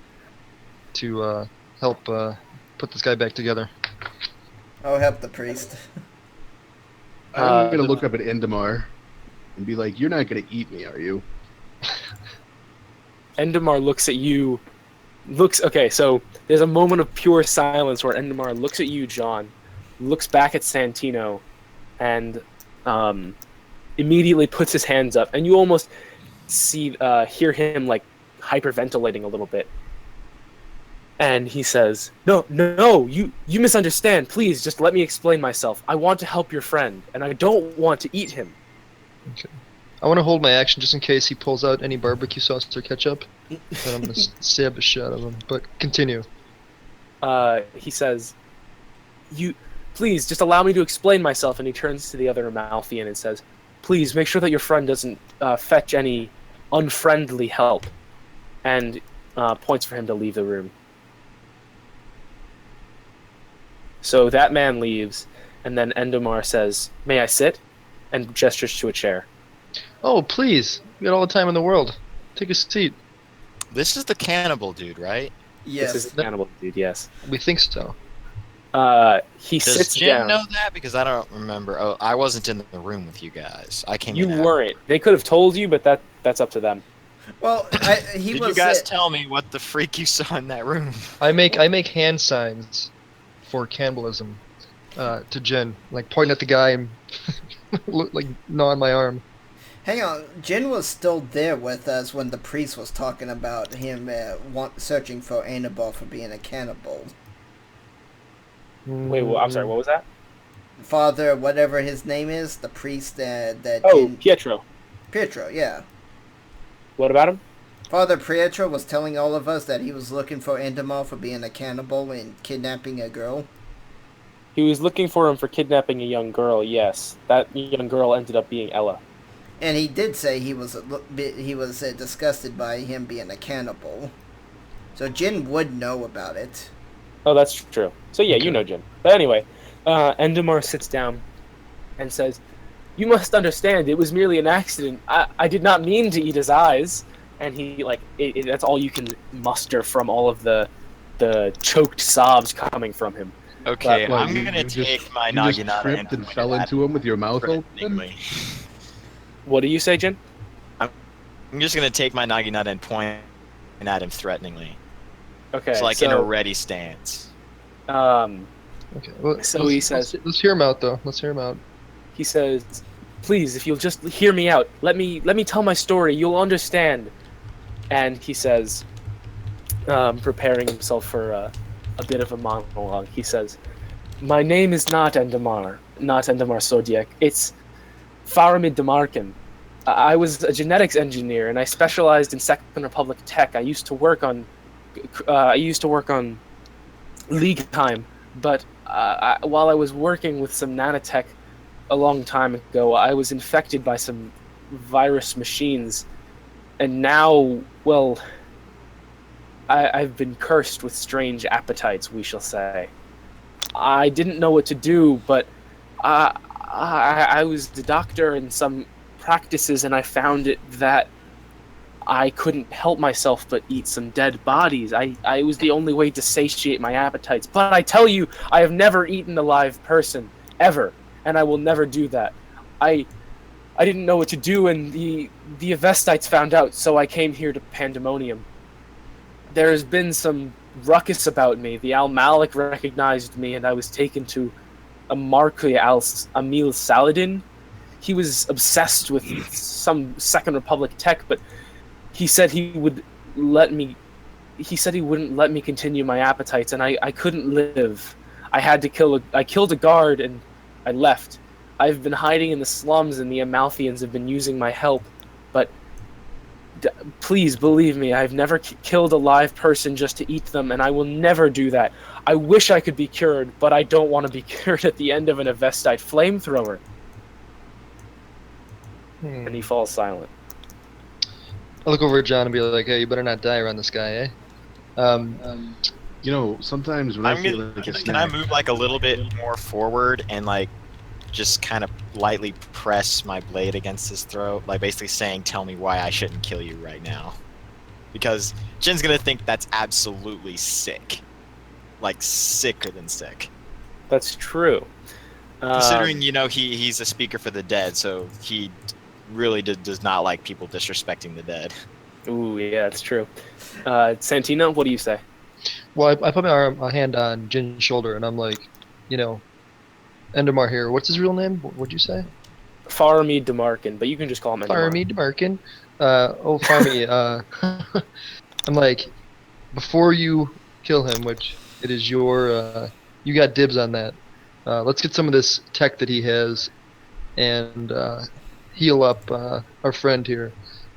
Speaker 4: to help put this guy back together.
Speaker 1: I'll help the priest.
Speaker 3: I'm gonna look up at Endemar and be like, "You're not gonna eat me, are you?"
Speaker 2: Endemar looks at you. Okay, so there's a moment of pure silence where Endemar looks at you, John, looks back at Santino, and immediately puts his hands up, and you almost hear him like hyperventilating a little bit. And he says, No, you misunderstand. Please, just let me explain myself. I want to help your friend, and I don't want to eat him.
Speaker 4: Okay. I want to hold my action just in case he pulls out any barbecue sauce or ketchup. Then I'm going to stab the shit out of him. But continue.
Speaker 2: He says, please, just allow me to explain myself. And he turns to the other Amalthean and says, please, make sure that your friend doesn't fetch any unfriendly help. And points for him to leave the room. So that man leaves, and then Endemar says, may I sit? And gestures to a chair.
Speaker 4: Oh, please. We got all the time in the world. Take a seat.
Speaker 5: This is the cannibal dude, right?
Speaker 1: Yes.
Speaker 2: This is the cannibal dude, yes.
Speaker 4: We think so.
Speaker 2: He
Speaker 5: Does
Speaker 2: sits
Speaker 5: Jim
Speaker 2: down.
Speaker 5: know that? Because I don't remember. Oh, I wasn't in the room with you guys. I came
Speaker 2: You
Speaker 5: in.
Speaker 2: weren't. They could have told you, but that's up to them.
Speaker 1: Well, he
Speaker 5: Did
Speaker 1: was.
Speaker 5: you guys tell me what the freak you saw in that room?
Speaker 4: I make hand signs for cannibalism to Jen, like pointing at the guy and like gnawing my arm.
Speaker 1: Hang on, Jin was still there with us when the priest was talking about him searching for Annabelle for being a cannibal.
Speaker 2: Wait, well, I'm sorry, what was that?
Speaker 1: Father, whatever his name is, the priest that
Speaker 2: Oh,
Speaker 1: Jin...
Speaker 2: Pietro.
Speaker 1: Pietro, yeah.
Speaker 2: What about him?
Speaker 1: Father Pietro was telling all of us that he was looking for Endemar for being a cannibal and kidnapping a girl.
Speaker 2: He was looking for him for kidnapping a young girl, yes. That young girl ended up being Ella.
Speaker 1: And he did say he was disgusted by him being a cannibal. So Jin would know about it.
Speaker 2: Oh, that's true. So yeah,
Speaker 4: Okay.
Speaker 2: you know Jin. But anyway, Endemar sits down and says, you must understand, it was merely an accident. I did not mean to eat his eyes. And he, that's all you can muster from all of the choked sobs coming from him.
Speaker 5: Okay,
Speaker 3: Well,
Speaker 5: I'm gonna take my Naginata
Speaker 3: tripped and fell into him with your mouth open.
Speaker 5: threateningly.
Speaker 2: What do you say, Jin?
Speaker 5: I'm just gonna take my Naginata and point at him threateningly.
Speaker 2: Okay,
Speaker 5: It's like in a ready stance.
Speaker 4: Okay. Well,
Speaker 2: So he says-
Speaker 4: let's hear him out, though. Let's hear him out.
Speaker 2: He says, please, if you'll just hear me out, let me tell my story, you'll understand. And he says, preparing himself for a bit of a monologue, he says, my name is not Endemar Sodiek, it's Faramid Demarkin. I was a genetics engineer, and I specialized in Second Republic tech. I used to work on League time, but while I was working with some nanotech a long time ago, I was infected by some virus machines, and now, well, I've been cursed with strange appetites, we shall say. I didn't know what to do, but I was the doctor in some practices, and I found it that I couldn't help myself but eat some dead bodies. I was the only way to satiate my appetites. But I tell you, I have never eaten a live person, ever, and I will never do that. I didn't know what to do, and the Avestites found out, so I came here to Pandemonium. There has been some ruckus about me. The Al-Malik recognized me, and I was taken to a Marquis Amil Saladin. He was obsessed with some Second Republic tech, but he said he wouldn't let me continue my appetites, and I couldn't live. I killed a guard, and I left. I've been hiding in the slums, and the Amaltheans have been using my help, but please believe me, I've never killed a live person just to eat them, and I will never do that. I wish I could be cured, but I don't want to be cured at the end of an Avestite flamethrower. And he falls silent.
Speaker 4: I look over at John and be like, hey, you better not die around this guy, eh?
Speaker 3: You know, sometimes when I
Speaker 5: I'm
Speaker 3: feel
Speaker 5: gonna.
Speaker 3: like a
Speaker 5: Can I
Speaker 3: snack,
Speaker 5: move like a little bit more forward and like just kind of lightly press my blade against his throat, like basically saying, "Tell me why I shouldn't kill you right now," because Jin's gonna think that's absolutely sick, like sicker than sick.
Speaker 2: That's true.
Speaker 5: Considering he's a speaker for the dead, so he really does not like people disrespecting the dead.
Speaker 2: Ooh, yeah, that's true. Santino, what do you say?
Speaker 4: Well, I put my hand on Jin's shoulder, and I'm like, you know, Endemar here. What's his real name? What'd you say?
Speaker 2: Faramid Demarkin, but you can just call him Endemar.
Speaker 4: Farmy Demarkin. Farmy. I'm like, before you kill him, which it is you got dibs on that. Let's get some of this tech that he has, and heal up our friend here,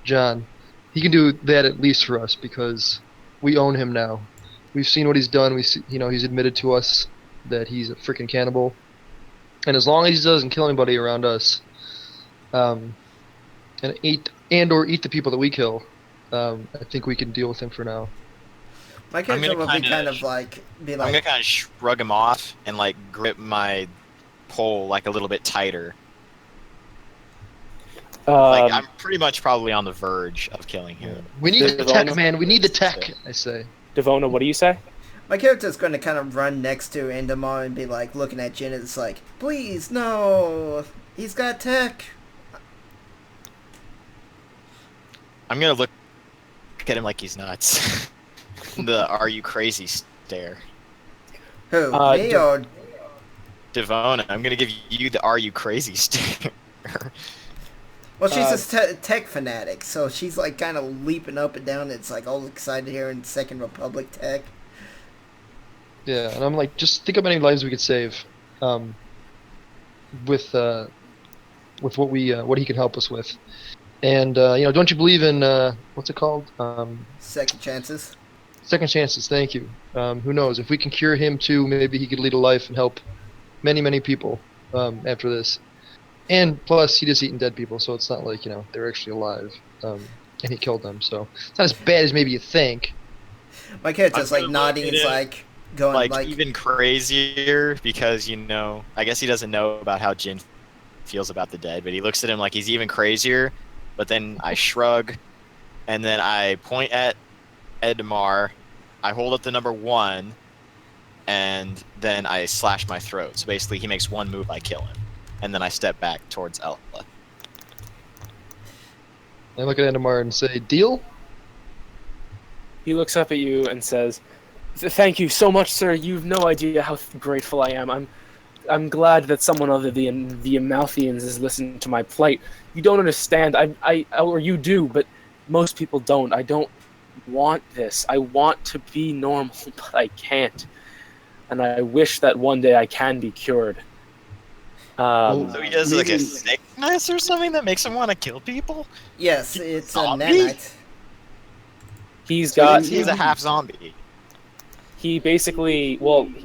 Speaker 4: John. He can do that at least for us because we own him now. We've seen what he's done. He's admitted to us that he's a freaking cannibal, and as long as he doesn't kill anybody around us, and eat the people that we kill, I think we can deal with him for now.
Speaker 1: My character will be kind of like,
Speaker 5: I'm gonna kind of shrug him off and like grip my pole like a little bit tighter. Like I'm pretty much probably on the verge of killing him.
Speaker 4: We need the tech, man. We need the tech. I say.
Speaker 2: Devona, what do you say?
Speaker 1: My character's going to kind of run next to Endemar and be like looking at Jin. It's like, please, no, he's got tech.
Speaker 5: I'm gonna look at him like he's nuts. The "Are you crazy?" stare.
Speaker 1: Who, me or
Speaker 5: Devona? I'm gonna give you the "Are you crazy?" stare.
Speaker 1: Well, she's a tech fanatic, so she's like kind of leaping up and down. It's like all excited here in Second Republic tech.
Speaker 4: Yeah, and I'm like, just think of any lives we could save, with what he can help us with, and don't you believe in what's it called?
Speaker 1: Second chances.
Speaker 4: Second chances. Thank you. Who knows? If we can cure him too, maybe he could lead a life and help many, many people after this. And plus, he just eating dead people, so it's not like they're actually alive, and he killed them. So it's not as bad as maybe you think.
Speaker 1: My character's like nodding. It's like going like
Speaker 5: even crazier because I guess he doesn't know about how Jin feels about the dead, but he looks at him like he's even crazier. But then I shrug, and then I point at Edmar. I hold up the number 1, and then I slash my throat. So basically, he makes one move, I kill him. And then I step back towards Ella.
Speaker 4: I look at Endemar and say, "Deal?"
Speaker 2: He looks up at you and says, "Thank you so much, sir. You've no idea how grateful I am. I'm glad that someone other than the Amalthians is listening to my plight. You don't understand. Or you do, but most people don't. I don't want this. I want to be normal, but I can't. And I wish that one day I can be cured."
Speaker 5: So he has like a sickness or something that makes him want to kill people?
Speaker 1: Yes, it's a
Speaker 5: zombie?
Speaker 1: nanite.
Speaker 2: He's
Speaker 5: a half zombie.
Speaker 2: He basically,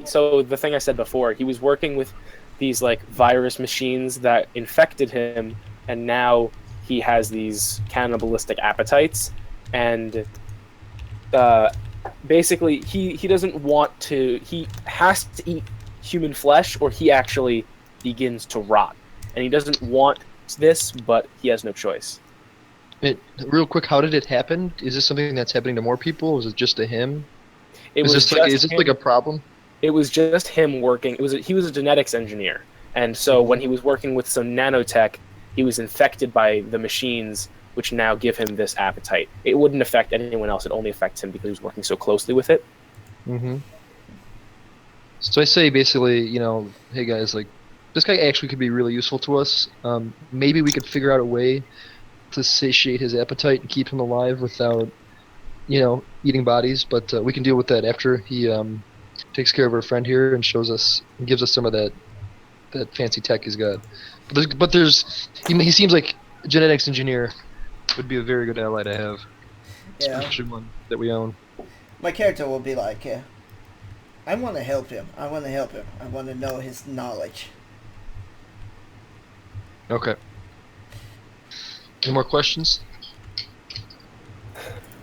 Speaker 2: so the thing I said before, he was working with these like virus machines that infected him, and now he has these cannibalistic appetites, and basically he doesn't want to, he has to eat human flesh or he actually begins to rot, and he doesn't want this, but he has no choice.
Speaker 4: Real quick, how did it happen? Is this something that's happening to more people, or is it just to him?
Speaker 2: Is this
Speaker 4: like a problem?
Speaker 2: It was just him working. He was a genetics engineer, and so when he was working with some nanotech, he was infected by the machines, which now give him this appetite. It wouldn't affect anyone else. It only affects him because he was working so closely with it.
Speaker 4: Mm-hmm. So I say basically, hey guys, like, this guy actually could be really useful to us. Maybe we could figure out a way to satiate his appetite and keep him alive without, eating bodies. But we can deal with that after he takes care of our friend here and gives us some of that fancy tech he's got. But he seems like a genetics engineer would be a very good ally to have, especially one that we own.
Speaker 1: My character will be like, I want to help him. I want to know his knowledge.
Speaker 4: Okay. Any more questions?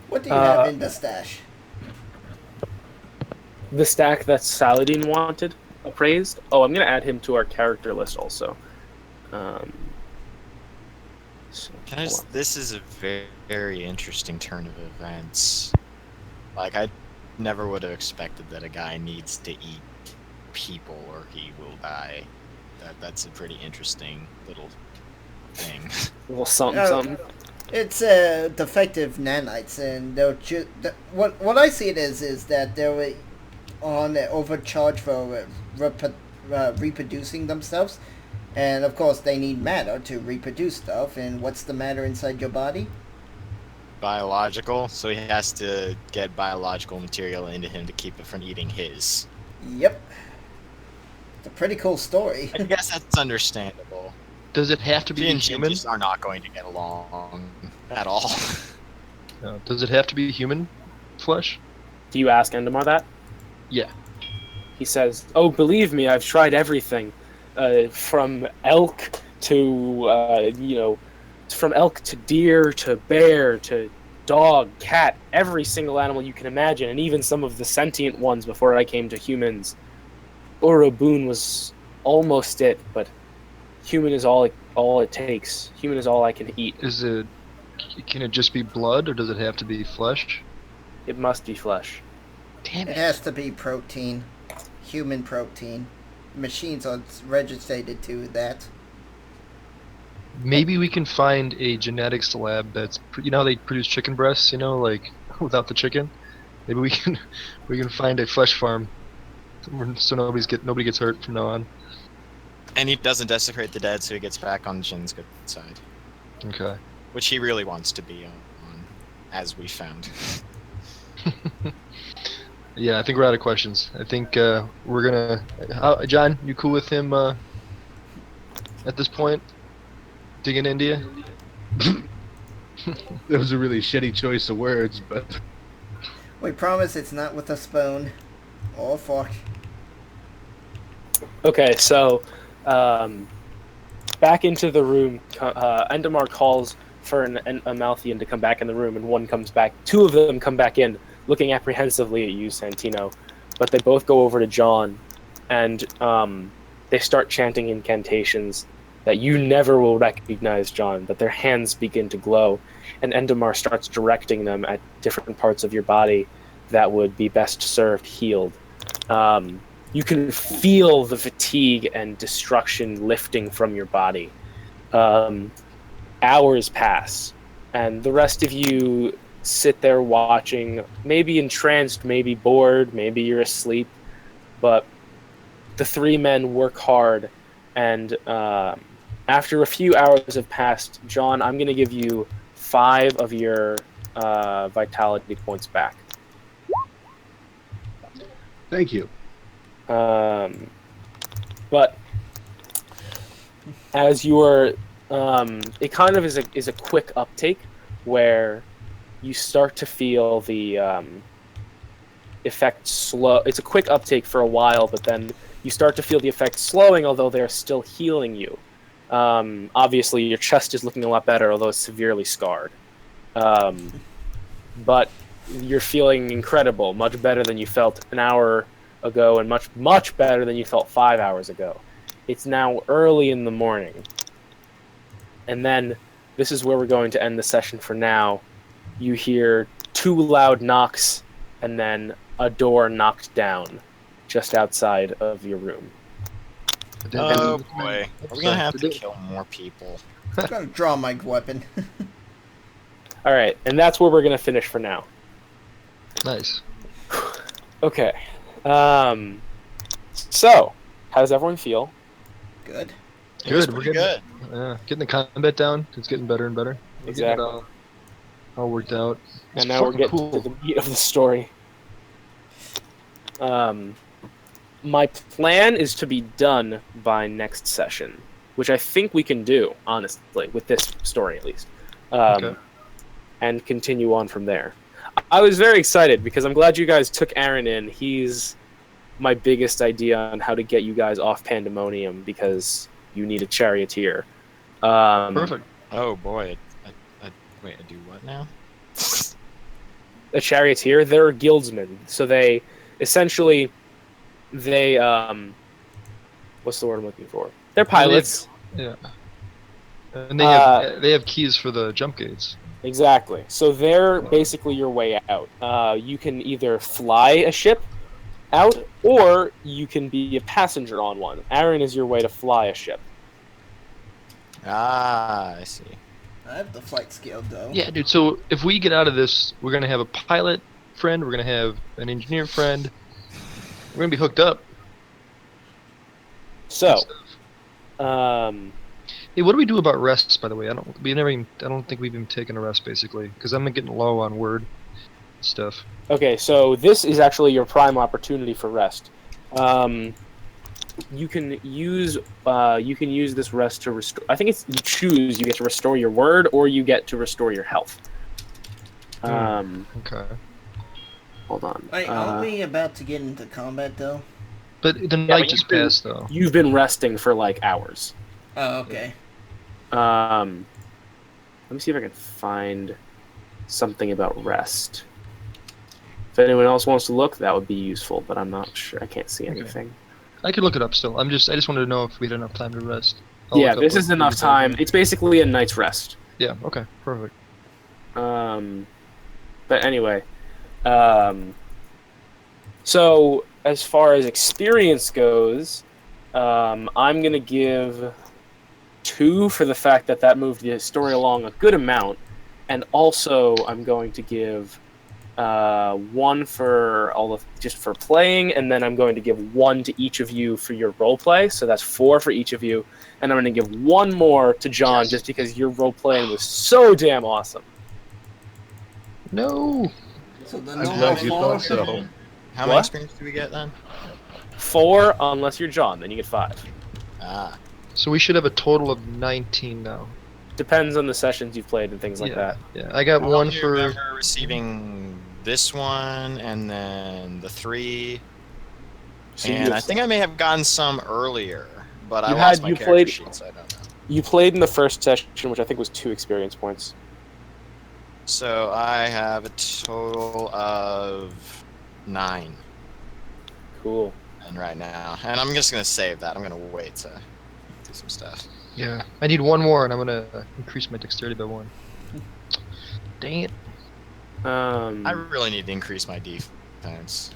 Speaker 1: What do you have in the stash?
Speaker 2: The stack that Saladin wanted appraised. Oh, I'm gonna add him to our character list also. So,
Speaker 5: This is a very, very interesting turn of events. Like, I never would have expected that a guy needs to eat people or he will die. That's a pretty interesting little thing.
Speaker 2: well, something,
Speaker 1: Oh.
Speaker 2: something.
Speaker 1: It's defective nanites, and what I see it is that they're on overcharge for reproducing themselves, and of course they need matter to reproduce stuff. And what's the matter inside your body?
Speaker 5: Biological, so he has to get biological material into him to keep it from eating his.
Speaker 1: Yep, it's a pretty cool story.
Speaker 5: I guess that's understandable.
Speaker 4: Does it have to
Speaker 5: He
Speaker 4: be
Speaker 5: and
Speaker 4: human?
Speaker 5: Shinji are not going to get along at all.
Speaker 4: No. Does it have to be human flesh?
Speaker 2: Do you ask Endemar that?
Speaker 4: Yeah.
Speaker 2: He says, "Oh, believe me, I've tried everything, from elk to from elk to deer to bear to dog, cat, every single animal you can imagine, and even some of the sentient ones before I came to humans. Urabun was almost it, but human is all it takes. Human is all I can eat.
Speaker 4: Can it just be blood, or does it have to be flesh?
Speaker 2: It must be flesh."
Speaker 4: Damn
Speaker 1: It has to be protein, human protein. Machines are registered to that.
Speaker 4: Maybe we can find a genetics lab that's how they produce chicken breasts, like without the chicken. Maybe we can find a flesh farm so nobody gets hurt from now on.
Speaker 5: And he doesn't desecrate the dead, so he gets back on Jin's good side.
Speaker 4: Okay.
Speaker 5: Which he really wants to be on, as we found.
Speaker 4: Yeah, I think we're out of questions. I think we're gonna. John, you cool with him at this point? Digging India?
Speaker 3: That was a really shitty choice of words, but
Speaker 1: We promise it's not with a spoon or a fork.
Speaker 2: Okay, so back into the room, Endemar calls for a Malthian to come back in the room, and one comes back. Two of them come back in, looking apprehensively at you, Santino, but they both go over to John, and they start chanting incantations that you never will recognize, John, but their hands begin to glow, and Endemar starts directing them at different parts of your body that would be best served healed. You can feel the fatigue and destruction lifting from your body. Hours pass, and the rest of you sit there watching, maybe entranced, maybe bored, maybe you're asleep, but the three men work hard, and after a few hours have passed, John, I'm going to give you 5 of your vitality points back.
Speaker 3: thank you.
Speaker 2: But as you are, it kind of is a quick uptake where you start to feel the effect slow. It's a quick uptake for a while, but then you start to feel the effect slowing, although they're still healing you. Obviously, your chest is looking a lot better, although it's severely scarred. But you're feeling incredible, much better than you felt an hour ago, and much, much better than you felt 5 hours ago. It's now early in the morning. And then, this is where we're going to end the session for now. You hear 2 loud knocks, and then a door knocked down just outside of your room.
Speaker 5: Oh boy. Are we gonna have to kill more people?
Speaker 1: I'm gonna draw my weapon.
Speaker 2: Alright, and that's where we're going to finish for now.
Speaker 4: Nice.
Speaker 2: Okay. So, how does everyone feel?
Speaker 1: Good.
Speaker 5: It was
Speaker 4: Good. We're
Speaker 5: pretty
Speaker 4: getting
Speaker 5: good.
Speaker 4: getting the combat down. It's getting better and better. We're getting it
Speaker 2: Exactly.
Speaker 4: all worked out. It's
Speaker 2: And now we're
Speaker 4: fucking
Speaker 2: getting
Speaker 4: cool.
Speaker 2: to the meat of the story. My plan is to be done by next session, which I think we can do, honestly, with this story at least.
Speaker 4: Okay.
Speaker 2: And continue on from there. I was very excited because I'm glad you guys took Aaron in. He's my biggest idea on how to get you guys off Pandemonium because you need a charioteer.
Speaker 4: Perfect.
Speaker 5: Oh boy. Wait, I do what now?
Speaker 2: A charioteer, they're guildsmen, so they essentially, they what's the word I'm looking for? They're pilots.
Speaker 4: Yeah. And they have keys for the jump gates.
Speaker 2: Exactly. So they're basically your way out. You can either fly a ship out, or you can be a passenger on one. Aaron is your way to fly a ship.
Speaker 5: Ah, I see.
Speaker 1: I have the flight skill though.
Speaker 4: Yeah, dude. So if we get out of this, we're gonna have a pilot friend. We're gonna have an engineer friend. We're gonna be hooked up.
Speaker 2: So,
Speaker 4: Hey, what do we do about rests, by the way? I don't think we've even taken a rest basically, because I'm getting low on word stuff.
Speaker 2: okay, so this is actually your prime opportunity for rest. You can use this rest to restore. I think it's you choose. You get to restore your word, or you get to restore your health.
Speaker 4: Okay.
Speaker 2: Hold on.
Speaker 1: Wait, aren't we about to get into combat though?
Speaker 4: But the
Speaker 2: but
Speaker 4: night just passed though.
Speaker 2: You've been resting for like hours.
Speaker 1: Oh, okay.
Speaker 2: Let me see if I can find something about rest. If anyone else wants to look, that would be useful, but I'm not sure. I can't see anything.
Speaker 4: I could look it up still. I just wanted to know if we had enough time to rest. I'll
Speaker 2: Yeah,
Speaker 4: look up
Speaker 2: this
Speaker 4: what
Speaker 2: is enough
Speaker 4: we did.
Speaker 2: time. It's basically a night's rest.
Speaker 4: Yeah. Okay. Perfect.
Speaker 2: But anyway, so as far as experience goes, I'm gonna give 2 for the fact that moved the story along a good amount, and also I'm going to give 1 for just for playing, and then I'm going to give 1 to each of you for your role play. So that's 4 for each of you, and I'm going to give 1 more to John just because your role playing was so damn awesome.
Speaker 4: No.
Speaker 1: So the
Speaker 3: I'm
Speaker 1: normal
Speaker 3: glad you
Speaker 1: 4?
Speaker 3: thought so.
Speaker 5: How many
Speaker 2: What?
Speaker 5: experience do we get then?
Speaker 2: 4 unless you're John, then you get 5.
Speaker 5: Ah,
Speaker 4: So we should have a total of 19 now.
Speaker 2: Depends on the sessions you've played and things like that.
Speaker 4: Yeah. I got
Speaker 5: I
Speaker 4: 1
Speaker 5: only
Speaker 4: for.
Speaker 5: remember receiving this one and then the 3,
Speaker 2: So you
Speaker 5: and
Speaker 2: have-
Speaker 5: I think I may have gotten some earlier, but I
Speaker 2: You
Speaker 5: lost
Speaker 2: had-
Speaker 5: my
Speaker 2: you
Speaker 5: character
Speaker 2: played-
Speaker 5: sheet, so I don't know.
Speaker 2: You played in the first session, which I think was 2 experience points.
Speaker 5: So I have a total of 9
Speaker 2: Cool.
Speaker 5: and right now, and I'm just gonna save that. I'm gonna wait to do some stuff.
Speaker 4: Yeah. I need 1 more, and I'm gonna increase my dexterity by 1. Dang it.
Speaker 5: I really need to increase my defense.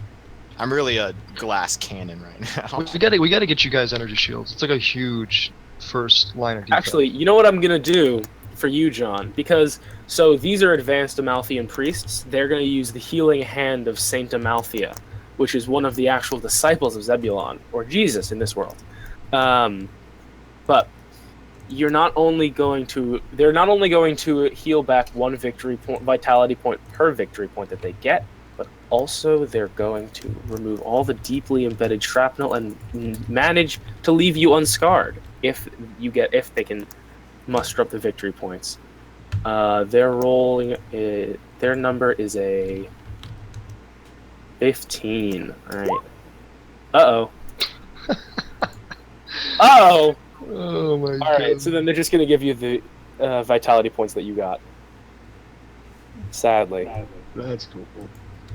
Speaker 5: I'm really a glass cannon right now.
Speaker 4: We gotta get you guys energy shields. It's like a huge first line of defense.
Speaker 2: Actually, you know what I'm gonna do for you, John? Because so these are advanced Amalthean priests. They're gonna use the healing hand of Saint Amalthea, which is one of the actual disciples of Zebulon, or Jesus in this world. But they're not only going to heal back 1 vitality point per victory point that they get, but also they're going to remove all the deeply embedded shrapnel and manage to leave you unscarred if they can muster up the victory points. Their number is a 15. All right. Uh-oh. Uh-oh.
Speaker 4: Oh my god.
Speaker 2: All right, so then they're just going to give you the vitality points that you got. Sadly.
Speaker 3: That's cool.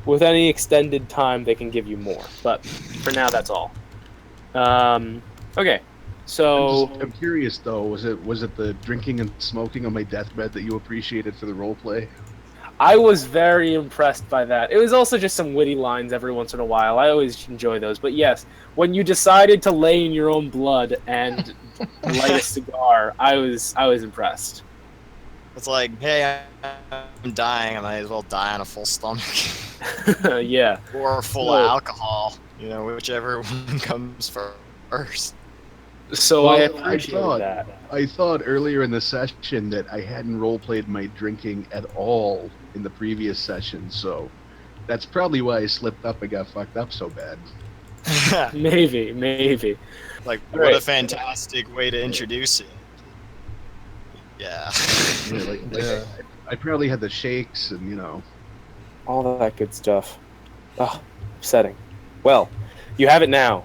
Speaker 2: With any extended time, they can give you more. But for now, that's all. Okay, so...
Speaker 3: I'm curious though. Was it the drinking and smoking on my deathbed that you appreciated for the role play?
Speaker 2: I was very impressed by that. It was also just some witty lines every once in a while. I always enjoy those. But yes, when you decided to lay in your own blood and light a cigar, I was impressed.
Speaker 5: It's like, hey, I'm dying. I might as well die on a full stomach
Speaker 2: Yeah.
Speaker 5: or full
Speaker 2: No.
Speaker 5: of alcohol. You know, whichever one comes first.
Speaker 2: So
Speaker 3: Well,
Speaker 2: I
Speaker 3: I
Speaker 2: appreciate
Speaker 3: thought-
Speaker 2: that.
Speaker 3: I thought earlier in the session that I hadn't roleplayed my drinking at all in the previous session, so that's probably why I slipped up and got fucked up so bad.
Speaker 2: Maybe.
Speaker 5: Like,
Speaker 2: All
Speaker 5: what a
Speaker 2: right.
Speaker 5: fantastic way to introduce it. Yeah.
Speaker 3: Yeah,
Speaker 4: Yeah.
Speaker 3: I probably had the shakes and
Speaker 2: All that good stuff. Oh, upsetting. Well, you have it now.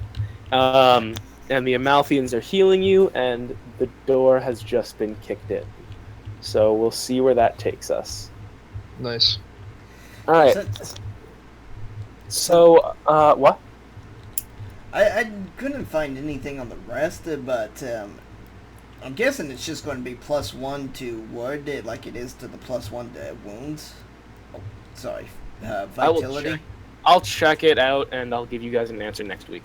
Speaker 2: And the Amaltheans are healing you, and the door has just been kicked in. So we'll see where that takes us.
Speaker 4: Nice.
Speaker 2: All right. So, what?
Speaker 1: I couldn't find anything on the rest, but I'm guessing it's just going to be +1 to ward it like it is to the +1 to wounds. Oh, sorry,
Speaker 2: I will
Speaker 1: vitality.
Speaker 2: check. I'll check it out, and I'll give you guys an answer next week.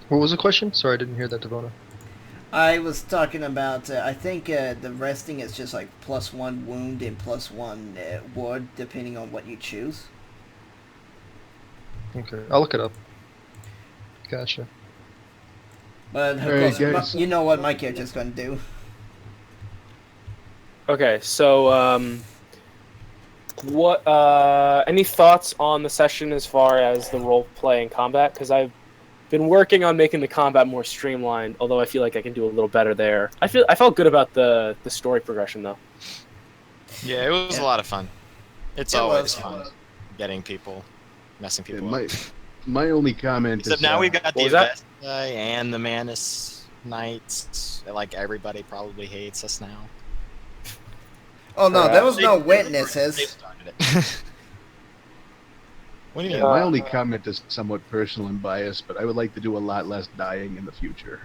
Speaker 4: What was the question? Sorry, I didn't hear that, Devona.
Speaker 1: I was talking about, I think the resting is just like +1 wound and +1 ward, depending on what you choose.
Speaker 4: Okay, I'll look it up. Gotcha.
Speaker 1: But of
Speaker 3: Alright,
Speaker 1: course,
Speaker 3: guys.
Speaker 1: you know what my character's going to do.
Speaker 2: Okay, so what? Any thoughts on the session as far as the role play and combat? Because I've been working on making the combat more streamlined, although I feel like I can do a little better there. I felt good about the story progression though.
Speaker 5: Yeah, it was a lot of fun. It's
Speaker 1: It
Speaker 5: always
Speaker 1: was.
Speaker 5: fun getting people, messing
Speaker 3: Yeah,
Speaker 5: people up.
Speaker 3: my only comment
Speaker 5: Except
Speaker 3: is
Speaker 5: now we've got the
Speaker 2: what was that?
Speaker 5: Avesta and the Manus Knights. Like everybody probably hates us now.
Speaker 1: Oh no, there was no
Speaker 5: They
Speaker 1: witnesses.
Speaker 5: started it. What do you
Speaker 3: yeah,
Speaker 5: mean?
Speaker 3: my only comment is somewhat personal and biased, but I would like to do a lot less dying in the future.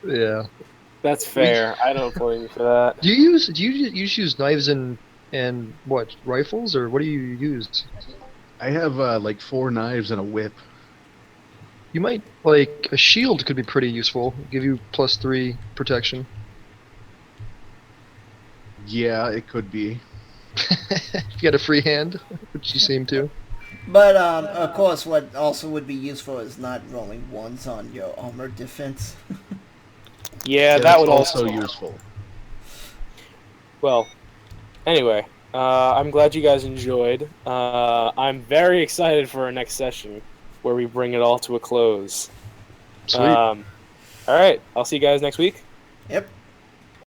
Speaker 4: Yeah.
Speaker 2: That's fair. I don't blame you for that.
Speaker 4: Do you just use knives and what, rifles, or what do you use?
Speaker 3: I have like 4 knives and a whip.
Speaker 4: You might, like, a shield could be pretty useful. Give you +3 protection.
Speaker 3: Yeah, it could be.
Speaker 4: If you got a free hand, which you seem to.
Speaker 1: But of course, what also would be useful is not rolling ones on your armor defense.
Speaker 2: Yeah, that
Speaker 3: that's
Speaker 2: would
Speaker 3: also
Speaker 2: also.
Speaker 3: useful.
Speaker 2: Well, anyway, I'm glad you guys enjoyed. I'm very excited for our next session, where we bring it all to a close.
Speaker 4: Sweet.
Speaker 2: All right, I'll see you guys next week.
Speaker 1: Yep.